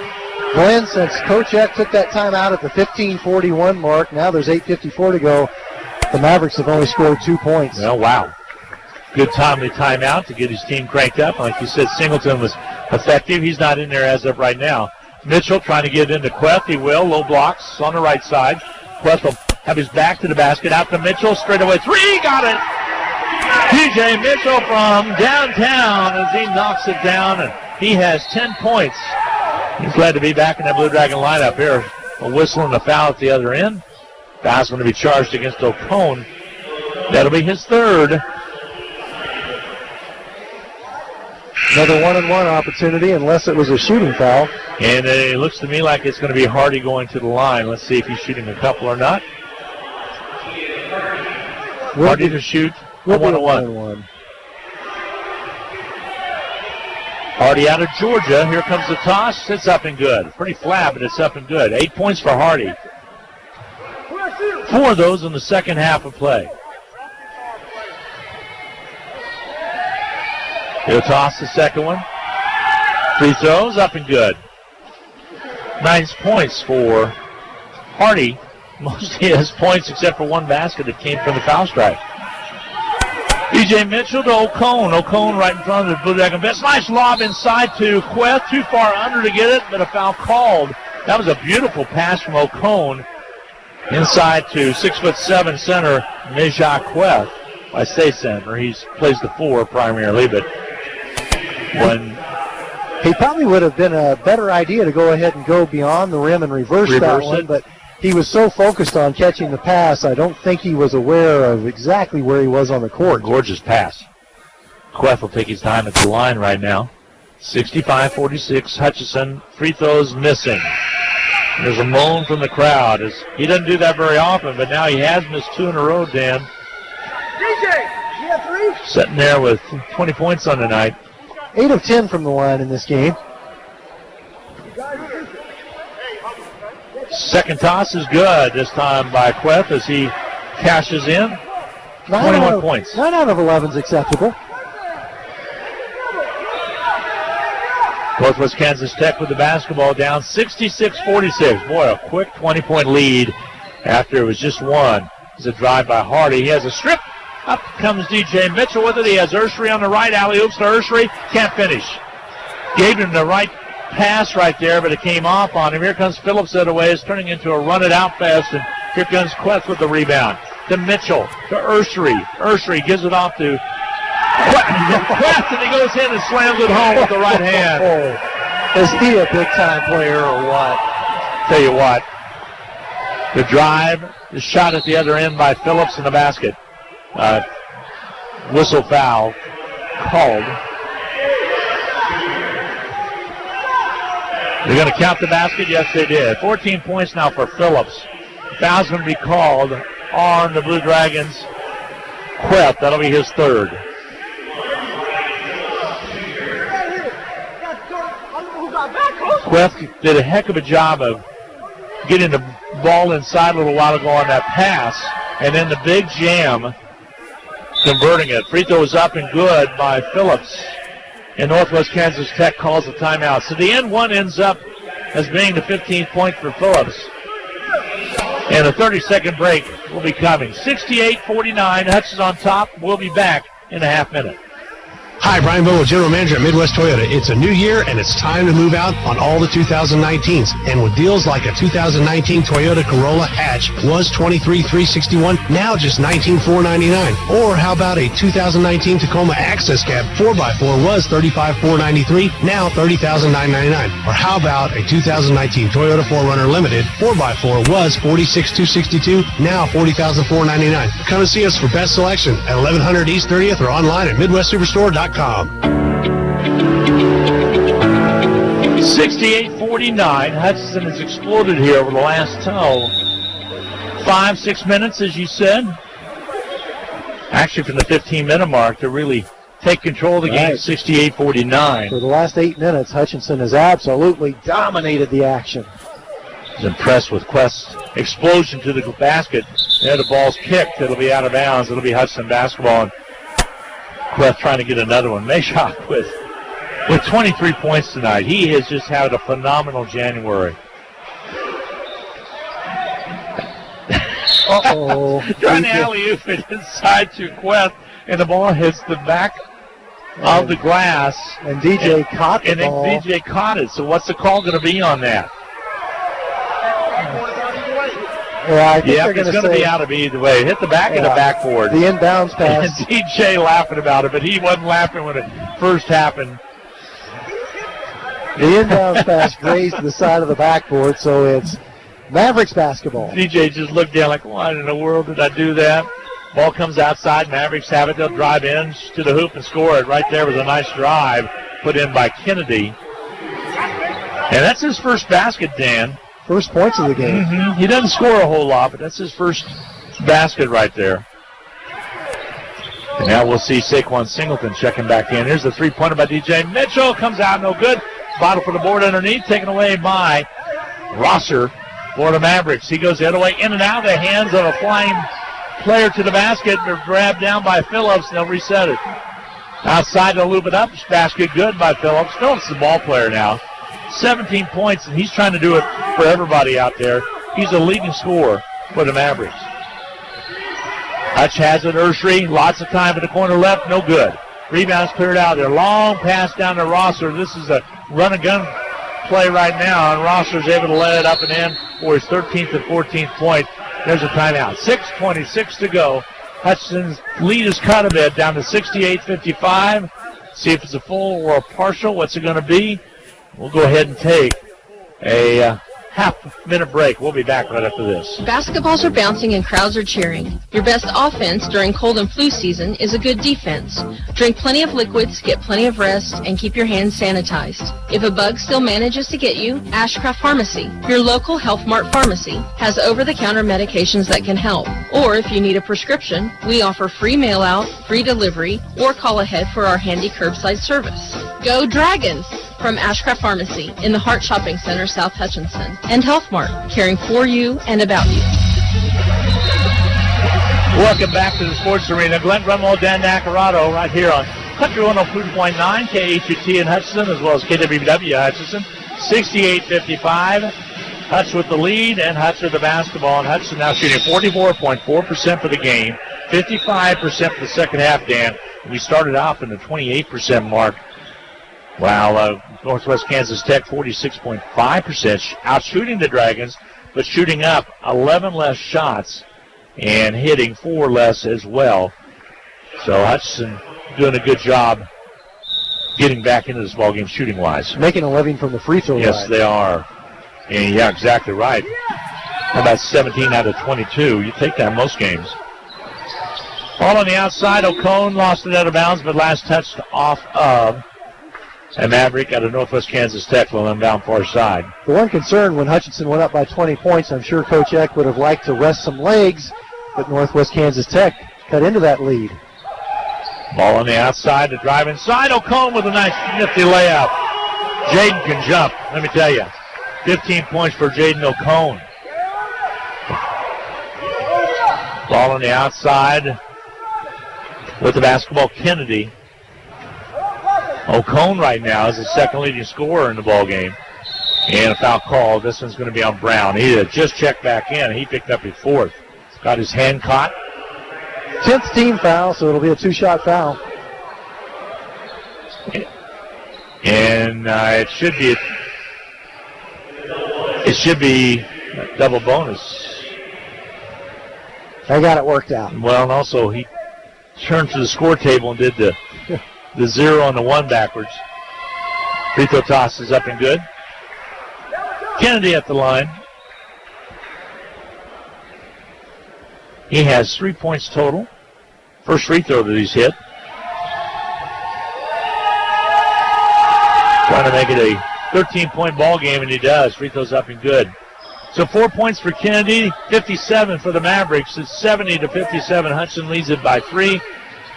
[SPEAKER 3] Glenn, since Coach Eck took that timeout at the 15:41 mark, now there's 8:54 to go. The Mavericks have only scored 2 points.
[SPEAKER 2] Well, wow. Good timely timeout to get his team cranked up. Like you said, Singleton was effective. He's not in there as of right now. Mitchell trying to get into Queth. He will. Low blocks on the right side. Queth will have his back to the basket. Out to Mitchell. Straight away. Three. Got it. TJ Mitchell from downtown as he knocks it down. And he has 10 points He's glad to be back in that Blue Dragon lineup here. A whistle and a foul at the other end. Foul's going to be charged against O'Cone. That'll be his third.
[SPEAKER 3] Another one-on-one opportunity, unless it was a shooting foul.
[SPEAKER 2] And it looks to me like it's going to be Hardy going to the line. Let's see if he's shooting a couple or not. Hardy to shoot a one-on-one. Hardy out of Georgia. Here comes the toss. It's up and good. Pretty flat, but it's up and good. 8 points for Hardy. 4 of those in the second half of play. He'll toss the second one. Free throws up and good. 9 points for Hardy. Most of his points except for one basket that came from the foul strike. DJ Mitchell to O'Cone. O'Cone right in front of the Blue Dragon bench. Nice lob inside to Queth. Too far under to get it, but a foul called. That was a beautiful pass from O'Cone. Inside to 6'7" center, Jayhawk Queth. I say center. He plays the 4 primarily, but when
[SPEAKER 3] he probably would have been a better idea to go ahead and go beyond the rim and reverse that one, but he was so focused on catching the pass, I don't think he was aware of exactly where he was on the court.
[SPEAKER 2] Gorgeous pass. Queth will take his time at the line right now. 65-46, Hutchinson. Free throws missing. There's a moan from the crowd. He doesn't do that very often, but now he has missed 2 in a row, Dan.
[SPEAKER 15] DJ, you have 3?
[SPEAKER 2] Sitting there with 20 points on the night.
[SPEAKER 3] 8 of 10 from the line in this game.
[SPEAKER 2] Second toss is good this time by Queth as he cashes in. 21 points.
[SPEAKER 3] 9 out of 11 is acceptable.
[SPEAKER 2] Northwest Kansas Tech with the basketball down 66-46. Boy, a quick 20-point lead after it was just one. It's a drive by Hardy. He has a strip. Up comes DJ Mitchell with it. He has Ursery on the right. Alley-oops to Ursery. Can't finish. Gave him the right pass right there, but it came off on him. Here comes Phillips the other way. It's turning into a run-it-out fest, and here comes Queth with the rebound. To Mitchell, to Ursery. Ursery gives it off to Queth, and he goes in and slams it home with the right hand.
[SPEAKER 3] Is he a big-time player or what?
[SPEAKER 2] Tell you what, the drive, the shot at the other end by Phillips in the basket. Whistle foul called. They're going to count the basket? Yes, they did. 14 points now for Phillips. Foul's going to be called on the Blue Dragons. Queth, that'll be his third. Queth did a heck of a job of getting the ball inside a little while ago on that pass, and then the big jam, converting it. Free throw is up and good by Phillips. And Northwest Kansas Tech calls the timeout. So the end one ends up as being the 15th point for Phillips. And a 30-second break will be coming. 68-49, Hutch is on top. We'll be back in a half minute.
[SPEAKER 16] Hi, Brian Vogel, General Manager at Midwest Toyota. It's a new year, and it's time to move out on all the 2019s. And with deals like a 2019 Toyota Corolla hatch was $23,361, now just $19,499. Or how about a 2019 Tacoma Access Cab 4x4 was $35,493, now $30,999. Or how about a 2019 Toyota 4Runner Limited 4x4 was $46,262, now $40,499. Come and see us for best selection at 1100 East 30th or online at MidwestSuperstore.com.
[SPEAKER 2] 68-49. Hutchinson has exploded here over the last 5-6 minutes, as you said. Actually, from the 15-minute mark to really take control of the game. 68-49.
[SPEAKER 3] For the last 8 minutes, Hutchinson has absolutely dominated the action.
[SPEAKER 2] I was impressed with Quest's explosion to the basket. There, the ball's kicked. It'll be out of bounds. It'll be Hutchinson basketball. And Queth trying to get another one. Jayhawk with 23 points tonight. He has just had a phenomenal January.
[SPEAKER 3] Uh-oh.
[SPEAKER 2] Trying to alley-oop it inside to Queth, and the ball hits the back of the glass.
[SPEAKER 3] And DJ caught the ball.
[SPEAKER 2] And DJ caught it. So what's the call going to be on that?
[SPEAKER 3] Yeah, I think
[SPEAKER 2] it's going to be out of either way. Hit the back of the backboard.
[SPEAKER 3] The inbounds pass.
[SPEAKER 2] And DJ laughing about it, but he wasn't laughing when it first happened.
[SPEAKER 3] The inbound pass grazed to the side of the backboard, so it's Mavericks basketball.
[SPEAKER 2] DJ just looked down like, why in the world did I do that? Ball comes outside. Mavericks have it. They'll drive in to the hoop and score it. Right there was a nice drive put in by Kennedy. And that's his first basket, Dan.
[SPEAKER 3] First points of the game.
[SPEAKER 2] Mm-hmm. He doesn't score a whole lot, but that's his first basket right there. And now we'll see Saquon Singleton checking back in. Here's the three-pointer by DJ Mitchell. Comes out, no good. Bottle for the board underneath, taken away by Rosser, Florida Mavericks. He goes the other way, in and out of the hands of a flying player to the basket. They're grabbed down by Phillips, and they'll reset it. Outside, they'll loop it up. Basket good by Phillips. Phillips is the ball player now. 17 points, and he's trying to do it for everybody out there. He's the leading scorer for the Mavericks. Hutch has it, Urshry. Lots of time in the corner left. No good. Rebounds cleared out there. Long pass down to Rosser. This is a run-and-gun play right now, and Rosser's able to let it up and in for his 13th and 14th point. There's a timeout. 6:26 to go. Hutchinson's lead is cut a bit, down to 68-55. See if it's a full or a partial. What's it going to be? We'll go ahead and take a half-minute break. We'll be back right after this.
[SPEAKER 8] Basketballs are bouncing and crowds are cheering. Your best offense during cold and flu season is a good defense. Drink plenty of liquids, get plenty of rest, and keep your hands sanitized. If a bug still manages to get you, Ashcraft Pharmacy, your local Health Mart pharmacy, has over-the-counter medications that can help. Or if you need a prescription, we offer free mail-out, free delivery, or call ahead for our handy curbside service. Go Dragons! From Ashcraft Pharmacy in the Hart Shopping Center, South Hutchinson, and Health Mart, caring for you and about you.
[SPEAKER 2] Welcome back to the Sports Arena. Glenn Grunwald, Dan Nacarado, right here on Country 102.9, KHUT in Hutchinson, as well as KWW Hutchinson. 68-55. Hutch with the lead, and Hutch with the basketball. And Hutchinson now shooting 44.4% for the game, 55% for the second half, Dan. We started off in the 28% mark. While Northwest Kansas Tech 46.5% out shooting the Dragons, but shooting up 11 less shots and hitting 4 less as well. So Hutchinson doing a good job getting back into this ballgame shooting-wise.
[SPEAKER 3] Making a living from the free throw line.
[SPEAKER 2] Yes, they are. And yeah, exactly right. How about 17 out of 22? You take that in most games. Ball on the outside. O'Cone lost it out of bounds, but last touched off of a Maverick out of Northwest Kansas Tech will inbound far side.
[SPEAKER 3] The one concern when Hutchinson went up by 20 points, I'm sure Coach Eck would have liked to rest some legs, but Northwest Kansas Tech cut into that lead.
[SPEAKER 2] Ball on the outside to drive inside. O'Cone with a nice nifty layup. Jaden can jump, let me tell you. 15 points for Jaden O'Cone. Ball on the outside with the basketball, Kennedy. O'Cone right now is the second leading scorer in the ball game. And a foul call. This one's going to be on Brown. He had just checked back in. He picked up his fourth. Got his hand caught.
[SPEAKER 3] 10th team foul, so it'll be a 2-shot foul.
[SPEAKER 2] And it should be a double bonus.
[SPEAKER 3] I got it worked out.
[SPEAKER 2] Well, and also he turned to the score table and did the 0 and the 1 backwards. Free throw toss is up and good. Kennedy at the line. He has 3 points total. First free throw that he's hit. Trying to make it a 13-point ball game, and he does. Free throws up and good. So 4 points for Kennedy, 57 for the Mavericks. It's 70-57. Hutchinson leads it by 3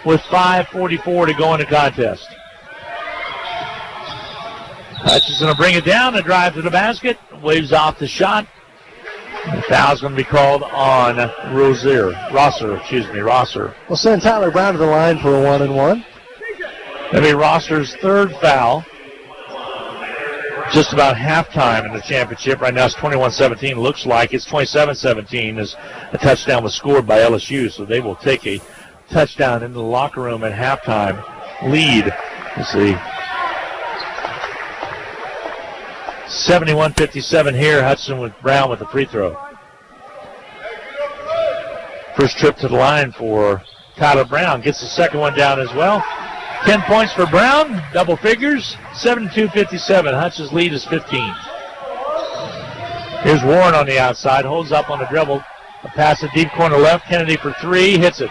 [SPEAKER 2] with 5:44 to go in the contest. Hutchinson will bring it down and drive to the basket. Waves off the shot. The foul's going to be called on Rosser.
[SPEAKER 3] We'll send Tyler Brown to the line for a 1-and-1.
[SPEAKER 2] That'll be Rosser's third foul. Just about halftime in the championship. Right now it's 21-17. Looks like it's 27-17 as a touchdown was scored by LSU. So they will take a touchdown into the locker room at halftime lead. Let's see. 71-57 here. Hutchinson with Brown with the free throw. First trip to the line for Tyler Brown. Gets the second one down as well. 10 points for Brown, double figures, 72-57. Hutch's lead is 15. Here's Warren on the outside, holds up on the dribble. A pass to deep corner left, Kennedy for three, hits it.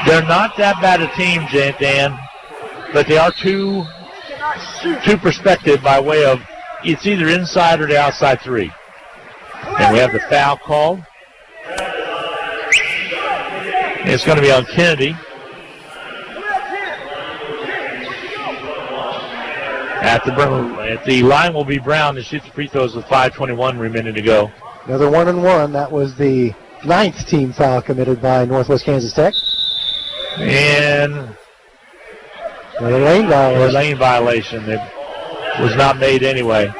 [SPEAKER 2] They're not that bad a team, Dan, but they are two perspective by way of it's either inside or the outside three. And we have the foul called. It's going to be on Kennedy. At the line will be Brown to shoot the free throws with 5:21 remaining to go.
[SPEAKER 3] Another 1-and-1. That was the 9th team foul committed by Northwest Kansas Tech.
[SPEAKER 2] And
[SPEAKER 3] another lane violation.
[SPEAKER 2] A lane violation that was not made anyway.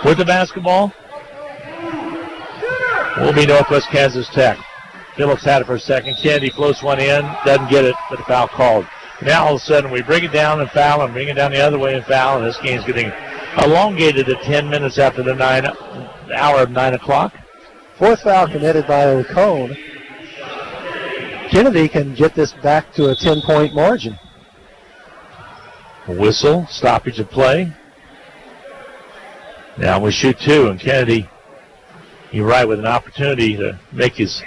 [SPEAKER 2] With the basketball will be Northwest Kansas Tech. Phillips had it for a second. Kennedy floats one in, doesn't get it, but a foul called. Now all of a sudden we bring it down and foul and bring it down the other way and foul, and this game's getting elongated at 10 minutes after the hour of 9 o'clock.
[SPEAKER 3] Fourth foul committed by O'Cone. Kennedy can get this back to a 10-point margin.
[SPEAKER 2] Whistle, stoppage of play. Now we shoot two, and Kennedy, you're right, with an opportunity to make his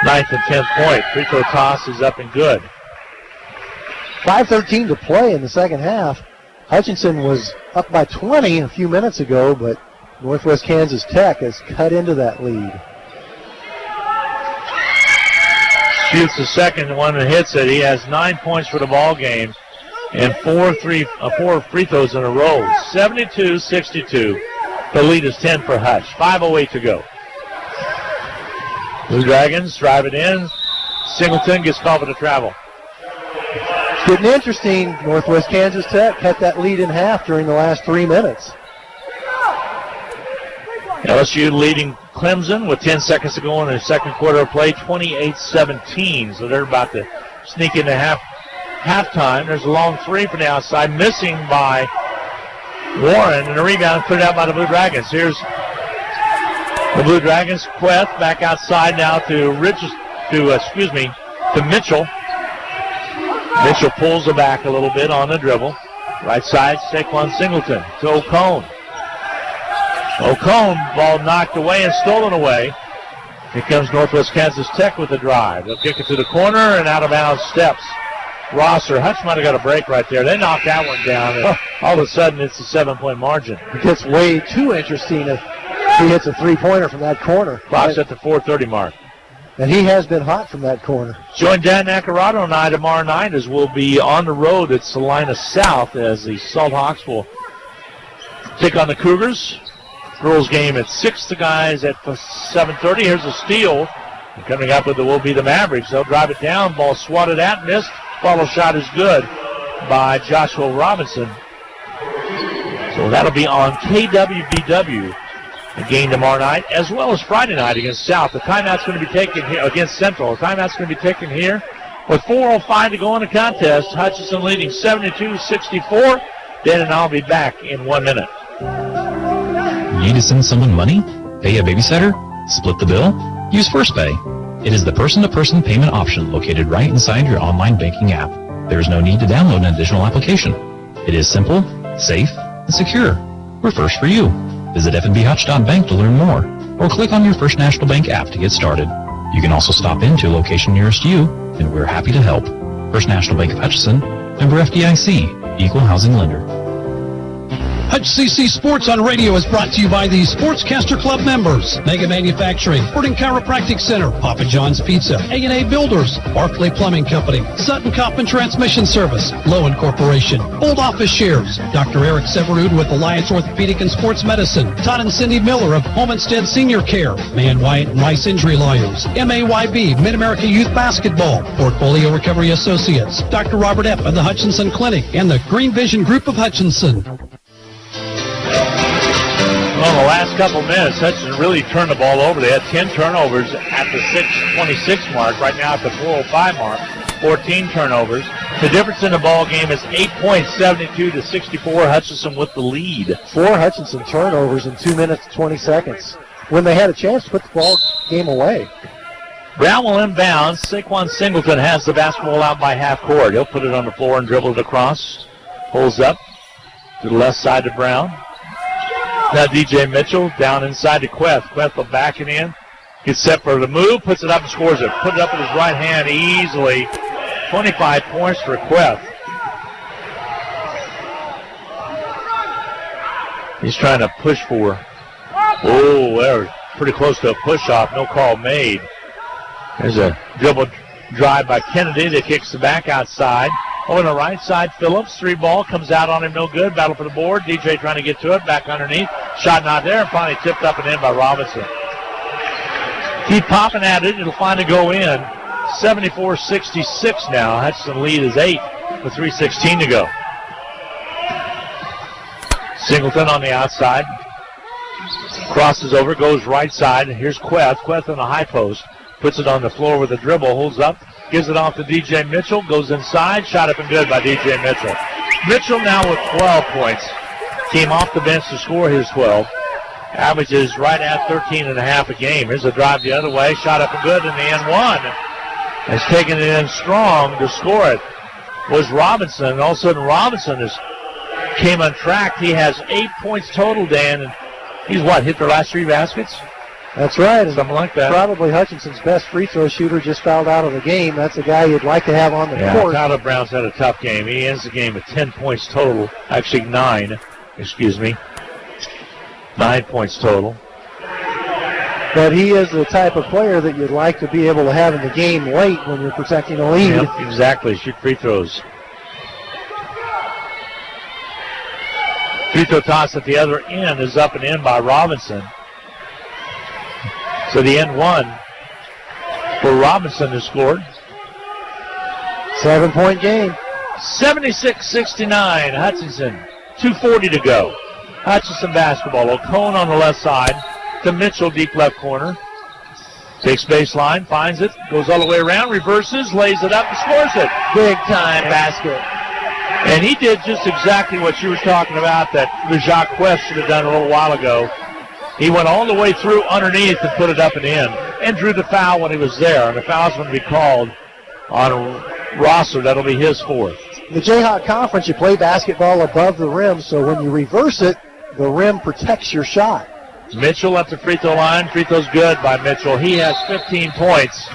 [SPEAKER 2] 9th and 10th point. Free throw toss is up and good.
[SPEAKER 3] 5:13 to play in the second half. Hutchinson was up by 20 a few minutes ago, but Northwest Kansas Tech has cut into that lead.
[SPEAKER 2] Shoots the second one and hits it. He has 9 points for the ball game and four free throws in a row. 72-62. The lead is 10 for Hutch. 5:08 to go. Blue Dragons drive it in. Singleton gets called for the travel.
[SPEAKER 3] It's getting interesting. Northwest Kansas Tech cut that lead in half during the last 3 minutes.
[SPEAKER 2] LSU leading Clemson with 10 seconds to go in the second quarter of play, 28-17. So they're about to sneak into halftime. There's a long three from the outside, missing by Warren, and a rebound put out by the Blue Dragons. Here's the Blue Dragons. Queth back outside now to Mitchell. Mitchell pulls it back a little bit on the dribble. Right side, Saquon Singleton to O'Cone. O'Cone, ball knocked away and stolen away. Here comes Northwest Kansas Tech with the drive. They'll kick it to the corner and out of bounds steps Rosser. Hutch might have got a break right there. They knocked that one down, and all of a sudden it's a 7-point margin.
[SPEAKER 3] It gets way too interesting if he hits a three-pointer from that corner.
[SPEAKER 2] Clock's at the 4:30 mark.
[SPEAKER 3] And he has been hot from that corner.
[SPEAKER 2] Join Dan Nacarado and I tomorrow night as we'll be on the road at Salina South as the Salt Hawks will take on the Cougars. Girls game at 6, the guys at 7:30. Here's a steal. And coming up with it will be the Mavericks. They'll drive it down. Ball swatted at, missed. Follow shot is good by Joshua Robinson. So that'll be on KWBW. The game tomorrow night, as well as Friday night against South. The timeout's going to be taken here against Central. The timeout's going to be taken here with 4:05 to go in the contest. Hutchinson leading 72-64. Dan and I'll be back in 1 minute.
[SPEAKER 17] Need to send someone money? Pay a babysitter? Split the bill? Use First Pay. It is the person-to-person payment option located right inside your online banking app. There is no need to download an additional application. It is simple, safe, and secure. We're first for you. Visit fnbhutch.bank to learn more, or click on your First National Bank app to get started. You can also stop into a location nearest you, and we're happy to help. First National Bank of Hutchinson, member FDIC, equal housing lender.
[SPEAKER 12] Hutch CC Sports on Radio is brought to you by the Sportscaster Club members, Mega Manufacturing, Sporting Chiropractic Center, Papa John's Pizza, A&A Builders, Barclay Plumbing Company, Sutton Coffin Transmission Service, Lowen Corporation, Old Office Shares, Dr. Eric Severud with Alliance Orthopedic and Sports Medicine, Todd and Cindy Miller of Home Instead Senior Care, Man Wyatt and Rice Injury Lawyers, MAYB, Mid-America Youth Basketball, Portfolio Recovery Associates, Dr. Robert Epp of the Hutchinson Clinic, and the Green Vision Group of Hutchinson.
[SPEAKER 2] Well, the last couple minutes, Hutchinson really turned the ball over. They had 10 turnovers at the 6:26 mark. Right now at the 4:05 mark, 14 turnovers. The difference in the ball game is 8 points, 72-64. Hutchinson with the lead.
[SPEAKER 3] 4 Hutchinson turnovers in 2 minutes, 20 seconds. When they had a chance to put the ball game away.
[SPEAKER 2] Brown will inbound. Saquon Singleton has the basketball out by half court. He'll put it on the floor and dribble it across. Pulls up to the left side to Brown. Now DJ Mitchell down inside to Queth. Queth will back it in. Gets set for the move, puts it up and scores it. Put it up with his right hand easily. 25 points for Queth. He's trying to push for. Oh, they're pretty close to a push-off. No call made. There's a dribble drive by Kennedy that kicks the back outside. On the right side, Phillips. 3-ball comes out on him, no good. Battle for the board. DJ trying to get to it. Back underneath. Shot not there. And finally tipped up and in by Robinson. Keep popping at it. It'll finally go in. 74-66 now. Hutchinson lead is 8 with 3:16 to go. Singleton on the outside. Crosses over, goes right side. Here's Queth. Queth on the high post. Puts it on the floor with a dribble. Holds up. Gives it off to DJ Mitchell. Goes inside. Shot up and good by DJ Mitchell. Mitchell now with 12 points. Came off the bench to score his 12. Averages right at 13.5 a game. Here's a drive the other way. Shot up and good in the end one. Has taken it in strong to score it. Was Robinson. All of a sudden Robinson came untracked. He has 8 points total, Dan. And he's hit their last 3 baskets?
[SPEAKER 3] That's right.
[SPEAKER 2] Something like that.
[SPEAKER 3] Probably Hutchinson's best free throw shooter just fouled out of the game. That's a guy you'd like to have on the court.
[SPEAKER 2] Tyler Brown's had a tough game. He ends the game with 10 points total. Actually 9, 9 points total.
[SPEAKER 3] But he is the type of player that you'd like to be able to have in the game late when you're protecting a lead.
[SPEAKER 2] Yep, exactly. Shoot free throws. Free throw toss at the other end is up and in by Robinson. So the end one for Robinson has scored.
[SPEAKER 3] 7-point game.
[SPEAKER 2] 76-69, Hutchinson. 2:40 to go. Hutchinson basketball. O'Cone on the left side to Mitchell, deep left corner. Takes baseline, finds it, goes all the way around, reverses, lays it up, and scores it. Big time basket. And he did just exactly what you were talking about that Jayhawk West should have done a little while ago. He went all the way through underneath and put it up and in, and drew the foul when he was there. And the foul's going to be called on Rosser. That'll be his 4th.
[SPEAKER 3] The Jayhawk Conference, you play basketball above the rim, so when you reverse it, the rim protects your shot.
[SPEAKER 2] Mitchell at the free throw line. Free throw's good by Mitchell. He has 15 points.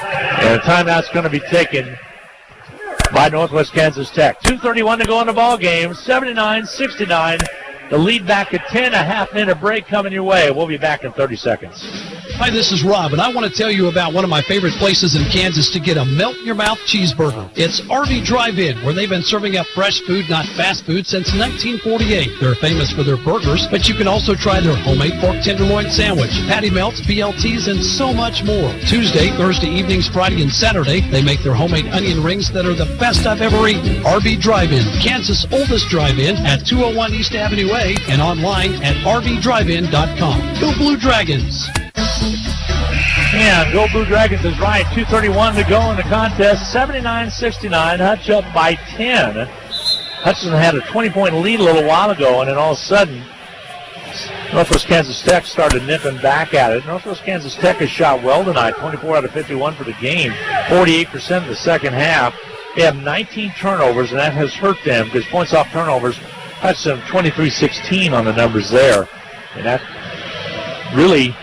[SPEAKER 2] And a timeout's going to be taken by Northwest Kansas Tech. 2:31 to go in the ball game. 79-69. The lead back at 10, a half-minute break coming your way. We'll be back in 30 seconds.
[SPEAKER 12] Hi, this is Rob, and I want to tell you about one of my favorite places in Kansas to get a melt-in-your-mouth cheeseburger. It's RV Drive-In, where they've been serving up fresh food, not fast food, since 1948. They're famous for their burgers, but you can also try their homemade pork tenderloin sandwich, patty melts, BLTs, and so much more. Tuesday, Thursday evenings, Friday, and Saturday, they make their homemade onion rings that are the best I've ever eaten. RV Drive-In, Kansas' oldest drive-in at 201 East Avenue A, and online at rvdrivein.com. Go Blue Dragons!
[SPEAKER 2] And Go Blue Dragons is right. 2:31 to go in the contest. 79-69. Hutch up by 10. Hutchinson had a 20-point lead a little while ago, and then all of a sudden, Northwest Kansas Tech started nipping back at it. Northwest Kansas Tech has shot well tonight. 24 out of 51 for the game. 48% in the second half. They have 19 turnovers, and that has hurt them because points off turnovers. Hutchinson 23-16 on the numbers there. And that really,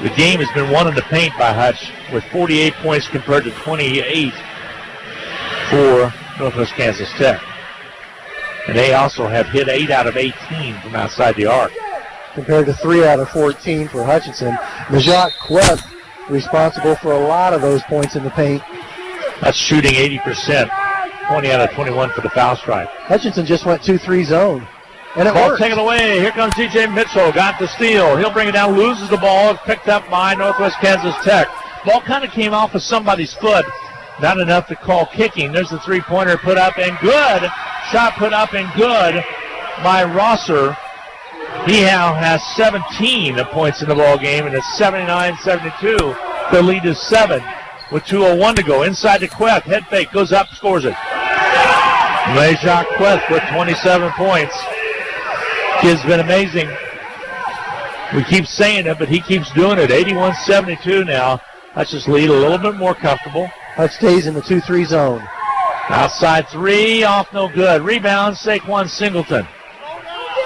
[SPEAKER 2] the game has been won in the paint by Hutch with 48 points compared to 28 for Northwest Kansas Tech. And they also have hit 8 out of 18 from outside the arc.
[SPEAKER 3] Compared to 3 out of 14 for Hutchinson. Jayhawk West responsible for a lot of those points in the paint.
[SPEAKER 2] That's shooting 80%. 20 out of 21 for the foul stripe.
[SPEAKER 3] Hutchinson just went 2-3 zone. And it
[SPEAKER 2] ball
[SPEAKER 3] worked.
[SPEAKER 2] taken away. Here comes DJ Mitchell. Got the steal. He'll bring it down. Loses the ball. Picked up by Northwest Kansas Tech. Ball kind of came off of somebody's foot. Not enough to call kicking. There's the three-pointer put up and good. Shot put up and good by Rosser. He now has 17 points in the ball game, and it's 79-72. The lead is 7 with 2:01 to go. Inside to Queth. Head fake. Goes up. Scores it. Jayhawk West with 27 points. Kid's been amazing. We keep saying it, but he keeps doing it. 81-72 now. Hutch's lead a little bit more comfortable.
[SPEAKER 3] Hutch stays in the 2-3 zone.
[SPEAKER 2] Outside three, off no good. Rebound, Saquon Singleton.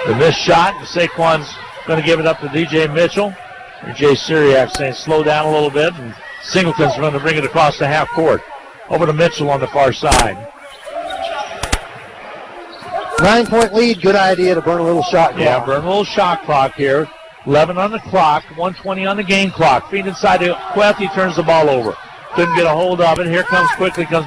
[SPEAKER 2] The missed shot, and Saquon's going to give it up to DJ Mitchell. And Jay Syriac saying slow down a little bit, and Singleton's going to bring it across the half court. Over to Mitchell on the far side.
[SPEAKER 3] 9-point lead, good idea to burn a little shot clock.
[SPEAKER 2] Yeah, burn a little shot clock here. 11 on the clock, 1:20 on the game clock. Feed inside to Queth, he turns the ball over. Couldn't get a hold of it. Here comes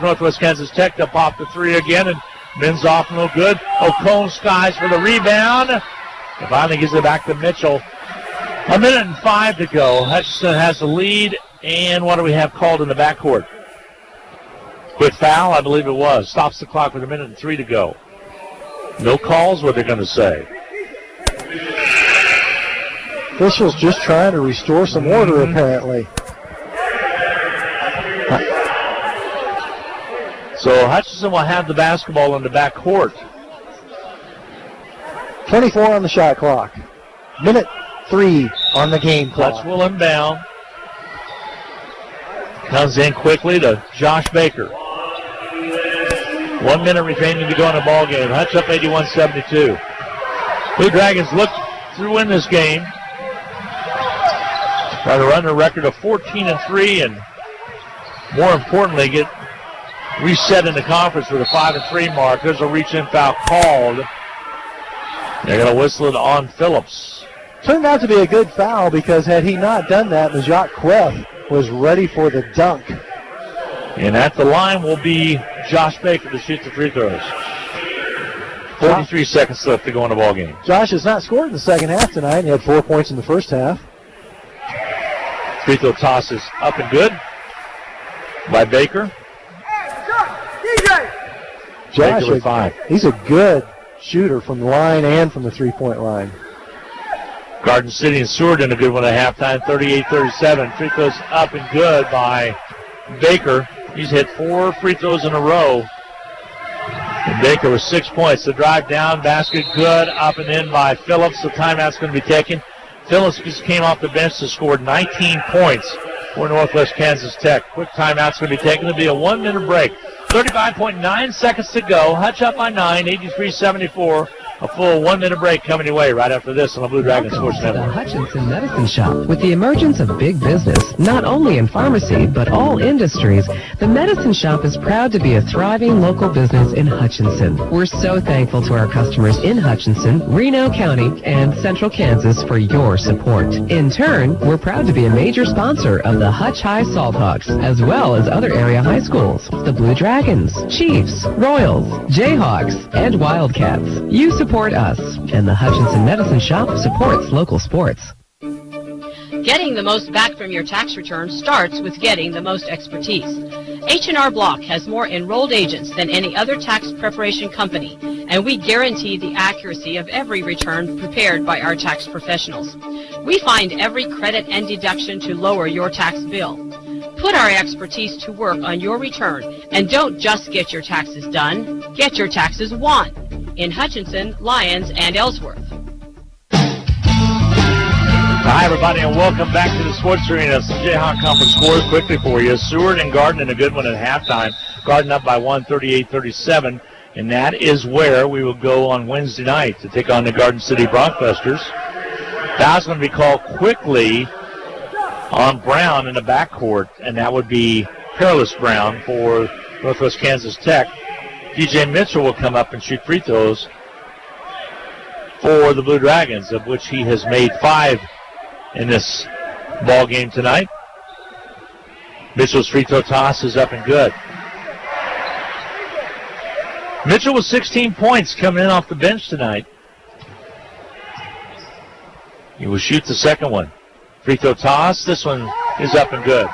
[SPEAKER 2] Northwest Kansas Tech to pop the three again, and Men's off no good. O'Cone skies for the rebound. And finally gives it back to Mitchell. 1:05 to go. Hutchinson has the lead, and what do we have called in the backcourt? Quick foul, I believe it was. Stops the clock with 1:03 to go. No calls, what they're going to say.
[SPEAKER 3] Officials just trying to restore some order, apparently.
[SPEAKER 2] So Hutchinson will have the basketball in the backcourt.
[SPEAKER 3] 24 on the shot clock. 1:03 on the game clock.
[SPEAKER 2] Hutch will inbound. Comes in quickly to Josh Baker. 1 minute remaining to go in the ball game. Hutch up 81-72. Blue Dragons look to win this game. Try to run a record of 14-3 and more importantly get reset in the conference with a 5-3 mark. There's a reach-in foul called. They're going to whistle it on Phillips.
[SPEAKER 3] Turned out to be a good foul because had he not done that, Jayhawk West was ready for the dunk.
[SPEAKER 2] And at the line will be Josh Baker to shoot the free throws. 43 seconds left to go in the ball game.
[SPEAKER 3] Josh has not scored in the second half tonight. He had 4 points in the first half.
[SPEAKER 2] Free throw toss is up and good by Baker.
[SPEAKER 3] Josh, he's a good shooter from the line and from the three-point line.
[SPEAKER 2] Garden City and Seward in a good one at halftime, 38-37. Free throws up and good by Baker. He's hit 4 free throws in a row. And Baker with 6 points. The drive down, basket good, up and in by Phillips. The timeout's going to be taken. Phillips just came off the bench to score 19 points for Northwest Kansas Tech. Quick timeout's going to be taken. It'll be a 1 minute break. 35.9 seconds to go. Hutch up by 9, 83-74. A full 1 minute break coming your way right after this on the Blue Dragon Sports Network.
[SPEAKER 13] The Hutchinson Medicine Shop. With the emergence of big business, not only in pharmacy, but all industries, the Medicine Shop is proud to be a thriving local business in Hutchinson. We're so thankful to our customers in Hutchinson, Reno County, and Central Kansas for your support. In turn, we're proud to be a major sponsor of the Hutch High Salthawks, as well as other area high schools, the Blue Dragons, Chiefs, Royals, Jayhawks, and Wildcats. You support us, and the Hutchinson Medicine Shop supports local sports.
[SPEAKER 8] Getting the most back from your tax return starts with getting the most expertise. H&R Block has more enrolled agents than any other tax preparation company, and we guarantee the accuracy of every return prepared by our tax professionals. We find every credit and deduction to lower your tax bill. Put our expertise to work on your return, and don't just get your taxes done, get your taxes won in Hutchinson, Lyons, and Ellsworth.
[SPEAKER 2] Hi, everybody, and welcome back to the Sports Arena. Some Jayhawk Conference scores quickly for you. Seward and Garden in a good one at halftime. Garden up by 1, 38-37, and that is where we will go on Wednesday night to take on the Garden City Bronxbusters. Foul's going to be called quickly on Brown in the backcourt, and that would be Perilous Brown for Northwest Kansas Tech. DJ Mitchell will come up and shoot free throws for the Blue Dragons, of which he has made 5 in this ball game tonight. Mitchell's free throw toss is up and good. Mitchell with 16 points coming in off the bench tonight. He will shoot the second one. Free throw toss, this one is up and good.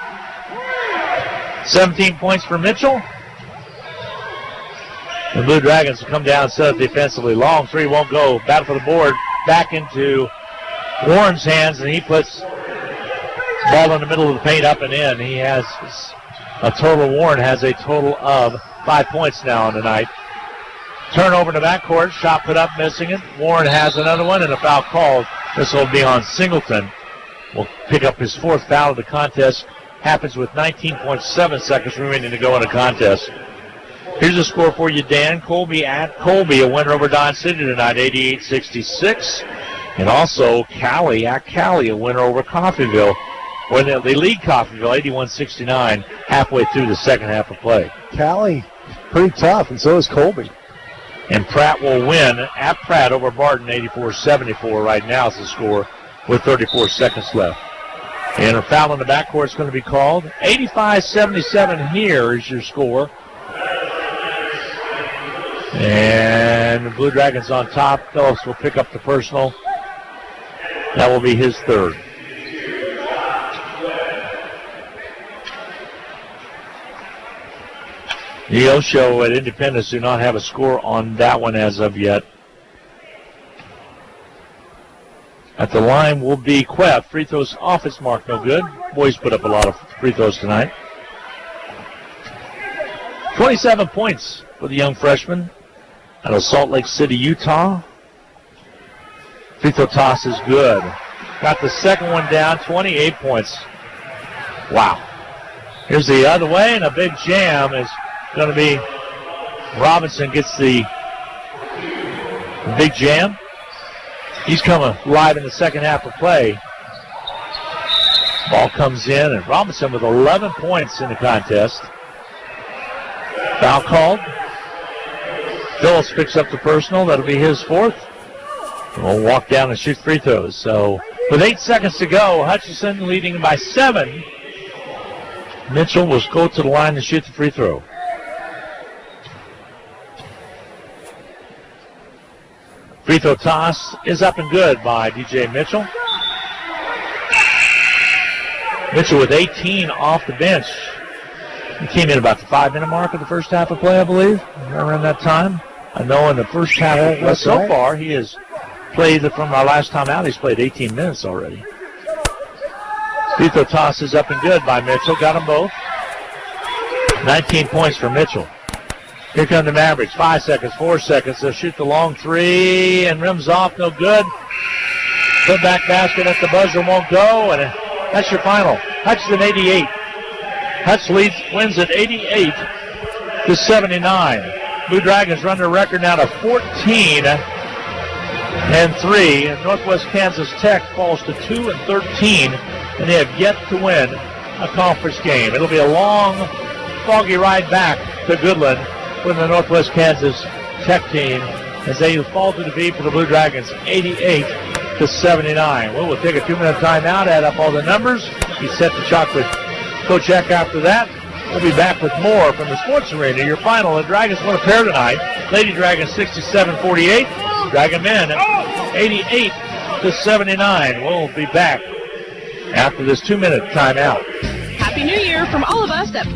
[SPEAKER 2] 17 points for Mitchell. The Blue Dragons will come down and set up defensively. Long three won't go. Battle for the board. Back into Warren's hands, and he puts the ball in the middle of the paint up and in. He has a total, Warren has a total of 5 points now on the night. Turnover in the backcourt. Shot put up, missing it. Warren has another one, and a foul called. This will be on Singleton. Will pick up his 4th foul of the contest happens with 19.7 seconds remaining to go in the contest. Here's the score for you, Dan. Colby at Colby, a winner over Dodge City tonight, 88-66. And also Cali at Cali, a winner over Coffeyville. When they lead Coffeyville 81-69 halfway through the second half of play.
[SPEAKER 3] Cali, pretty tough, and so is Colby.
[SPEAKER 2] And Pratt will win at Pratt over Barton 84-74 right now is the score with 34 seconds left. And a foul in the backcourt is going to be called. 85-77 here is your score. And the Blue Dragons on top. Phillips will pick up the personal. That will be his third. The Osho at Independence do not have a score on that one as of yet. At the line will be Queff. Free throws off his mark, no good. Boys put up a lot of free throws tonight. 27 points for the young freshman out of Salt Lake City, Utah. Free throw toss is good. Got the second one down, 28 points. Wow. Here's the other way, and a big jam is going to be Robinson gets the big jam. He's coming live in the second half of play. Ball comes in, and Robinson with 11 points in the contest. Foul called. Phillips picks up the personal. That'll be his fourth. We'll walk down and shoot free throws. So with 8 seconds to go, Hutchinson leading by 7. Mitchell will go to the line and shoot the free throw. Free throw toss is up and good by DJ Mitchell. Mitchell with 18 off the bench. He came in about the 5-minute mark of the first half of play, I believe, around that time. I know in the first half, so far, he has played from our last time out, he's played 18 minutes already. Free throw toss is up and good by Mitchell. Got them both. 19 points for Mitchell. Here come the Mavericks. 5 seconds, 4 seconds. They'll shoot the long three and rims off. No good. Put back basket at the buzzer won't go. And that's your final. Hutchinson 88. Hutch wins at 88-79. Blue Dragons run their record now to 14-3. And Northwest Kansas Tech falls to 2-13. And they have yet to win a conference game. It'll be a long, foggy ride back to Goodland with the Northwest Kansas Tech team as they fall to defeat for the Blue Dragons 88-79. Well, we'll take a 2-minute timeout, add up all the numbers. He's set the chalk with Coach Eck after that. We'll be back with more from the Sports Arena. Your final, the Dragons won a pair tonight. Lady Dragons 67-48. Dragon Men 88-79. We'll be back after this 2-minute timeout.
[SPEAKER 14] Happy New Year from all of us at